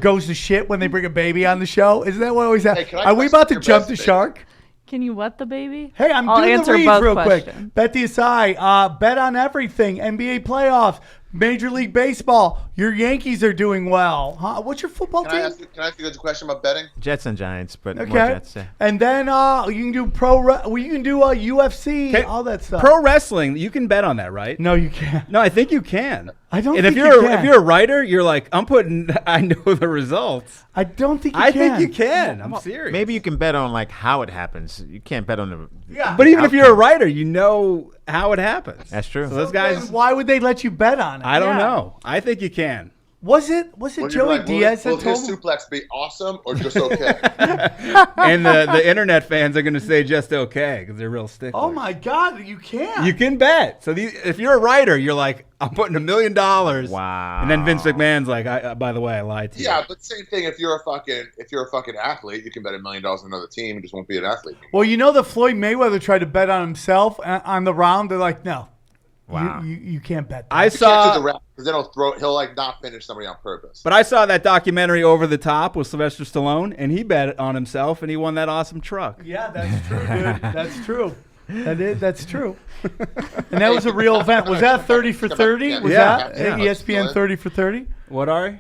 B: goes to shit when they bring a baby on the show? Isn't that what always happens?
H: Hey, can I
B: Are we
H: question
B: about to
H: your
B: jump
H: best
B: the
H: baby?
B: shark?
F: Can you what the baby?
B: Hey, I'm
F: I'll
B: doing the
F: answer
B: reads
F: both
B: real
F: questions.
B: quick. Bet DSI, bet on everything. NBA playoffs, Major League Baseball. Your Yankees are doing well. Huh? What's your football
H: Can I
B: team?
H: ask you a question about betting?
A: Jets and Giants, but more
B: Okay.
A: Jets. Yeah.
B: And then you can do you can do UFC,
G: Okay,
B: all that stuff.
G: Pro wrestling, you can bet on that, right?
B: No, you can't.
G: No, I think you can.
B: I don't
G: And
B: think
G: if
B: you
G: you're
B: can.
G: if you're a writer, you're like, I know the results.
B: I don't think you
G: I
B: can.
G: think you can. I'm serious.
A: Maybe you can bet on like how it happens. You can't bet on the.
B: Yeah.
G: But even if you're a
A: outcome.
G: writer, you know how it happens.
A: That's true.
G: So those
B: Then
G: guys,
B: why would they let you bet on it?
G: I don't
F: Yeah.
G: know. I think you can.
B: Was it
H: Would you be
B: Joey
H: like,
B: Diaz
H: will
B: that told
H: his
B: him?
H: suplex be awesome or just okay?
G: And the internet fans are going to say just okay because they're real sticklers.
B: Oh my God, you can't.
G: You can bet. So if you're a writer, you're like, I'm putting $1 million.
A: Wow.
G: And then Vince McMahon's like, by the way, I lied to you.
H: Yeah, but same thing. If you're a fucking athlete, you can bet $1 million on another team. You just won't be an athlete.
B: Well, you know that Floyd Mayweather tried to bet on himself on the round. They're like, no,
A: Wow.
B: you can't bet that.
G: I
H: You can't do
G: saw,
H: the rap because then he'll like not finish somebody on purpose.
G: but I saw that documentary Over the Top with Sylvester Stallone, and he bet on himself, and he won that awesome truck.
B: Yeah, that's true, dude. That's true. That's true. And that was a real event. Was that 30 for 30? Was
G: Yeah,
B: that
G: yeah.
B: ESPN 30 for 30?
G: What, Ari?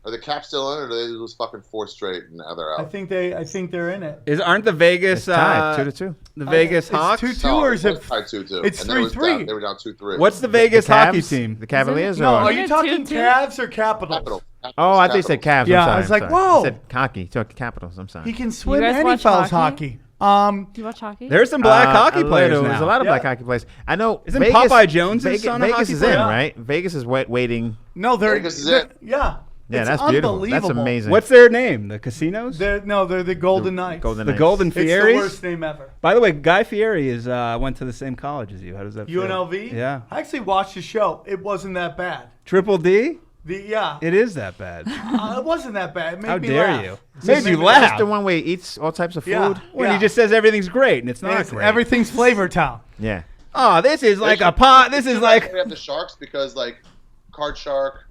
H: Are the Caps still in, or do they lose fucking 4 straight and now they're
B: I
H: out?
B: think they're in it.
G: Aren't the Vegas
A: It's tied 2-2.
G: the Vegas
B: It's
G: Hawks?
B: 2-2 or is it?
H: tied 2-2?
B: It's
H: And then it was
B: 3-3.
H: down- They were down 2-3.
G: What's the Vegas
A: The
G: hockey
A: Cavs?
G: team?
A: The Cavaliers?
B: No,
A: or?
B: are
F: Isn't
B: you
F: it
B: talking
F: 2-2?
B: Cavs or Capitals?
H: Capitals.
A: Oh, I think you said Cavs.
B: Yeah,
A: I'm sorry,
B: I was like,
A: I'm sorry.
B: whoa.
A: I said hockey. Took Capitals. I'm sorry.
B: He can swim
F: guys
B: and he
F: watch
B: follows
F: hockey?
B: hockey.
F: Do you watch hockey?
G: There's some black hockey
A: A
G: players
A: little.
G: now.
A: There's a lot of black
B: Yeah.
A: hockey players. I know.
G: Isn't
A: Vegas,
G: Popeye Jones'
A: Vegas,
G: son a
A: Vegas
G: hockey
A: is
G: player?
A: in, right? Vegas is waiting.
B: No, they're
H: Vegas is it.
B: Yeah.
A: Yeah,
B: It's
A: that's beautiful. That's
B: unbelievable.
A: amazing.
G: What's their name? The casinos?
B: They're the Golden Knights.
A: Golden
G: The
A: Knights.
G: Golden
B: It's the
G: Fieries?
B: worst name ever.
G: By the way, Guy Fieri went to the same college as you. How does that feel?
B: UNLV?
G: Yeah.
B: I actually watched the show. It wasn't that bad.
G: Triple D?
B: Yeah.
G: It is that bad.
B: It wasn't that bad. It made
G: How
B: me
G: dare
B: laugh.
G: you?
B: It
G: Made you
B: me
G: laugh.
A: That's the one where he eats all types of food.
B: Yeah.
G: When he just says everything's great and it's not
B: It's-
G: great.
B: everything's Flavor Town.
A: Yeah.
G: Oh, this is like a pot. This is like.
H: They have the Sharks because like Card Shark,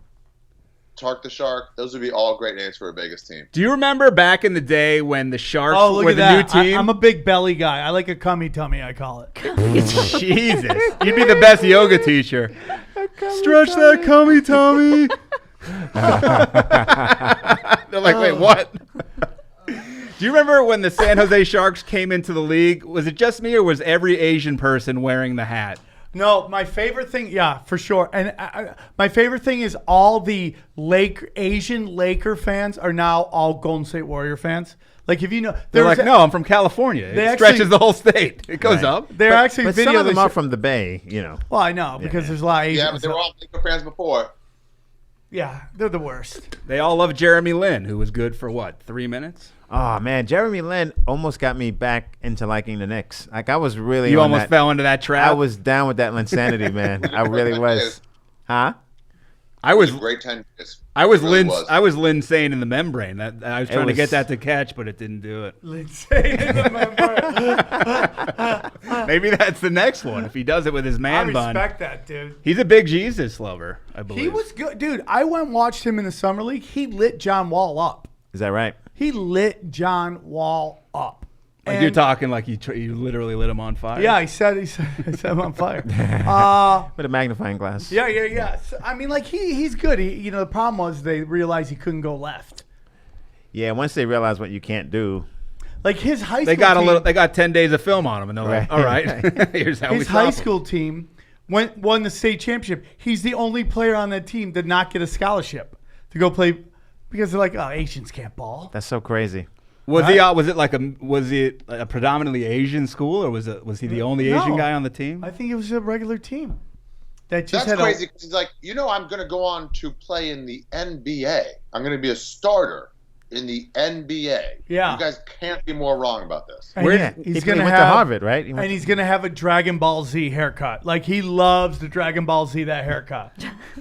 H: Tark the Shark. Those would be all great names for a Vegas team.
G: Do you remember back in the day when the Sharks
B: Oh, look
G: were
B: at
G: the
B: that.
G: new team?
B: I'm a big belly guy. I like a cummy tummy, I call it.
G: Jesus. You'd be the best yoga teacher. Stretch that cummy tummy. They're like, wait, what? Do you remember when the San Jose Sharks came into the league? Was it just me or was every Asian person wearing the hat?
B: No, my favorite thing, yeah, for sure. And my favorite thing is all the Asian Laker fans are now all Golden State Warrior fans. Like if you know,
G: They're
B: there's
G: like, no, I'm from California. It
B: They
G: stretches
B: actually-
G: the whole state. It goes
A: Right.
G: up.
B: they're actually
A: But
B: video.
A: some of them
B: they
A: are
B: show-
A: from the Bay, you know.
B: Well, I know because there's a lot of Asians.
H: Yeah, but they were all Laker fans before.
B: Yeah, they're the worst.
G: They all love Jeremy Lin, who was good for what, 3 minutes?
A: Oh man, Jeremy Lin almost got me back into liking the Knicks. Like I was really
G: You
A: on
G: almost
A: that-
G: fell into that trap.
A: I was down with that insanity, man. I really was. Huh?
G: I was
H: Great 10 years.
G: I was
H: It really
G: Lin.
H: was.
G: I was Lin Sane in the membrane. That I was trying to
A: was-
G: get that to catch, but it didn't do it.
B: Lindsay,
G: Maybe that's the next one if he does it with his
B: I
G: man bun.
B: respect that, dude.
G: He's a big Jesus lover, I believe.
B: He was good, dude. I went and watched him in the summer league. He lit John Wall up.
A: Is that right?
B: He lit John Wall up.
G: Like
B: And-
G: you're talking like you literally lit him on fire.
B: Yeah, he said I'm on fire.
A: With a magnifying glass.
B: Yeah. So, I mean, like he's good. The problem was they realized he couldn't go left.
A: Yeah, once they realize what you can't do.
B: Like his high school
G: They got
B: team,
G: They got 10 days of film on him, and they're like,
A: Right.
G: "All right, here's how we
B: his
G: stop
B: high
G: him."
B: school team won the state championship. He's the only player on that team that did not get a scholarship to go play because they're like, oh, Asians can't ball.
A: That's so crazy.
G: Was he? Was it a predominantly Asian school, or was he the only Asian
B: No.
G: guy on the team?
B: I think it was a regular team that just
H: That's
B: had
H: crazy because he's like, I'm going to go on to play in the NBA. I'm going to be a starter in the NBA.
B: Yeah.
H: You guys can't be more wrong about this.
B: And
A: Where
B: he's-
A: did
B: he's
A: he
B: gonna
A: went to
B: have-
A: Harvard, right? He went
B: And he's gonna have a Dragon Ball Z haircut. Like he loves the Dragon Ball Z that haircut,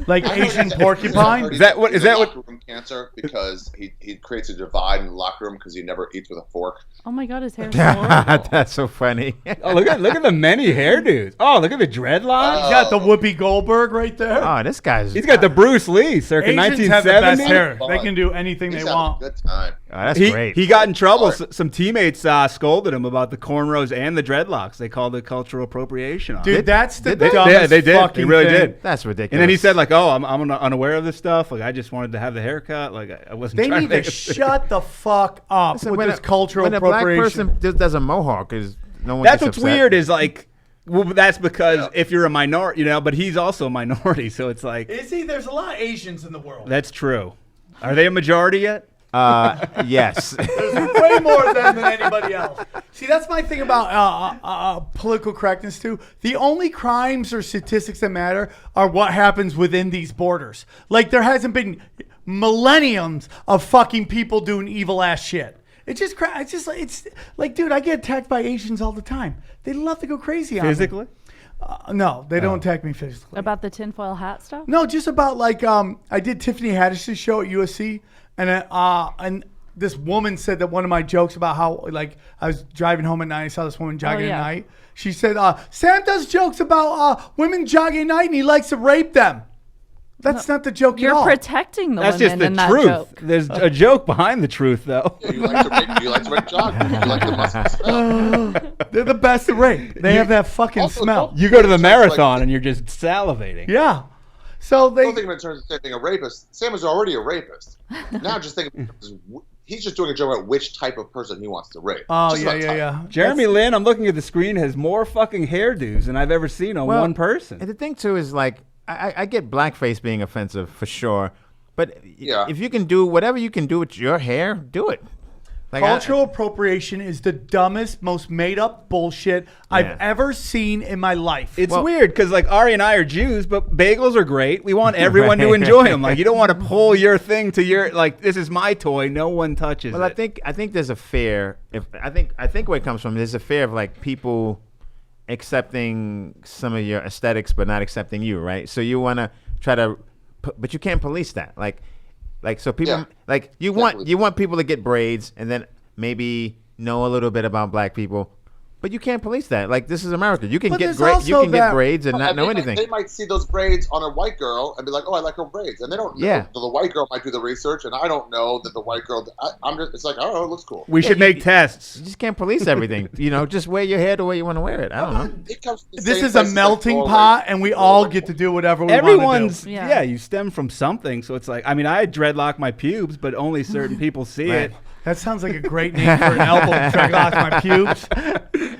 B: like Asian porcupine.
G: Is that what-
H: He's
G: is that
H: a
G: what-
H: locker room cancer because he creates a divide in the locker room because he never eats with a fork.
F: Oh my God, his hair's horrible.
A: That's so funny.
G: Oh, look at the many hairdos. Oh, look at the dreadlocks.
B: He's got the Whoopi Goldberg right there.
A: Oh, this guy's.
G: He's got the Bruce Lee, circa
B: Asians have the best
G: 1970.
B: hair. They can do anything
H: He's
B: they
H: having
B: want.
H: a good time.
A: Oh, that's
G: He,
A: great.
G: he got in trouble. Some teammates scolded him about the cornrows and the dreadlocks. They called it cultural appropriation. On
B: Dude,
G: it.
B: that's the
A: did they?
B: dumbest
G: Yeah, they did.
B: fucking
G: They really
B: thing.
G: did.
A: That's ridiculous.
G: And then he said, like, "Oh, I'm unaware of this stuff. Like, I just wanted to have the haircut. Like, I wasn't
B: They
G: trying
B: need
G: to make
B: to
G: it thing."
B: shut the fuck up
A: Listen,
B: with
A: when
B: this
A: a-
B: cultural
A: when a black
B: appropriation.
A: person just does a mohawk, is no one.
G: That's
A: gets
G: what's
A: upset.
G: weird is like, well, that's because if you're a minority, but he's also a minority, so it's like
B: Is he? There's a lot of Asians in the world.
G: that's true. Are they a majority yet?
A: Yes.
B: There's way more of them than anybody else. See, that's my thing about political correctness too. The only crimes or statistics that matter are what happens within these borders. Like there hasn't been millenniums of fucking people doing evil ass shit. It's just like, dude, I get attacked by Asians all the time. They love to go crazy on me.
G: Physically?
B: No, they don't attack me physically.
F: About the tinfoil hat stuff?
B: No, just about like I did Tiffany Haddish's show at USC, and this woman said that one of my jokes about how like I was driving home at night, I saw this woman jogging
F: yeah.
B: at night. She said, "Sam does jokes about women jogging at night, and he likes to rape them." That's not the joke at
F: You're
B: all.
F: protecting the
G: That's
F: women
G: just the
F: in that
G: truth.
F: joke.
G: There's a joke behind the truth, though.
H: You like to rape joggers. You like the muscle smell.
B: They're the best at rape. They have that fucking
H: Also,
B: smell.
H: don't-
G: You go to the
H: It's like-
G: marathon and you're just salivating.
B: Yeah. So they.
H: Don't think of it in terms of saying being a rapist. Sam is already a rapist. Now just think of it as he's just doing a joke about which type of person he wants to rape.
B: Oh
H: Just about type.
B: yeah.
G: Jeremy Lin, I'm looking at the screen, has more fucking hairdos than I've ever seen on
A: Well,
G: one person.
A: And the thing too is like I get blackface being offensive for sure, but
H: Yeah.
A: if you can do whatever you can do with your hair, do it. Like
B: Cultural appropriation is the dumbest, most made up bullshit I've ever seen in my life.
G: It's weird because like Ari and I are Jews, but bagels are great. We want everyone to enjoy them. Like you don't want to pull your thing to your like this is my toy. No one touches
A: Well,
G: it.
A: I think there's a fear. I think where it comes from, there's a fear of like people accepting some of your aesthetics, but not accepting you, right? So you want to try to, but you can't police that. Like so people
H: Yeah.
A: like you want people to get braids and then maybe know a little bit about black people. But you can't police that. Like this is America. You can
B: But
A: get
B: there's
A: you
B: also
A: can
B: that-
A: get braids and not know
H: they
A: anything.
H: They might see those braids on a white girl and be like, "Oh, I like her braids," and they don't know.
A: Yeah.
H: So the white girl might do the research, and I don't know that the white girl. I'm just. It's like, oh, it looks cool.
G: we should make tests.
A: You just can't police everything. Just wear your hair the way you want to wear it. I don't know.
H: It comes to the
B: This
H: same
B: is a
H: place as
B: melting
H: Norway.
B: pot, and we all get to do whatever we want
G: Everyone's
B: to
F: Yeah.
G: you stem from something. So it's like I mean I dreadlock my pubes, but only certain people see it.
B: do. That sounds like a great name for an album. Dreadlock my pubes.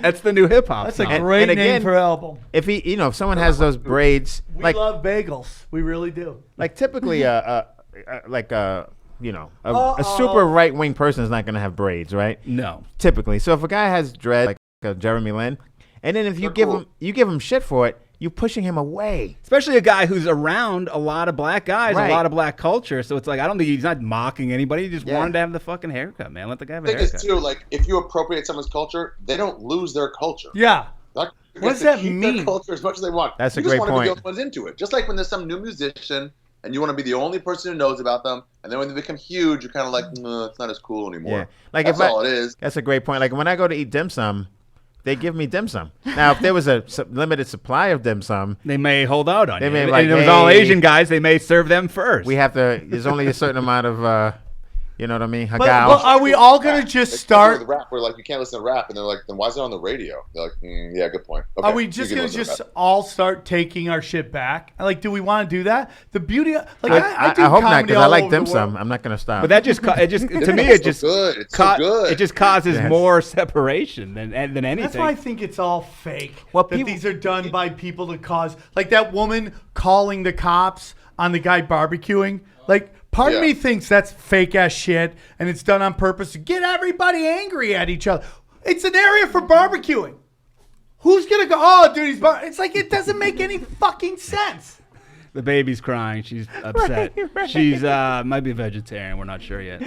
G: That's the new hip hop.
B: That's a
G: song.
B: great
A: and
B: name
A: again-
B: for an album.
A: If if someone has those braids,
B: We
A: like
B: love bagels. We really do.
A: like typically a super right wing person is not going to have braids, right?
G: No.
A: Typically. So if a guy has dread like Jeremy Lin, and then if you give him shit for it, you're pushing him away.
G: Especially a guy who's around a lot of black guys,
A: Right.
G: a lot of black culture. So it's like, I don't think he's not mocking anybody. He just wanted to have the fucking haircut, man. Let the guy have a
H: The thing
G: haircut.
H: is, too, like, if you appropriate someone's culture, they don't lose their culture.
B: Yeah.
H: What
B: does that
H: keep
B: mean?
H: Their culture as much as they want.
A: That's a
H: you
A: great
H: just want
A: point.
H: to be the only ones into it. Just like when there's some new musician and you want to be the only person who knows about them, and then when they become huge, you're kind of like, no, it's not as cool anymore.
A: Yeah. Like
H: That's all it is.
A: That's a great point. Like when I go to eat dim sum, they give me dim sum. Now, if there was a limited supply of dim sum,
G: They may hold out on
A: They
G: you.
A: may
G: And
A: like,
G: it was all
A: hey-
G: Asian guys. They may serve them first.
A: there's only a certain amount of, you know what I mean?
B: But
A: Hagao.
B: are we all going to just
H: It's
B: start?
H: with rap. We're like, you can't listen to rap, and they're like, then why is it on the radio? They're like, yeah, good point. Okay,
B: Are we
H: you
B: just
H: can
B: going to
H: listen
B: just
H: rap.
B: all start taking our shit back? Like, do we want to do that? The beauty, I do
A: I hope not,
B: comedy
A: because I
B: all
A: like
B: over
A: dim
B: the world.
A: sum. I'm not going to stop.
G: But that just, to me,
H: It's
G: it just
H: so good. It's so good.
G: It just causes
A: Yes.
G: more separation than anything.
B: That's why I think it's all fake.
A: Well,
B: that
A: people-
B: these are done by people to cause, like that woman calling the cops on the guy barbecuing. Like, part of
H: Yeah.
B: me thinks that's fake ass shit, and it's done on purpose to get everybody angry at each other. It's an area for barbecuing. Who's gonna go? Oh, dude, it's like it doesn't make any fucking sense.
G: The baby's crying. She's upset.
A: Right.
G: She's might be a vegetarian. We're not sure yet.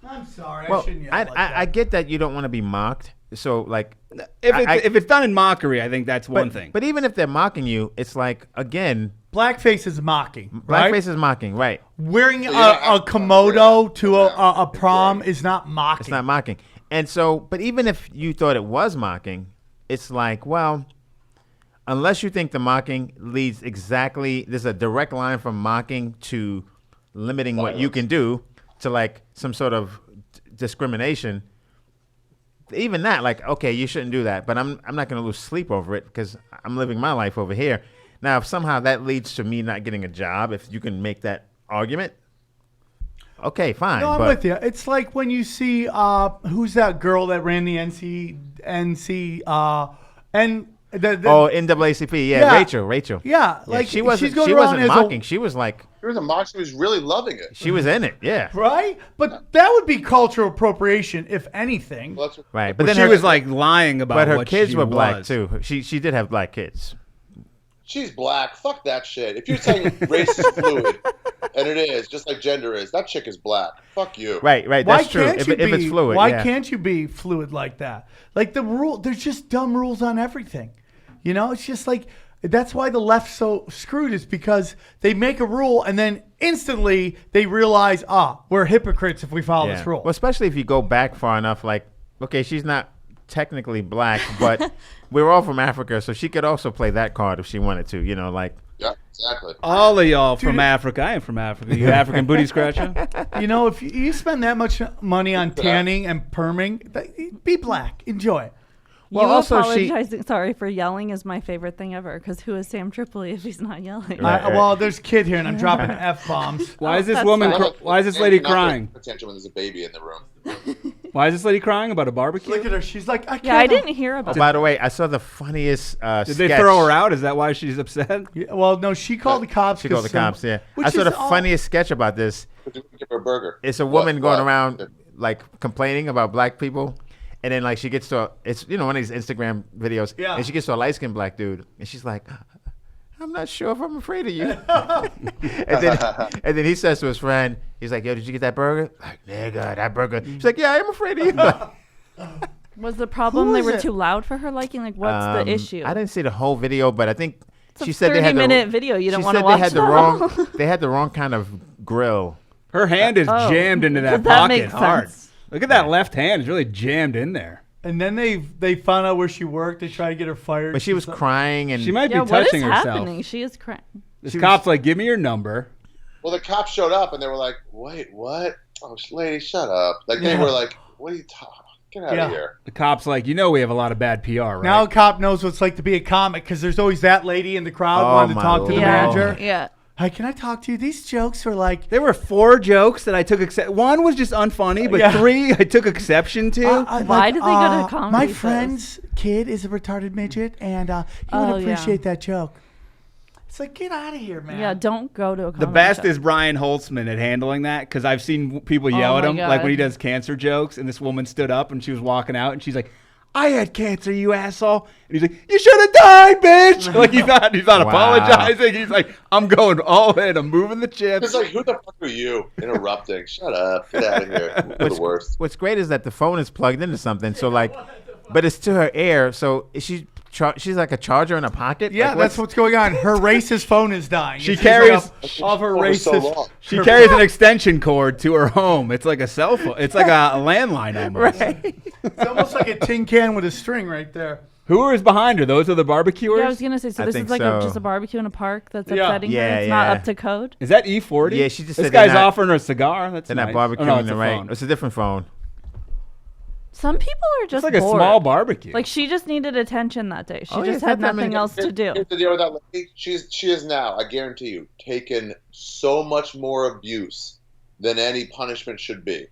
B: I'm sorry, I
A: well,
B: shouldn't yell
A: I,
B: like
A: I,
B: that.
A: I get that you don't want to be mocked. So, like,
G: If it's done in mockery, I think that's one thing.
A: But even if they're mocking you, it's like, again,
B: Blackface is mocking, right?
A: blackface is mocking, right?
B: Wearing
H: So you don't
B: a
H: have to
B: komodo to
H: Yeah.
B: a prom is not mocking.
A: It's not mocking. And so, but even if you thought it was mocking, it's like, well, unless you think the mocking leads exactly, there's a direct line from mocking to limiting what you can do to like some sort of discrimination. Even that, like, okay, you shouldn't do that, but I'm not going to lose sleep over it because I'm living my life over here. Now, if somehow that leads to me not getting a job, if you can make that argument, okay, fine.
B: No, I'm
A: but
B: with you. It's like when you see who's that girl that ran the NAACP?
A: NAACP, yeah,
B: Yeah.
A: Rachel.
B: Yeah,
A: Yeah,
B: like
A: she wasn't.
B: she's going
A: She
B: around
A: wasn't
B: as a-
A: mocking. She was like,
H: She was a mock. She was really loving it.
A: she was in it. Yeah,
B: right? But that would be cultural appropriation, if anything.
H: Well, that's-
A: right.
G: But
A: But then
G: she
A: her,
G: was like lying about
A: but her
G: what
A: kids
G: she
A: were black
G: was.
A: too. She did have black kids.
H: She's black. Fuck that shit. If you're saying race is fluid, and it is, just like gender is, that chick is black. Fuck you.
A: Right. That's
B: Why
A: true.
B: can't
A: If,
B: you
A: if
B: be?
A: it's fluid,
B: Why
A: yeah.
B: can't you be fluid like that? Like the rule, there's just dumb rules on everything. You know, it's just like that's why the left's so screwed. Is because they make a rule and then instantly they realize, we're hypocrites if we follow
A: Yeah.
B: this rule.
A: Well, especially if you go back far enough. Like, okay, she's not technically black, but we're all from Africa, so she could also play that card if she wanted to. You know, like.
H: Yeah, exactly.
G: All of y'all from Africa. I am from Africa. You African booty scratcher?
B: You know, if you spend that much money on tanning and perming, be black. Enjoy it.
A: Well,
F: you
A: also she-
F: apologizing, sorry for yelling is my favorite thing ever. Because who is Sam Tripoli if he's not yelling?
A: Right.
B: Well, there's kid here, and I'm dropping f-bombs.
G: Why is this
F: that's
G: woman?
F: fine.
G: Why is this lady
H: You're not gonna
G: crying?
H: pay attention when there's a baby in the room.
G: Why is this lady crying about a barbecue?
B: Look at her. She's like, I can't.
F: Yeah, I didn't hear about
A: Oh, by the way, I saw the funniest
G: Did
A: sketch.
G: they throw her out? Is that why she's upset?
B: Yeah, well, no, she called the cops.
A: She called the
B: 'cause some-
A: cops. Yeah,
B: which
A: I saw
B: is
A: the
B: all-
A: funniest sketch about this.
H: Give her a burger.
A: It's a woman going
H: What?
A: around like complaining about black people, and then like she gets to it's one of these Instagram videos,
B: Yeah.
A: and she gets to a light skinned black dude, and she's like, I'm not sure if I'm afraid of you. and then he says to his friend, he's like, yo, did you get that burger? Like, nigga, that burger. She's like, yeah, I am afraid of you.
F: Was the problem
B: Who
F: they
B: is
F: were
B: it?
F: too loud for her liking? Like, what's the issue?
A: I didn't see the whole video, but I think
F: It's a
A: she said they had
F: 30-minute video. You don't
A: she
F: wanna
A: said
F: watch
A: they had the
F: that
A: wrong. They had the wrong kind of grill.
G: Her hand is
F: Oh,
G: jammed into that
F: that
G: pocket
F: makes
G: hard.
F: sense.
G: Look at that left hand; it's really jammed in there.
B: And then they found out where she worked. They tried to get her fired.
A: But she was crying, and
G: She might
F: Yeah,
G: be
F: what is
G: touching herself.
F: happening? She is crying.
G: This cop's like, "Give me your number."
H: Well, the cops showed up and they were like, "Wait, what? Oh, lady, shut up!" Like they
B: Yeah.
H: were like, "What are you talking? Get out
B: Yeah.
H: of here!"
G: The cop's like, we have a lot of bad PR, right?
B: Now a cop knows what it's like to be a comic because there's always that lady in the crowd
A: Oh,
B: wanting to
A: my
B: talk to the
A: Lord.
B: manager.
F: Yeah.
B: Hi, can I talk to you? These jokes were like.
G: There were 4 jokes that I took one was just unfunny, but
B: Yeah.
G: 3 I took exception to.
F: Why did they go to comedy
B: My
F: shows?
B: friend's kid is a retarded midget, and he
F: Oh,
B: would
F: yeah.
B: appreciate that joke. It's like, get out of here, man.
F: Yeah, don't go to a
G: The
F: comedy
G: best
F: show.
G: is Brian Holtzman at handling that because I've seen people yell at
F: my
G: him, like
F: God.
G: when he does cancer jokes, and this woman stood up and she was walking out, and she's like, "I had cancer, you asshole," and he's like, "You should have died, bitch!" Like he's not
A: Wow.
G: apologizing. He's like, "I'm going all in. I'm moving the chips."
H: It's like, who the fuck are you interrupting? Shut up. Get out of here. You're the worst.
A: What's great is that the phone is plugged into something, so like, but it's to her ear. So is she's like a charger in her pocket.
B: Yeah,
A: Like,
B: that's what's going on. Her racist phone is dying.
G: She
B: It's
G: carries-
B: of her
H: For so
B: racist.
H: long.
G: She carries an extension cord to her home. It's like a cell phone. It's like a landline almost.
B: It's almost like a tin can with a string right there.
G: Who is behind her? Those are the barbecuers?
F: Yeah, I was gonna say. So
A: I
F: this
A: think
F: is like
A: so.
F: just a barbecue in a park that's
B: Yeah.
F: upsetting her.
A: Yeah,
F: It's not
A: yeah.
F: up to code.
G: Is that E40?
A: Yeah, she just
G: This
A: said they're
G: guy's
A: not-
G: offering her a cigar. That's
A: They're
G: nice.
A: not barbecuing
G: Oh, no, it's
A: the
G: a
A: right.
G: phone.
A: It's a different phone.
F: Some people are
G: It's
F: just
G: like a
F: bored.
G: small barbecue.
F: Like she just needed attention that day. She
A: Oh, yeah,
F: just
A: it's
F: had
A: not that many-
F: nothing else to do.
H: Here's the deal with that lady. She is now, I guarantee you, taken so much more abuse than any punishment should be.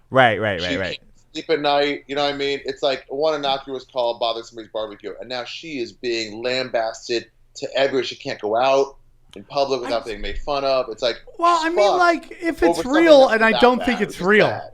A: Right.
H: She can't sleep at night. You know what I mean? It's like one innocuous call bothering somebody's barbecue, and now she is being lambasted to everywhere. She can't go out in public without being made fun of. It's like,
B: Well, I mean,
H: fuck,
B: like, if
H: over
B: it's
H: something
B: real,
H: that's
B: and I
H: that
B: don't
H: bad.
B: think it's
H: just
B: real.
H: bad.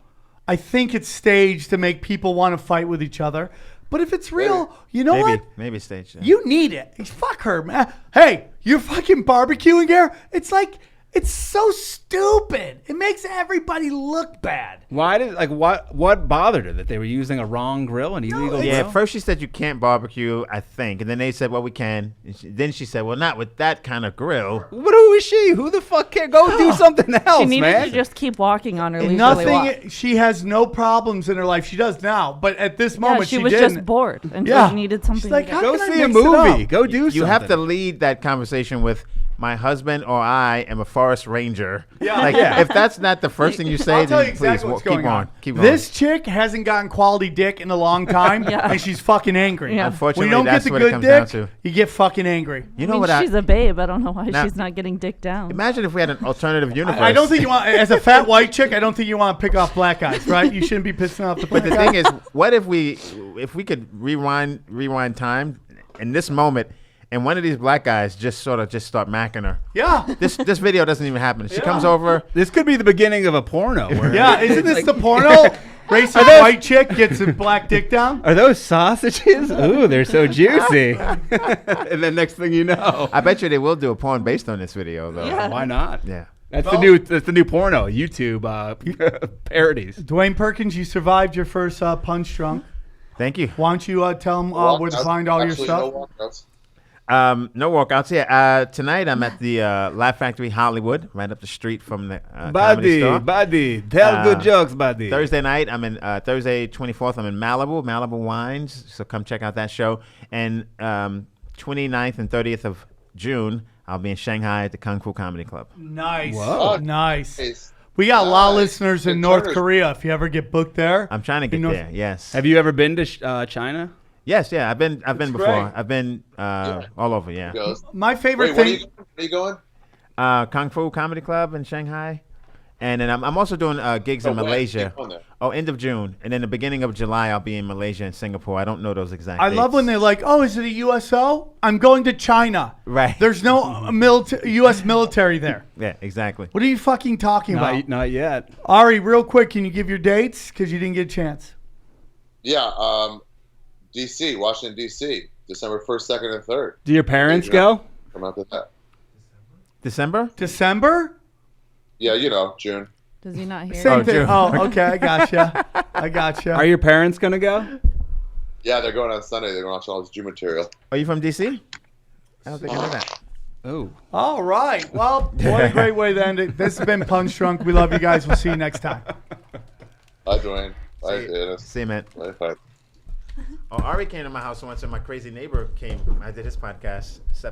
B: I think it's staged to make people want to fight with each other. But if it's real, you know what?
A: Maybe stage. Yeah.
B: You need it. Fuck her, man. Hey, you're fucking barbecuing here? It's like, it's so stupid. It makes everybody look bad.
G: Why did what bothered her that they were using a wrong grill, an illegal
A: Yeah,
G: grill?
A: at first she said you can't barbecue, I think. And then they said, well, we can. And then she said, well, not with that kind of grill.
G: But who is she? Who the fuck can go do something else,
F: She needed
G: man?
F: to just keep walking on her leisurely walk.
B: Nothing. She has no problems in her life. She does now. But at this
F: Yeah,
B: moment,
F: she
B: she
F: was
B: didn't.
F: just bored and
B: Yeah.
F: she needed something.
B: She's like,
F: to
B: how
F: do.
G: Go
B: can I
G: see a
B: mix it
G: movie.
B: up?
G: Go do something.
A: You have to lead that conversation with, my husband or I am a forest ranger.
B: Yeah.
A: Like,
B: Yeah.
A: if that's not the first thing you say,
B: I'll tell
A: then
B: you exactly
A: please
B: what's
A: keep
B: going on.
A: Keep on.
B: This chick hasn't gotten quality dick in a long time,
F: Yeah.
B: and she's fucking angry.
F: Yeah.
A: Unfortunately,
B: when you don't
A: that's
B: get the
A: what it
B: good
A: comes down
B: dick,
A: to.
B: you get fucking angry.
A: You
F: I
A: know
F: mean,
A: what?
F: she's a babe. I don't know why
A: Now-
F: she's not getting dick down.
A: Imagine if we had an alternative universe.
B: I don't think you want, as a fat white chick, I don't think you want to pick off black guys, right? You shouldn't be pissing off the black
A: But the
B: guys.
A: thing is, what if we could rewind time in this moment, and one of these black guys just start macking her.
B: Yeah.
A: This video doesn't even happen. She comes over.
G: This could be the beginning of a porno. Where
B: Yeah, isn't this
G: like-
B: the porno? Racist white chick gets a black dick down.
G: Are those sausages? Ooh, they're so juicy. And then next thing you know,
A: I bet you they will do a porn based on this video, though.
F: Yeah.
G: why not?
A: Yeah.
G: That's
B: Well-
G: the new porno YouTube parodies.
B: Dwayne Perkins, you survived your first punch drunk.
A: Thank you.
B: Why don't you tell them where to find all your
H: Actually,
B: stuff?
H: no walkouts.
A: No walkouts. Yeah. Tonight I'm at the Laugh Factory Hollywood, right up the street from the Comedy
G: Buddy,
A: Store.
G: buddy, tell good jokes, buddy.
A: Thursday night, I'm in Thursday 24th. I'm in Malibu Wines. So come check out that show. And 29th and 30th of June, I'll be in Shanghai at the Kung Fu Comedy Club.
B: Nice.
G: Whoa.
B: Nice.
H: Nice.
B: We got a lot of
H: Nice.
B: listeners in
H: Good
B: North
H: Turner's-
B: Korea. If you ever get booked there,
A: I'm trying to get
B: You know-
A: there. Yes.
G: Have you ever been to China?
A: Yes. Yeah. I've been before.
B: great.
A: I've been all over. Yeah.
H: Goes.
B: my favorite
H: Wait, when
B: thing.
H: are you going?
A: Kung Fu Comedy Club in Shanghai, and then I'm also doing gigs in
H: when?
A: Malaysia.
H: You're going there.
A: Oh, end of June, and then the beginning of July, I'll be in Malaysia and Singapore. I don't know those exact.
B: I love when
A: dates.
B: they're like, "Oh, is it a USO? I'm going to China."
A: Right.
B: There's no U.S. military there.
A: Yeah, exactly.
B: What are you fucking talking about?
G: Not yet.
B: Ari, real quick, can you give your dates? Because you didn't get a chance.
H: Yeah, D.C., Washington, D.C., December 1st, 2nd, and 3rd.
G: Do your parents
H: Yeah.
G: go?
H: Come out to that.
A: December.
B: December?
H: Yeah, June.
F: Does he not hear?
B: Same
A: Oh,
B: thing.
A: June.
B: Oh, okay. I gotcha. I gotcha.
G: Are your parents gonna go?
H: Yeah, they're going on Sunday. They're going to watch all this June material.
A: Are you from DC? I don't think I know that.
G: Oh.
B: All right. Well, what a great way to end it. This has been Punch Drunk. We love you guys. We'll see you next time.
H: Bye, Dwayne. Bye,
A: See-
H: Dennis.
A: See you, man.
H: Bye.
A: Oh, Ari came to my house once, and my crazy neighbor came. I did his podcast.